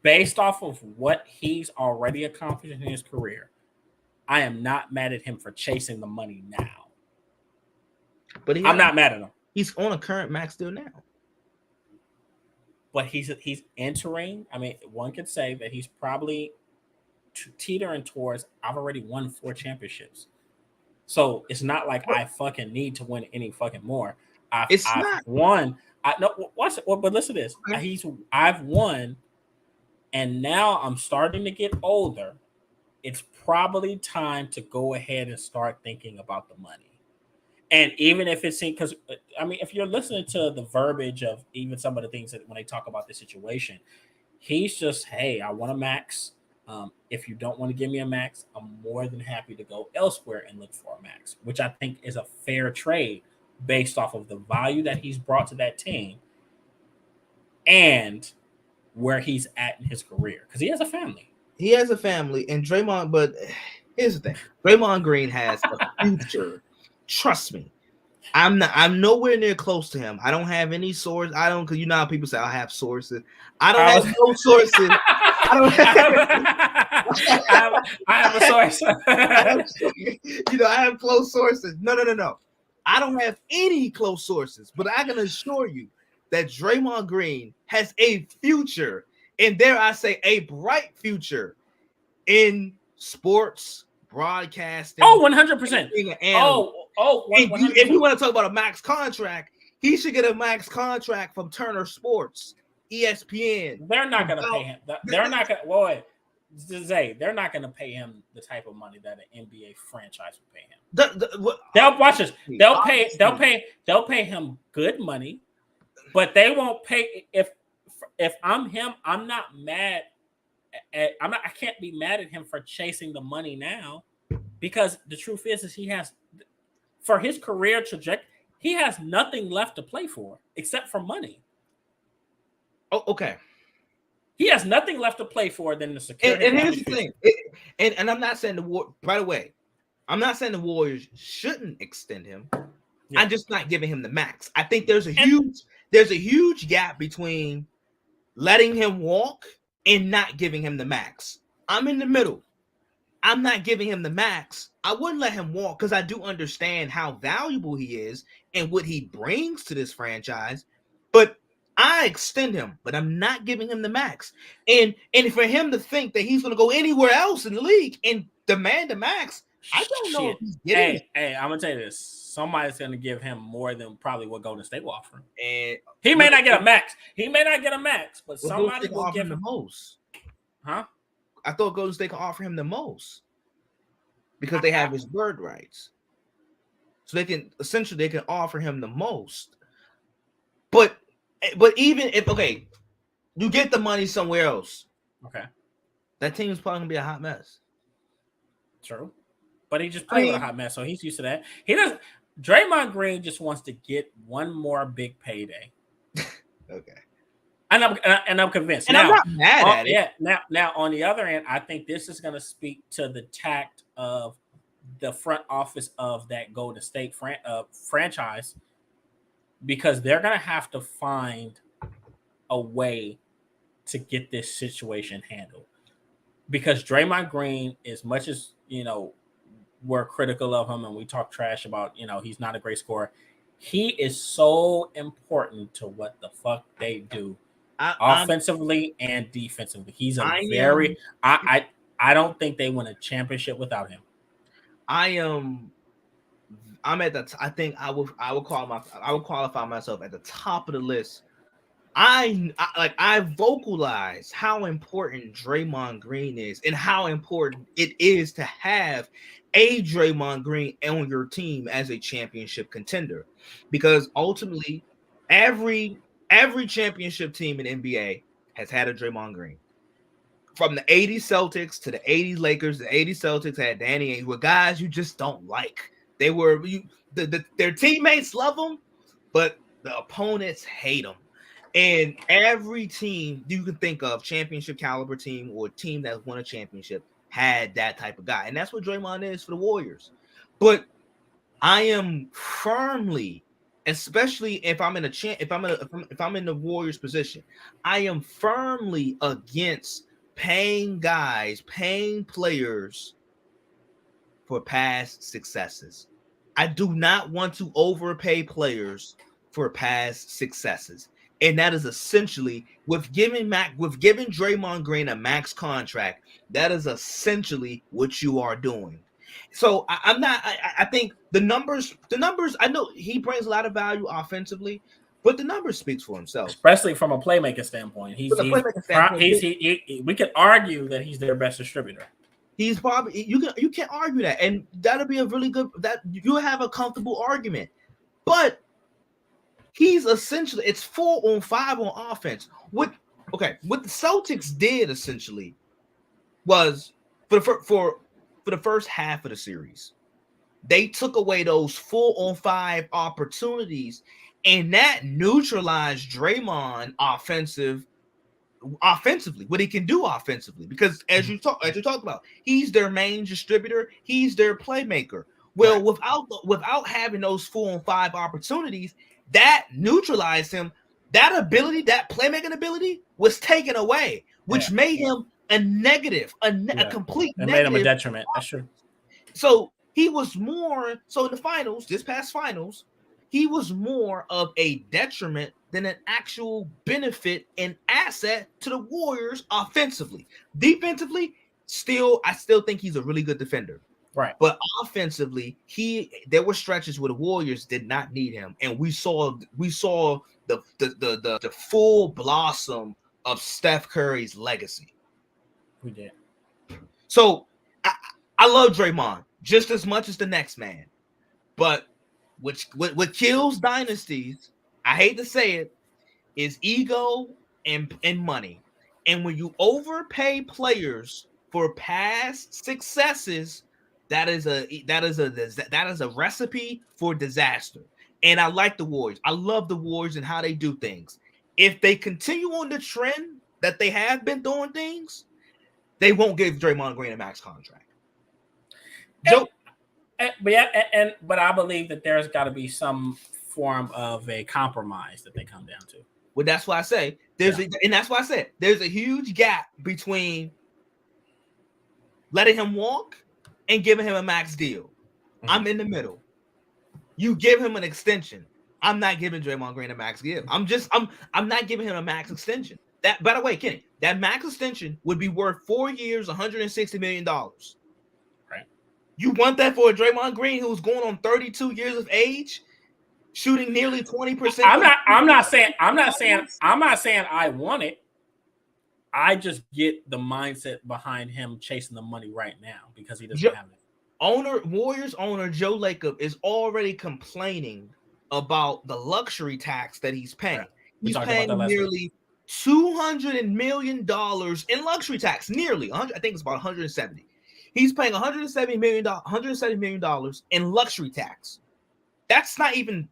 Based off of what he's already accomplished in his career, I am not mad at him for chasing the money now. But I'm not mad at him. He's on a current max deal now. But he's entering. I mean, one could say that he's probably teetering towards, I've already won 4 championships. So it's not like I fucking need to win any fucking more. I've won. But listen to this. Okay. I've won And now I'm starting to get older. It's probably time to go ahead and start thinking about the money. And even if it's because I mean, if you're listening to the verbiage of even some of the things that when they talk about the situation, he's just, hey, I want a max. If you don't want to give me a max, I'm more than happy to go elsewhere and look for a max, which I think is a fair trade based off of the value that he's brought to that team and where he's at in his career because he has a family. He has a family, and Draymond. But here's the thing: Draymond Green has a future. Trust me. I'm nowhere near close to him. I don't have any source. I don't, because you know how people say I have sources. I don't have no sources. I don't have, I have a source. I have close sources. No. I don't have any close sources, but I can assure you that Draymond Green has a future, and dare I say, a bright future in sports broadcasting. Oh, 100%. If you want to talk about a max contract, he should get a max contract from Turner Sports, ESPN. They're not going to pay him. They're not going to. They're not going to pay him the type of money that an NBA franchise would pay him. They'll watch this. They'll pay him good money, but they won't pay. If I'm him, I'm not mad. I can't be mad at him for chasing the money now, because the truth is he has, for his career trajectory, he has nothing left to play for except for money. Oh, okay. He has nothing left to play for than the security. And here's the thing, and I'm not saying the war. By the way, I'm not saying the Warriors shouldn't extend him. Yeah. I'm just not giving him the max. I think there's a huge gap between letting him walk and not giving him the max. I'm in the middle. I'm not giving him the max. I wouldn't let him walk because I do understand how valuable he is and what he brings to this franchise. But I extend him, but I'm not giving him the max. And for him to think that he's going to go anywhere else in the league and demand the max, I don't know if he's getting it. Hey, I'm going to tell you this. Somebody's going to give him more than probably what Golden State will offer him. And he may not get a max. But somebody will give him the most. Huh? I thought Golden State could offer him the most because they have his bird rights. So they can offer him the most. But even if, okay, you get the money somewhere else. Okay. That team is probably going to be a hot mess. True. But he just played with a hot mess, so he's used to that. Draymond Green just wants to get one more big payday. Okay. And I'm convinced. And now, I'm not mad at it. Yeah. Now, on the other end, I think this is going to speak to the tact of the front office of that Golden State franchise, because they're going to have to find a way to get this situation handled. Because Draymond Green, as much as, we're critical of him and we talk trash about, he's not a great scorer, he is so important to what the fuck they do. Offensively and defensively. He's I don't think they win a championship without him. I'm at the I think I would qualify myself at the top of the list. I vocalize how important Draymond Green is and how important it is to have a Draymond Green on your team as a championship contender, because ultimately every championship team in NBA has had a Draymond Green. From the 80s Celtics to the 80s Lakers, the 80s Celtics had Danny Ainge, were guys you just don't like. They were their teammates love them, but the opponents hate them. And every team you can think of, championship caliber team or team that won a championship, had that type of guy. And that's what Draymond is for the Warriors. But I am firmly, especially if I'm in the Warriors position, I am firmly against paying players for past successes. I do not want to overpay players for past successes. And that is essentially with giving Draymond Green a max contract. That is essentially what you are doing. So I think the numbers. I know he brings a lot of value offensively, but the number speaks for himself. Especially from a playmaking standpoint. We could argue that he's their best distributor. He's probably you can't argue that, and that'll be a really good that you'll have a comfortable argument. But he's essentially it's 4-on-5 on offense. What the Celtics did essentially was for the first half of the series, they took away those 4-on-5 opportunities, and that neutralized Draymond offensively, what he can do offensively, because as you talked about, he's their main distributor, he's their playmaker. Well, without having those 4-on-5 opportunities, that neutralized him. That ability, that playmaking ability, was taken away, which made him a negative, a complete negative. It made him a detriment. That's true. So he was more so in the finals, this past finals, he was more of a detriment than an actual benefit and asset to the Warriors offensively. Defensively, I still think he's a really good defender. Right. But offensively, there were stretches where the Warriors did not need him, and we saw the full blossom of Steph Curry's legacy. We did. So I love Draymond just as much as the next man, but what kills dynasties, I hate to say it, is ego and money. And when you overpay players for past successes, that is a recipe for disaster. And I like the Warriors. I love the Warriors and how they do things. If they continue on the trend that they have been doing things, they won't give Draymond Green a max contract. But I believe that there's got to be some form of a compromise that they come down to. Well, that's why I say there's a huge gap between letting him walk and giving him a max deal. Mm-hmm. I'm in the middle. You give him an extension. I'm not giving Draymond Green a max deal. I'm not giving him a max extension. That, by the way, Kenny, that max extension would be worth 4 years, $160 million. Right. You want that for a Draymond Green who's going on 32 years of age, shooting nearly 20%? I'm not saying I want it. I just get the mindset behind him chasing the money right now because he doesn't have it. Warriors owner Joe Lacob is already complaining about the luxury tax that he's paying. Right. He's paying nearly $200 million in luxury tax. Nearly, I think it's about 170. He's paying $170 million in luxury tax. That's not even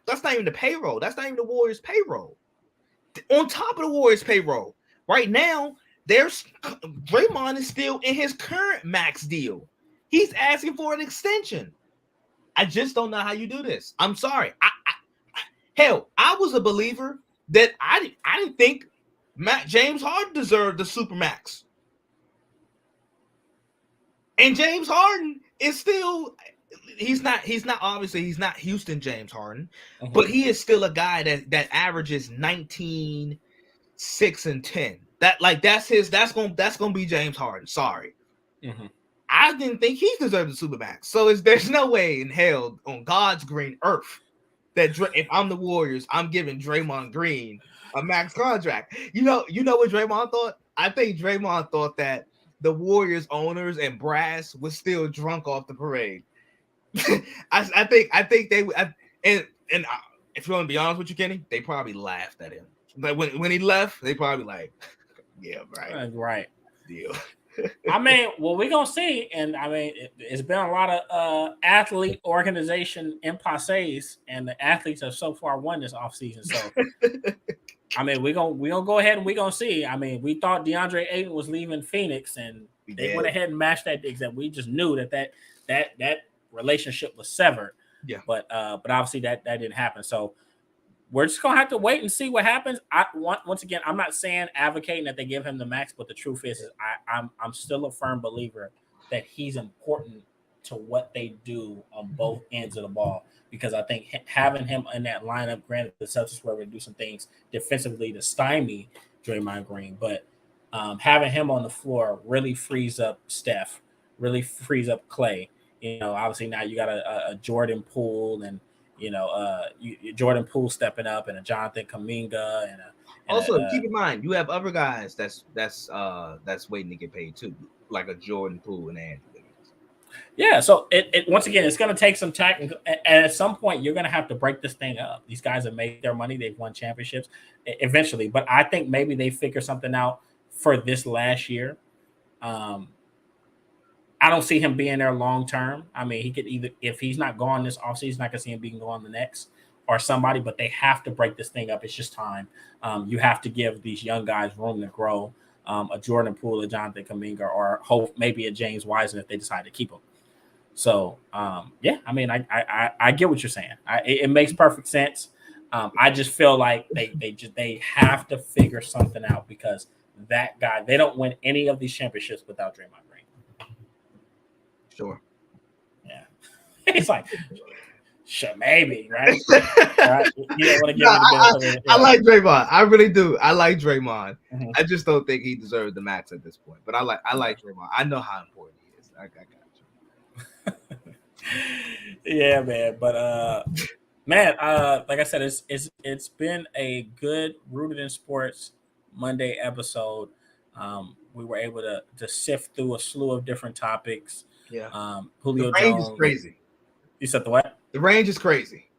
That's not even the payroll. That's not even the Warriors' payroll. On top of the Warriors' payroll, right now, Draymond is still in his current max deal. He's asking for an extension. I just don't know how you do this. I'm sorry. I was a believer that I didn't think James Harden deserved the supermax. And James Harden is still he's not Houston James Harden, but he is still a guy that averages 19, 6, and 10. That's gonna be James Harden. Sorry. Mm-hmm. I didn't think he deserved the supermax. So there's no way in hell on God's green earth that if I'm the Warriors, I'm giving Draymond Green a max contract. You know what Draymond thought? I think Draymond thought that the Warriors owners and brass was still drunk off the parade. I think they would, and if you want to be honest with you, Kenny, they probably laughed at him. But when he left, they probably like, yeah, right, deal. I mean, well, we're gonna see, and I mean, it's been a lot of athlete organization impasses, and the athletes have so far won this offseason. So, I mean, we're gonna go ahead and we're gonna see. I mean, we thought DeAndre Ayton was leaving Phoenix, and they went ahead and matched that. Except we just knew that relationship was severed. Yeah, but obviously that didn't happen. So. We're just gonna have to wait and see what happens. Once again, I'm not saying advocating that they give him the max, but the truth is I'm still a firm believer that he's important to what they do on both ends of the ball, because I think having him in that lineup, granted the Celtics were able to do some things defensively to stymie Draymond Green, but having him on the floor really frees up Steph, really frees up Clay. You know, obviously now you got a Jordan Poole Jordan Poole stepping up, and a Jonathan Kuminga, also keep in mind you have other guys that's waiting to get paid too, like a Jordan Poole and Andrew. Yeah, so it once again, it's going to take some technical, and at some point, you're going to have to break this thing up. These guys have made their money; they've won championships eventually, but I think maybe they figure something out for this last year. I don't see him being there long term. I mean, he could either, if he's not gone this offseason, I can see him being gone the next or somebody, but they have to break this thing up. It's just time. You have to give these young guys room to grow. A Jordan Poole, a Jonathan Kuminga, or hope maybe a James Wiseman if they decide to keep him. So, yeah, I mean, I get what you're saying. It makes perfect sense. I just feel like they have to figure something out, because that guy, they don't win any of these championships without Draymond Green. Sure. Yeah. It's like, sure, maybe, right? Right? You don't want to give me the benefit. I like Draymond. I really do. I like Draymond. Mm-hmm. I just don't think he deserved the max at this point. But I like Draymond. I know how important he is. I got you. Yeah, man. But man, like I said, it's been a good Rooted in Sports Monday episode. We were able to sift through a slew of different topics. Yeah. Julio the range Jones is crazy. You said the what? The range is crazy.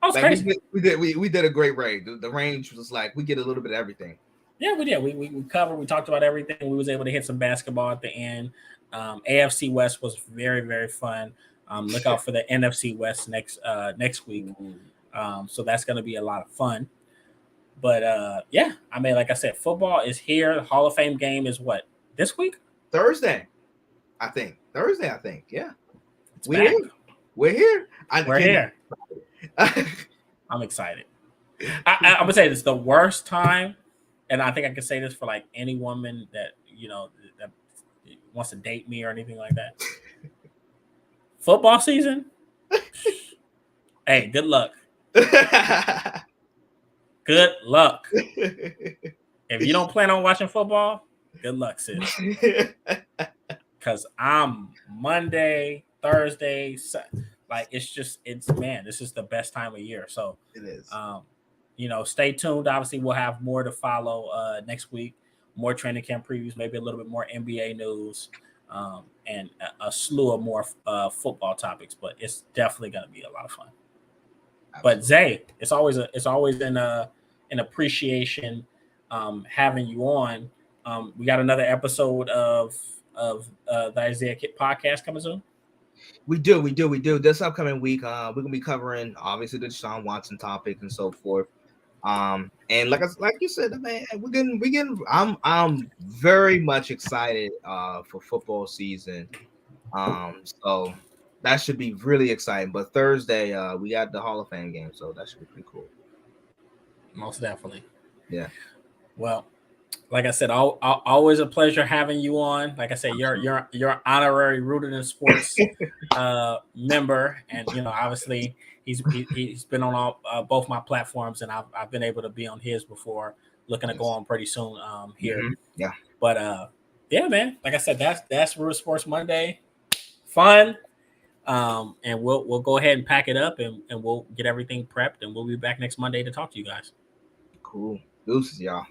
Oh, it's crazy. We did a great range. The range was like we get a little bit of everything. Yeah, we did. We covered. We talked about everything. We was able to hit some basketball at the end. AFC West was very, very fun. Look out for the NFC West next week. So that's going to be a lot of fun. But yeah, I mean, like I said, football is here. The Hall of Fame game is what, this week? Thursday, I think. Yeah, We're here. We're here. We're here. I'm excited. I'm gonna say this: the worst time, and I think I can say this for like any woman that that wants to date me or anything like that. Football season. Hey, good luck. Good luck. If you don't plan on watching football, good luck, sis. Because I'm Monday, Thursday, like it's this is the best time of year. So it is. Stay tuned. Obviously, we'll have more to follow next week. More training camp previews, maybe a little bit more NBA news, and a slew of more football topics. But it's definitely going to be a lot of fun. Absolutely. But Zay, it's always an appreciation having you on. We got another episode of the Isaiah Kit podcast coming soon. We do. This upcoming week, we're gonna be covering obviously the Deshaun Watson topic and so forth. And like you said, man, we're getting. I'm very much excited for football season. So that should be really exciting. But Thursday, we got the Hall of Fame game, so that should be pretty cool. Most definitely. Yeah. Well, like I said, always a pleasure having you on. Like I said, you're an honorary Rooted in Sports member, and obviously he's been on both my platforms, and I've been able to be on his before. Looking to go on pretty soon here. Mm-hmm. Yeah. But yeah, man. Like I said, that's Rooted Sports Monday. Fun. And we'll go ahead and pack it up, and we'll get everything prepped, and we'll be back next Monday to talk to you guys. Cool. Deuces, y'all.